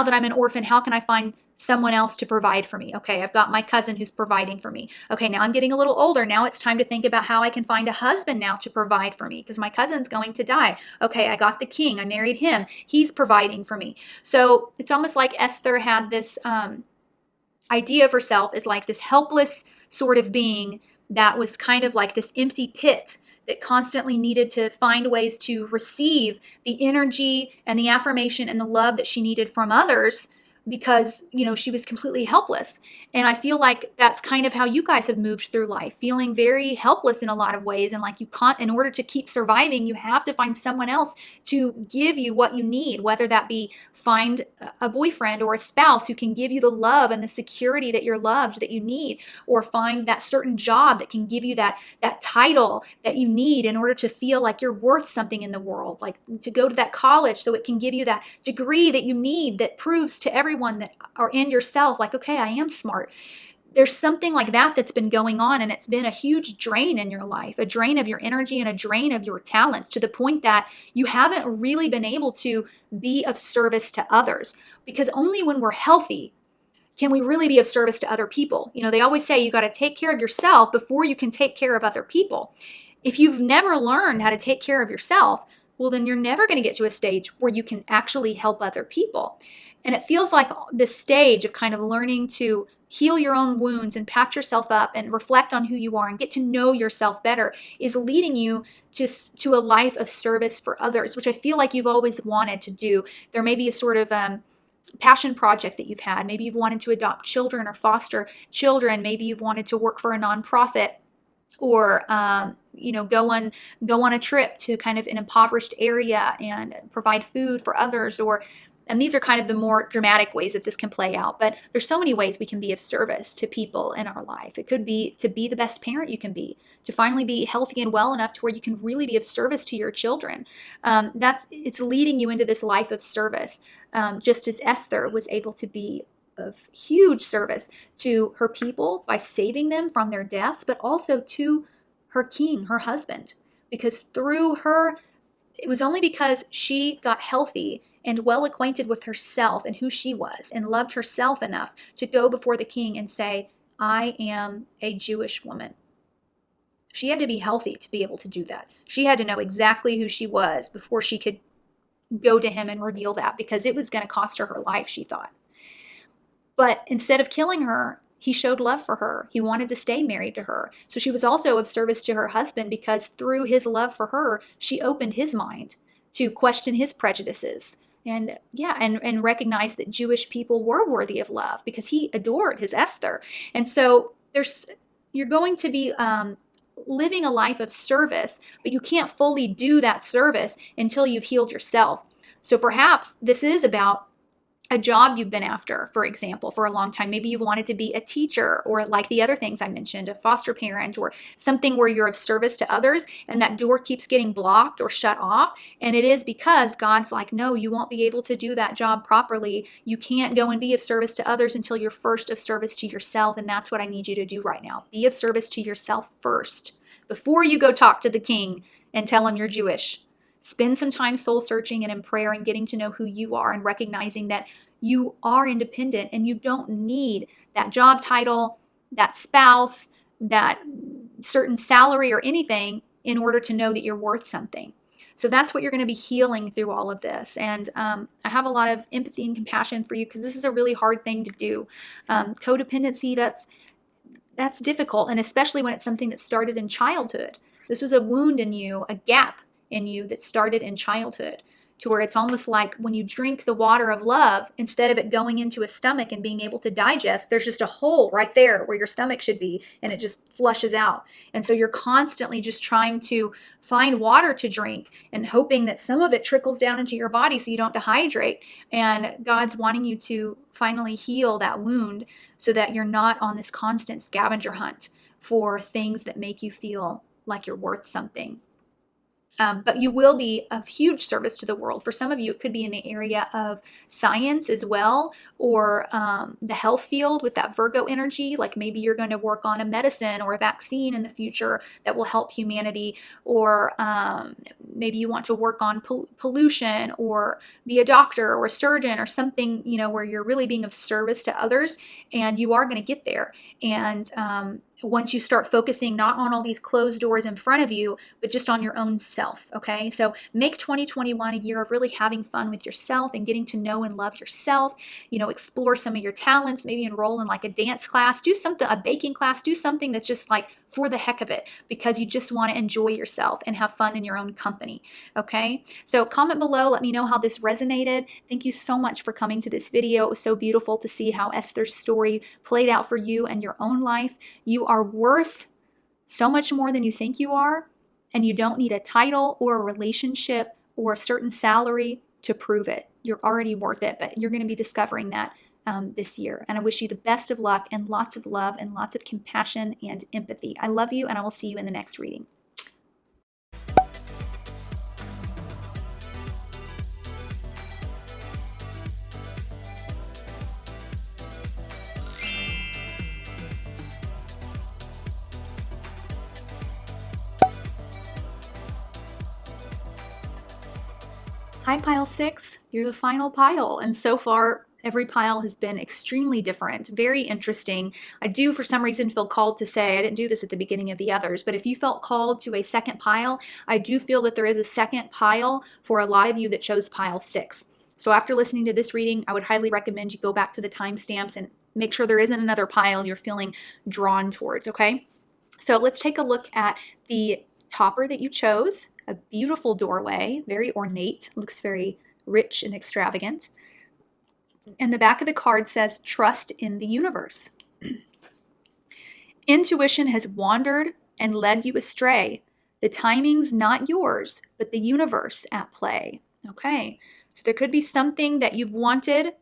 that I'm an orphan, how can I find someone else to provide for me? Okay, I've got my cousin who's providing for me. Okay, now I'm getting a little older. Now it's time to think about how I can find a husband now to provide for me because my cousin's going to die. Okay, I got the king. I married him. He's providing for me. So it's almost like Esther had this idea of herself as like this helpless sort of being that was kind of like this empty pit that constantly needed to find ways to receive the energy and the affirmation and the love that she needed from others because, she was completely helpless. And I feel like that's kind of how you guys have moved through life, feeling very helpless in a lot of ways. And like, you can't, in order to keep surviving, you have to find someone else to give you what you need, whether that be find a boyfriend or a spouse who can give you the love and the security that you're loved that you need, or find that certain job that can give you that title that you need in order to feel like you're worth something in the world, like to go to that college so it can give you that degree that you need that proves to everyone that are in yourself like, okay, I am smart. There's something like that that's been going on, and it's been a huge drain in your life, a drain of your energy and a drain of your talents, to the point that you haven't really been able to be of service to others, because only when we're healthy can we really be of service to other people. They always say you got to take care of yourself before you can take care of other people. If you've never learned how to take care of yourself, well, then you're never going to get to a stage where you can actually help other people. And it feels like this stage of kind of learning to heal your own wounds and patch yourself up and reflect on who you are and get to know yourself better is leading you to a life of service for others, which I feel like you've always wanted to do. There may be a sort of passion project that you've had. Maybe you've wanted to adopt children or foster children. Maybe you've wanted to work for a nonprofit, or go on a trip to kind of an impoverished area and provide food for others, or And these are kind of the more dramatic ways that this can play out. But there's so many ways we can be of service to people in our life. It could be to be the best parent you can be, to finally be healthy and well enough to where you can really be of service to your children. It's leading you into this life of service, just as Esther was able to be of huge service to her people by saving them from their deaths, but also to her king, her husband, because through her, it was only because she got healthy and well acquainted with herself and who she was and loved herself enough to go before the king and say, I am a Jewish woman. She had to be healthy to be able to do that. She had to know exactly who she was before she could go to him and reveal that, because it was going to cost her her life, she thought. But instead of killing her, he showed love for her. He wanted to stay married to her. So she was also of service to her husband, because through his love for her, she opened his mind to question his prejudices and recognize that Jewish people were worthy of love, because he adored his Esther. And so you're going to be living a life of service, but you can't fully do that service until you've healed yourself. So perhaps this is about a job you've been after, for example, for a long time. Maybe you wanted to be a teacher, or like the other things I mentioned, a foster parent, or something where you're of service to others, and that door keeps getting blocked or shut off. And it is because God's like, no, you won't be able to do that job properly. You can't go and be of service to others until you're first of service to yourself. And that's what I need you to do right now. Be of service to yourself first, before you go talk to the king and tell him you're Jewish. Spend some time soul searching and in prayer and getting to know who you are, and recognizing that you are independent and you don't need that job title, that spouse, that certain salary or anything in order to know that you're worth something. So that's what you're going to be healing through all of this. And I have a lot of empathy and compassion for you, because this is a really hard thing to do. Codependency, that's difficult, and especially when it's something that started in childhood. This was a wound in you, a gap in you that started in childhood, to where it's almost like when you drink the water of love, instead of it going into a stomach and being able to digest, there's just a hole right there where your stomach should be, and it just flushes out. And so you're constantly just trying to find water to drink and hoping that some of it trickles down into your body so you don't dehydrate. And God's wanting you to finally heal that wound so that you're not on this constant scavenger hunt for things that make you feel like you're worth something. But you will be of huge service to the world. For some of you, it could be in the area of science as well, or the health field with that Virgo energy. Like maybe you're going to work on a medicine or a vaccine in the future that will help humanity, or maybe you want to work on pollution, or be a doctor or a surgeon or something, where you're really being of service to others, and you are going to get there. And once you start focusing not on all these closed doors in front of you, but just on your own self, okay? So make 2021 a year of really having fun with yourself and getting to know and love yourself. Explore some of your talents, maybe enroll in like a dance class, do something, a baking class, do something that's just like for the heck of it, because you just want to enjoy yourself and have fun in your own company, okay? So comment below, let me know how this resonated. Thank you so much for coming to this video. It was so beautiful to see how Esther's story played out for you and your own life. You are worth so much more than you think you are, and you don't need a title or a relationship or a certain salary to prove it. You're already worth it, but you're going to be discovering that this year. And I wish you the best of luck and lots of love and lots of compassion and empathy. I love you, and I will see you in the next reading. Hi, pile 6. You're the final pile, and so far every pile has been extremely different, very interesting. I do for some reason feel called to say, I didn't do this at the beginning of the others, but if you felt called to a second pile, I do feel that there is a second pile for a lot of you that chose pile 6. So after listening to this reading, I would highly recommend you go back to the timestamps and make sure there isn't another pile you're feeling drawn towards, okay? So let's take a look at the topper that you chose. A beautiful doorway, very ornate, looks very rich and extravagant. And the back of the card says, trust in the universe. Intuition has wandered and led you astray. The timing's not yours, but the universe at play. Okay, So there could be something that you've wanted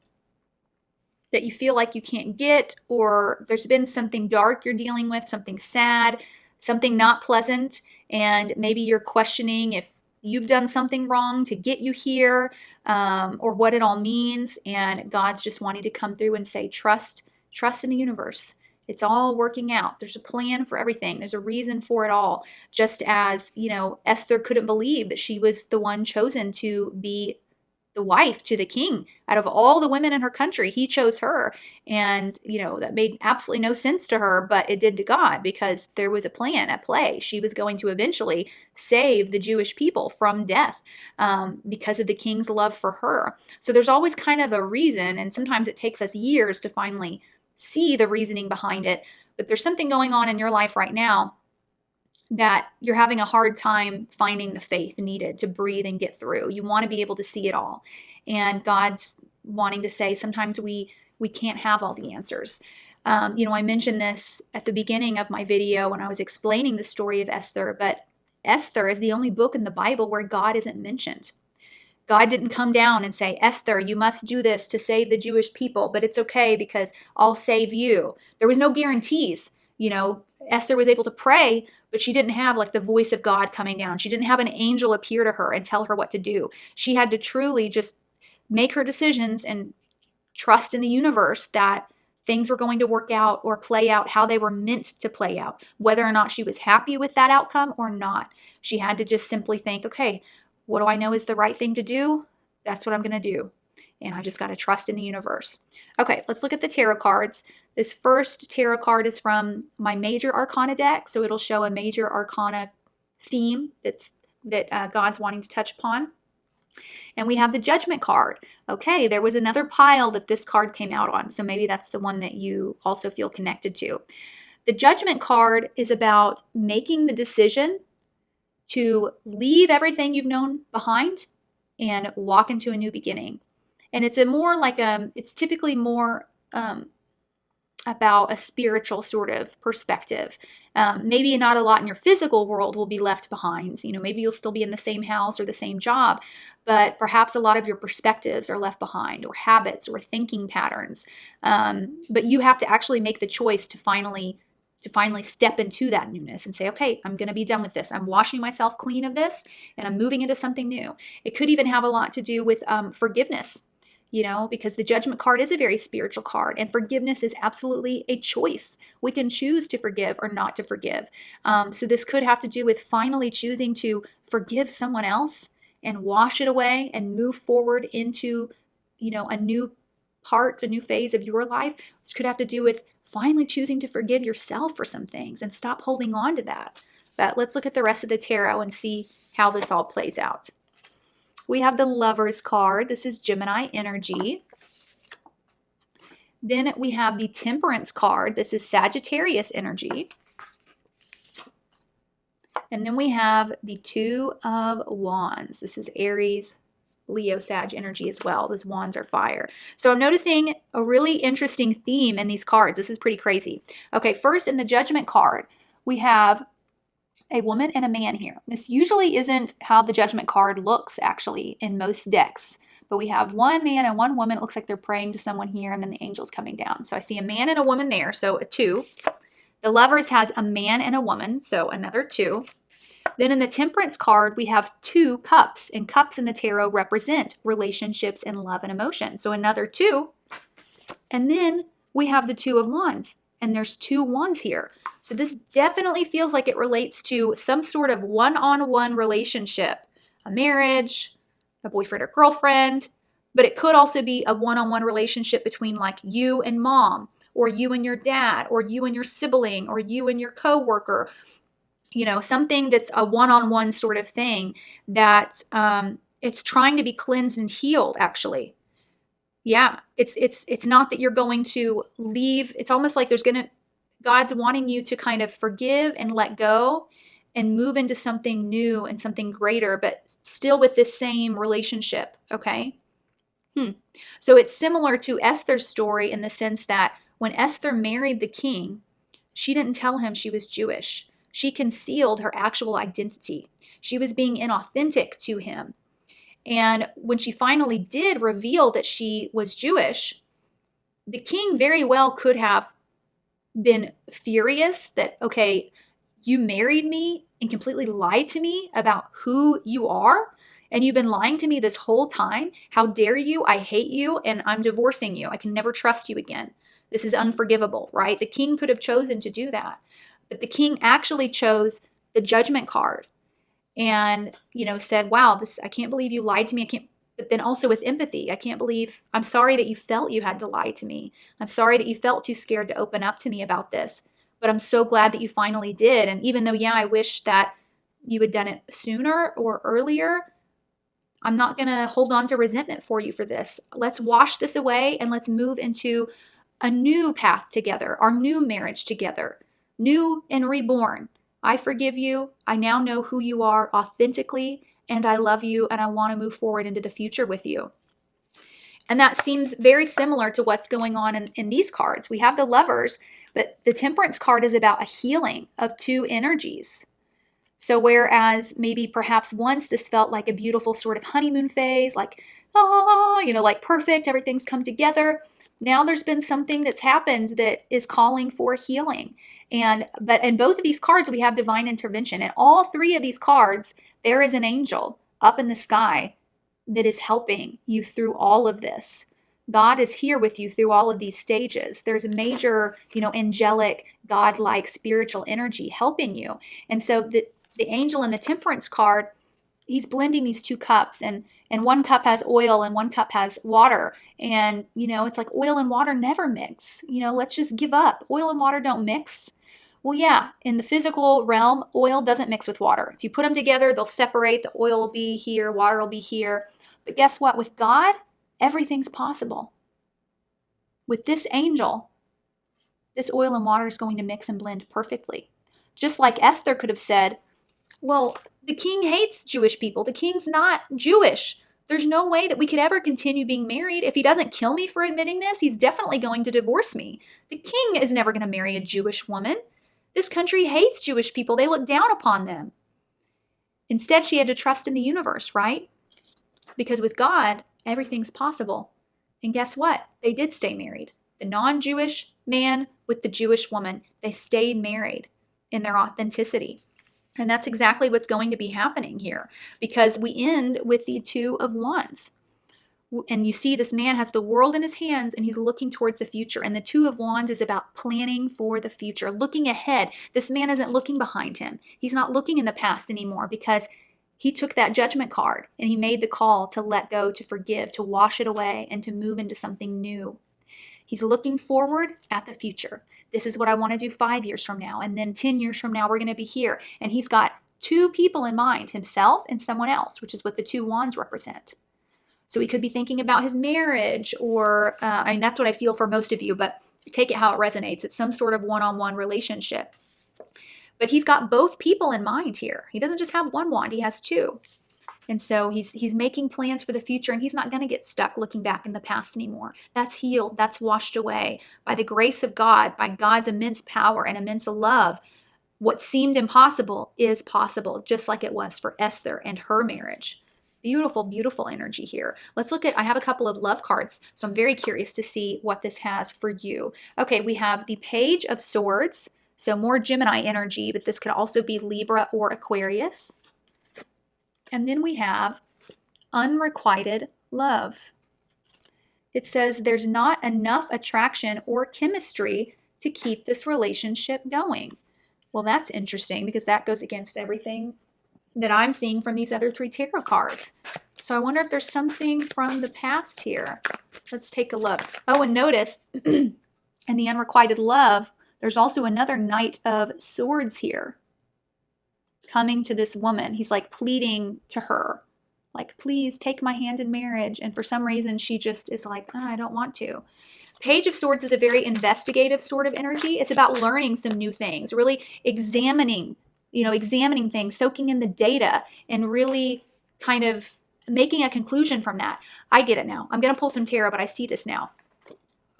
that you feel like you can't get, or there's been something dark you're dealing with, something sad, something not pleasant, and maybe you're questioning if you've done something wrong to get you here, or what it all means. And God's just wanting to come through and say, trust in the universe. It's all working out. There's a plan for everything. There's a reason for it all. Just as, Esther couldn't believe that she was the one chosen to be the wife to the king. Out of all the women in her country, he chose her. And, that made absolutely no sense to her, but it did to God, because there was a plan at play. She was going to eventually save the Jewish people from death, because of the king's love for her. So there's always kind of a reason, and sometimes it takes us years to finally see the reasoning behind it. But there's something going on in your life right now that you're having a hard time finding the faith needed to breathe and get through. You want to be able to see it all. And God's wanting to say, sometimes we can't have all the answers. I mentioned this at the beginning of my video when I was explaining the story of Esther, but Esther is the only book in the Bible where God isn't mentioned. God didn't come down and say, Esther, you must do this to save the Jewish people, but it's okay because I'll save you. There was no guarantees. Esther was able to pray, but she didn't have like the voice of God coming down. She didn't have an angel appear to her and tell her what to do. She had to truly just make her decisions and trust in the universe that things were going to work out or play out how they were meant to play out, whether or not she was happy with that outcome or not. She had to just simply think, okay, what do I know is the right thing to do? That's what I'm going to do. And I just got to trust in the universe. Okay, let's look at the tarot cards. This first tarot card is from my Major Arcana deck, so it'll show a Major Arcana theme that God's wanting to touch upon. And we have the Judgment card. Okay, there was another pile that this card came out on, so maybe that's the one that you also feel connected to. The Judgment card is about making the decision to leave everything you've known behind and walk into a new beginning. And it's it's typically more about a spiritual sort of perspective. Maybe not a lot in your physical world will be left behind. Maybe you'll still be in the same house or the same job, but perhaps a lot of your perspectives are left behind, or habits or thinking patterns. But you have to actually make the choice to finally step into that newness and say, okay, I'm going to be done with this. I'm washing myself clean of this and I'm moving into something new. It could even have a lot to do with forgiveness. Because the Judgment card is a very spiritual card, and forgiveness is absolutely a choice. We can choose to forgive or not to forgive. So this could have to do with finally choosing to forgive someone else and wash it away and move forward into, a new part, a new phase of your life. This could have to do with finally choosing to forgive yourself for some things and stop holding on to that. But let's look at the rest of the tarot and see how this all plays out. We have the Lovers card. This is Gemini energy. Then we have the Temperance card. This is Sagittarius energy. And then we have the Two of Wands. This is Aries, Leo, Sag energy as well. Those wands are fire. So I'm noticing a really interesting theme in these cards. This is pretty crazy. Okay, first in the Judgment card, we have a woman and a man here. This usually isn't how the Judgment card looks actually in most decks, but we have one man and one woman. It looks like they're praying to someone here, and then the angel's coming down. So I see a man and a woman there, so a 2. The Lovers has a man and a woman, so another 2. Then in the Temperance card, we have 2 cups, and cups in the tarot represent relationships and love and emotion. So another 2. And then we have the Two of Wands, and there's 2 wands here. So this definitely feels like it relates to some sort of one-on-one relationship, a marriage, a boyfriend or girlfriend, but it could also be a one-on-one relationship between like you and mom, or you and your dad, or you and your sibling, or you and your coworker. Something that's a one-on-one sort of thing that it's trying to be cleansed and healed actually. Yeah, it's not that you're going to leave. It's almost like God's wanting you to kind of forgive and let go and move into something new and something greater, but still with this same relationship, okay? So it's similar to Esther's story in the sense that when Esther married the king, she didn't tell him she was Jewish. She concealed her actual identity. She was being inauthentic to him. And when she finally did reveal that she was Jewish, the king very well could have been furious that, okay, you married me and completely lied to me about who you are, and you've been lying to me this whole time. How dare you? I hate you, and I'm divorcing you. I can never trust you again. This is unforgivable, right? The king could have chosen to do that, but the king actually chose the judgment card and, said, wow, I can't believe you lied to me. But then also with empathy, I'm sorry that you felt you had to lie to me. I'm sorry that you felt too scared to open up to me about this, but I'm so glad that you finally did. And even though, yeah, I wish that you had done it sooner or earlier, I'm not going to hold on to resentment for you for this. Let's wash this away and let's move into a new path together, our new marriage together, new and reborn. I forgive you. I now know who you are authentically, and I love you, and I want to move forward into the future with you. And that seems very similar to what's going on in these cards. We have the Lovers, but the Temperance card is about a healing of two energies. So whereas maybe perhaps once this felt like a beautiful sort of honeymoon phase, like, like perfect, everything's come together. Now there's been something that's happened that is calling for healing. But in both of these cards, we have divine intervention. In all three of these cards, there is an angel up in the sky that is helping you through all of this. God is here with you through all of these stages. There's a major, angelic, God-like spiritual energy helping you. And so the angel in the Temperance card, he's blending these two cups, and one cup has oil and one cup has water. And, it's like oil and water never mix. Let's just give up. Oil and water don't mix. Well, yeah, in the physical realm, oil doesn't mix with water. If you put them together, they'll separate. The oil will be here, water will be here. But guess what? With God, everything's possible. With this angel, this oil and water is going to mix and blend perfectly. Just like Esther could have said, well, the king hates Jewish people. The king's not Jewish. There's no way that we could ever continue being married. If he doesn't kill me for admitting this, he's definitely going to divorce me. The king is never going to marry a Jewish woman. This country hates Jewish people. They look down upon them. Instead, she had to trust in the universe, right? Because with God, everything's possible. And guess what? They did stay married. The non-Jewish man with the Jewish woman, they stayed married in their authenticity. And that's exactly what's going to be happening here, because we end with the Two of Wands. And you see this man has the world in his hands and he's looking towards the future. And the Two of Wands is about planning for the future, looking ahead. This man isn't looking behind him. He's not looking in the past anymore, because he took that judgment card and he made the call to let go, to forgive, to wash it away, and to move into something new. He's looking forward at the future. This is what I want to do 5 years from now. And then 10 years from now, we're going to be here. And he's got two people in mind, himself and someone else, which is what the Two Wands represent. So he could be thinking about his marriage, or, that's what I feel for most of you, but take it how it resonates. It's some sort of one-on-one relationship. But he's got both people in mind here. He doesn't just have one wand, he has two. And so he's making plans for the future, and he's not going to get stuck looking back in the past anymore. That's healed. That's washed away. By the grace of God, by God's immense power and immense love, what seemed impossible is possible, just like it was for Esther and her marriage. Beautiful, beautiful energy here. Let's look at, I have a couple of love cards, so I'm very curious to see what this has for you. Okay, we have the Page of Swords, so more Gemini energy, but this could also be Libra or Aquarius. And then we have Unrequited Love. It says there's not enough attraction or chemistry to keep this relationship going. Well, that's interesting, because that goes against everything that I'm seeing from these other three tarot cards. So I wonder if there's something from the past here. Let's take a look. Oh, and notice in the Unrequited Love, there's also another Knight of Swords here coming to this woman. He's like pleading to her, like, please take my hand in marriage. And for some reason, she just is like, oh, I don't want to. Page of Swords is a very investigative sort of energy. It's about learning some new things, really examining things, soaking in the data, and really kind of making a conclusion from that. I get it now. I'm going to pull some tarot, but I see this now.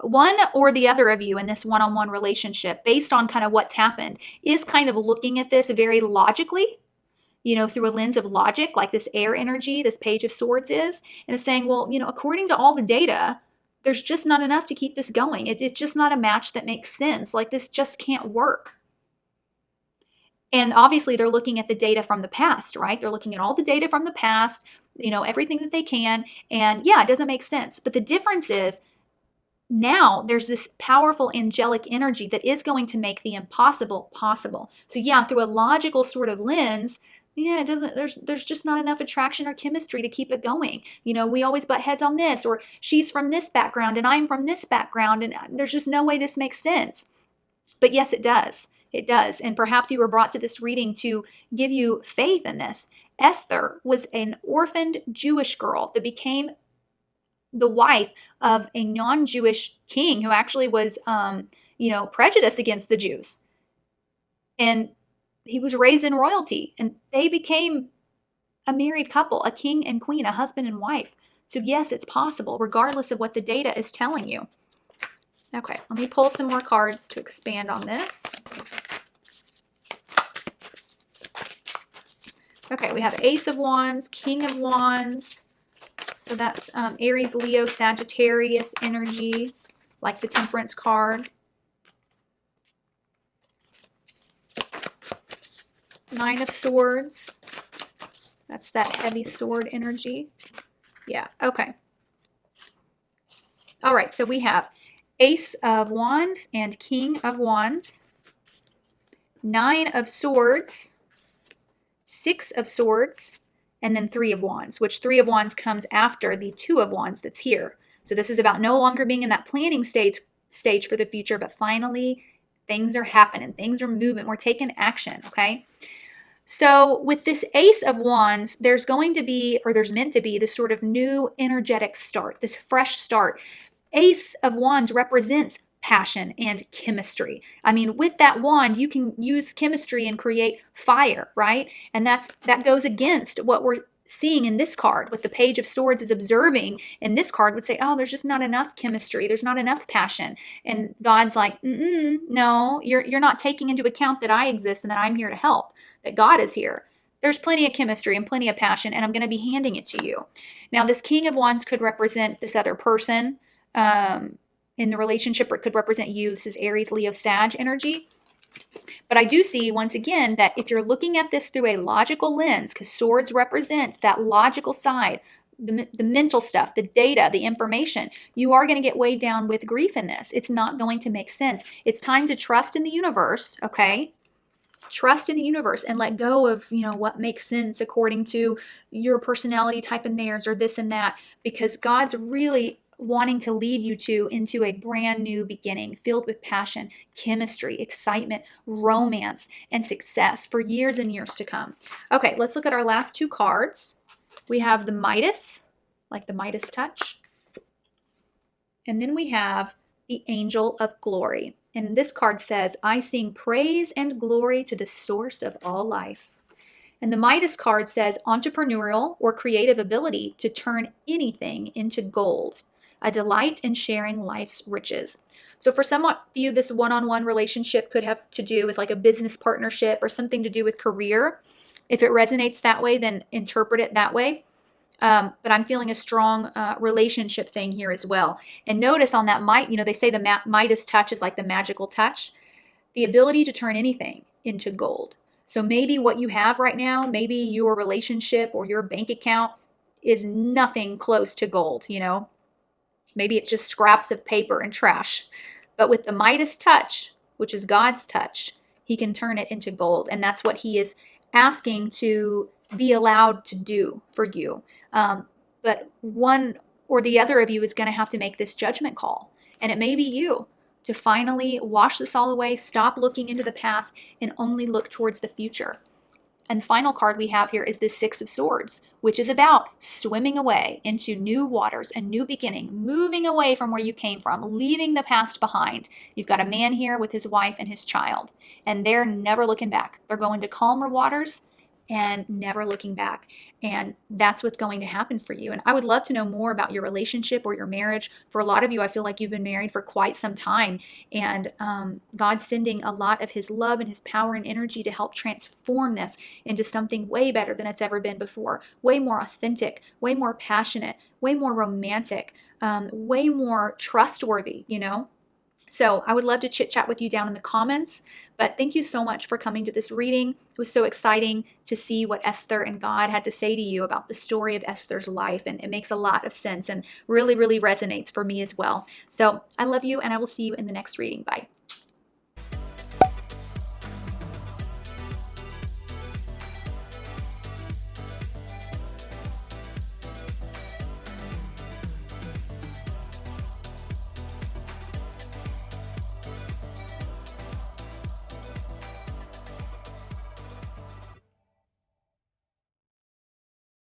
One or the other of you in this one-on-one relationship, based on kind of what's happened, is kind of looking at this very logically. through a lens of logic, like this air energy, this Page of Swords is, and it's saying, well, according to all the data, there's just not enough to keep this going. It's just not a match that makes sense. Like, this just can't work. And obviously they're looking at the data from the past, right? They're looking at all the data from the past, everything that they can. And yeah, it doesn't make sense. But the difference is now there's this powerful angelic energy that is going to make the impossible possible. So yeah, through a logical sort of lens, yeah, it doesn't, there's just not enough attraction or chemistry to keep it going. We always butt heads on this, or she's from this background and I'm from this background, and there's just no way this makes sense. But yes, it does. It does. And perhaps you were brought to this reading to give you faith in this. Esther was an orphaned Jewish girl that became the wife of a non-Jewish king who actually was, prejudiced against the Jews. And he was raised in royalty, and they became a married couple, a king and queen, a husband and wife. So yes, it's possible, regardless of what the data is telling you. Okay, let me pull some more cards to expand on this. Okay, we have Ace of Wands, King of Wands. So that's Aries, Leo, Sagittarius energy, like the Temperance card. Nine of Swords. That's that heavy sword energy. Yeah, okay. All right, so we have Ace of Wands and King of Wands. Nine of Swords. Six of Swords. And then Three of Wands, which Three of Wands comes after the Two of Wands that's here. So this is about no longer being in that planning stage for the future, but finally things are happening. Things are moving. We're taking action, okay? So with this Ace of Wands, there's going to be, or there's meant to be, this sort of new energetic start, this fresh start. Ace of Wands represents passion and chemistry. I mean, with that wand, you can use chemistry and create fire, right? And that goes against what we're seeing in this card. What the Page of Swords is observing in this card would say, oh, there's just not enough chemistry. There's not enough passion. And God's like, no, you're not taking into account that I exist and that I'm here to help, that God is here. There's plenty of chemistry and plenty of passion, and I'm going to be handing it to you. Now, this King of Wands could represent this other person in the relationship, or it could represent you. This is Aries, Leo, Sag energy. But I do see, once again, that if you're looking at this through a logical lens, because swords represent that logical side, the mental stuff, the data, the information, you are going to get weighed down with grief in this. It's not going to make sense. It's time to trust in the universe, okay? Trust in the universe and let go of, what makes sense according to your personality type and theirs, or this and that, because God's really wanting to lead you into a brand new beginning filled with passion, chemistry, excitement, romance, and success for years and years to come. Okay, let's look at our last two cards. We have the Midas, like the Midas touch. And then we have the Angel of Glory. And this card says, I sing praise and glory to the source of all life. And the Midas card says entrepreneurial or creative ability to turn anything into gold. A delight in sharing life's riches. So for some of you, this one-on-one relationship could have to do with like a business partnership or something to do with career. If it resonates that way, then interpret it that way. But I'm feeling a strong relationship thing here as well. And notice on that they say the Midas touch is like the magical touch. The ability to turn anything into gold. So maybe what you have right now, maybe your relationship or your bank account is nothing close to gold, Maybe it's just scraps of paper and trash. But with the Midas touch, which is God's touch, he can turn it into gold. And that's what he is asking to be allowed to do for you. But one or the other of you is going to have to make this judgment call. And it may be you to finally wash this all away, stop looking into the past, and only look towards the future. And the final card we have here is the Six of Swords, which is about swimming away into new waters, a new beginning, moving away from where you came from, leaving the past behind. You've got a man here with his wife and his child, and they're never looking back. They're going to calmer waters, and never looking back. And that's what's going to happen for you. And I would love to know more about your relationship or your marriage. For a lot of you, I feel like you've been married for quite some time, and God's sending a lot of his love and his power and energy to help transform this into something way better than it's ever been before, way more authentic, way more passionate, way more romantic, way more trustworthy, you know? So I would love to chit chat with you down in the comments, but thank you so much for coming to this reading. It was so exciting to see what Esther and God had to say to you about the story of Esther's life, and it makes a lot of sense and really, really resonates for me as well. So I love you, and I will see you in the next reading. Bye.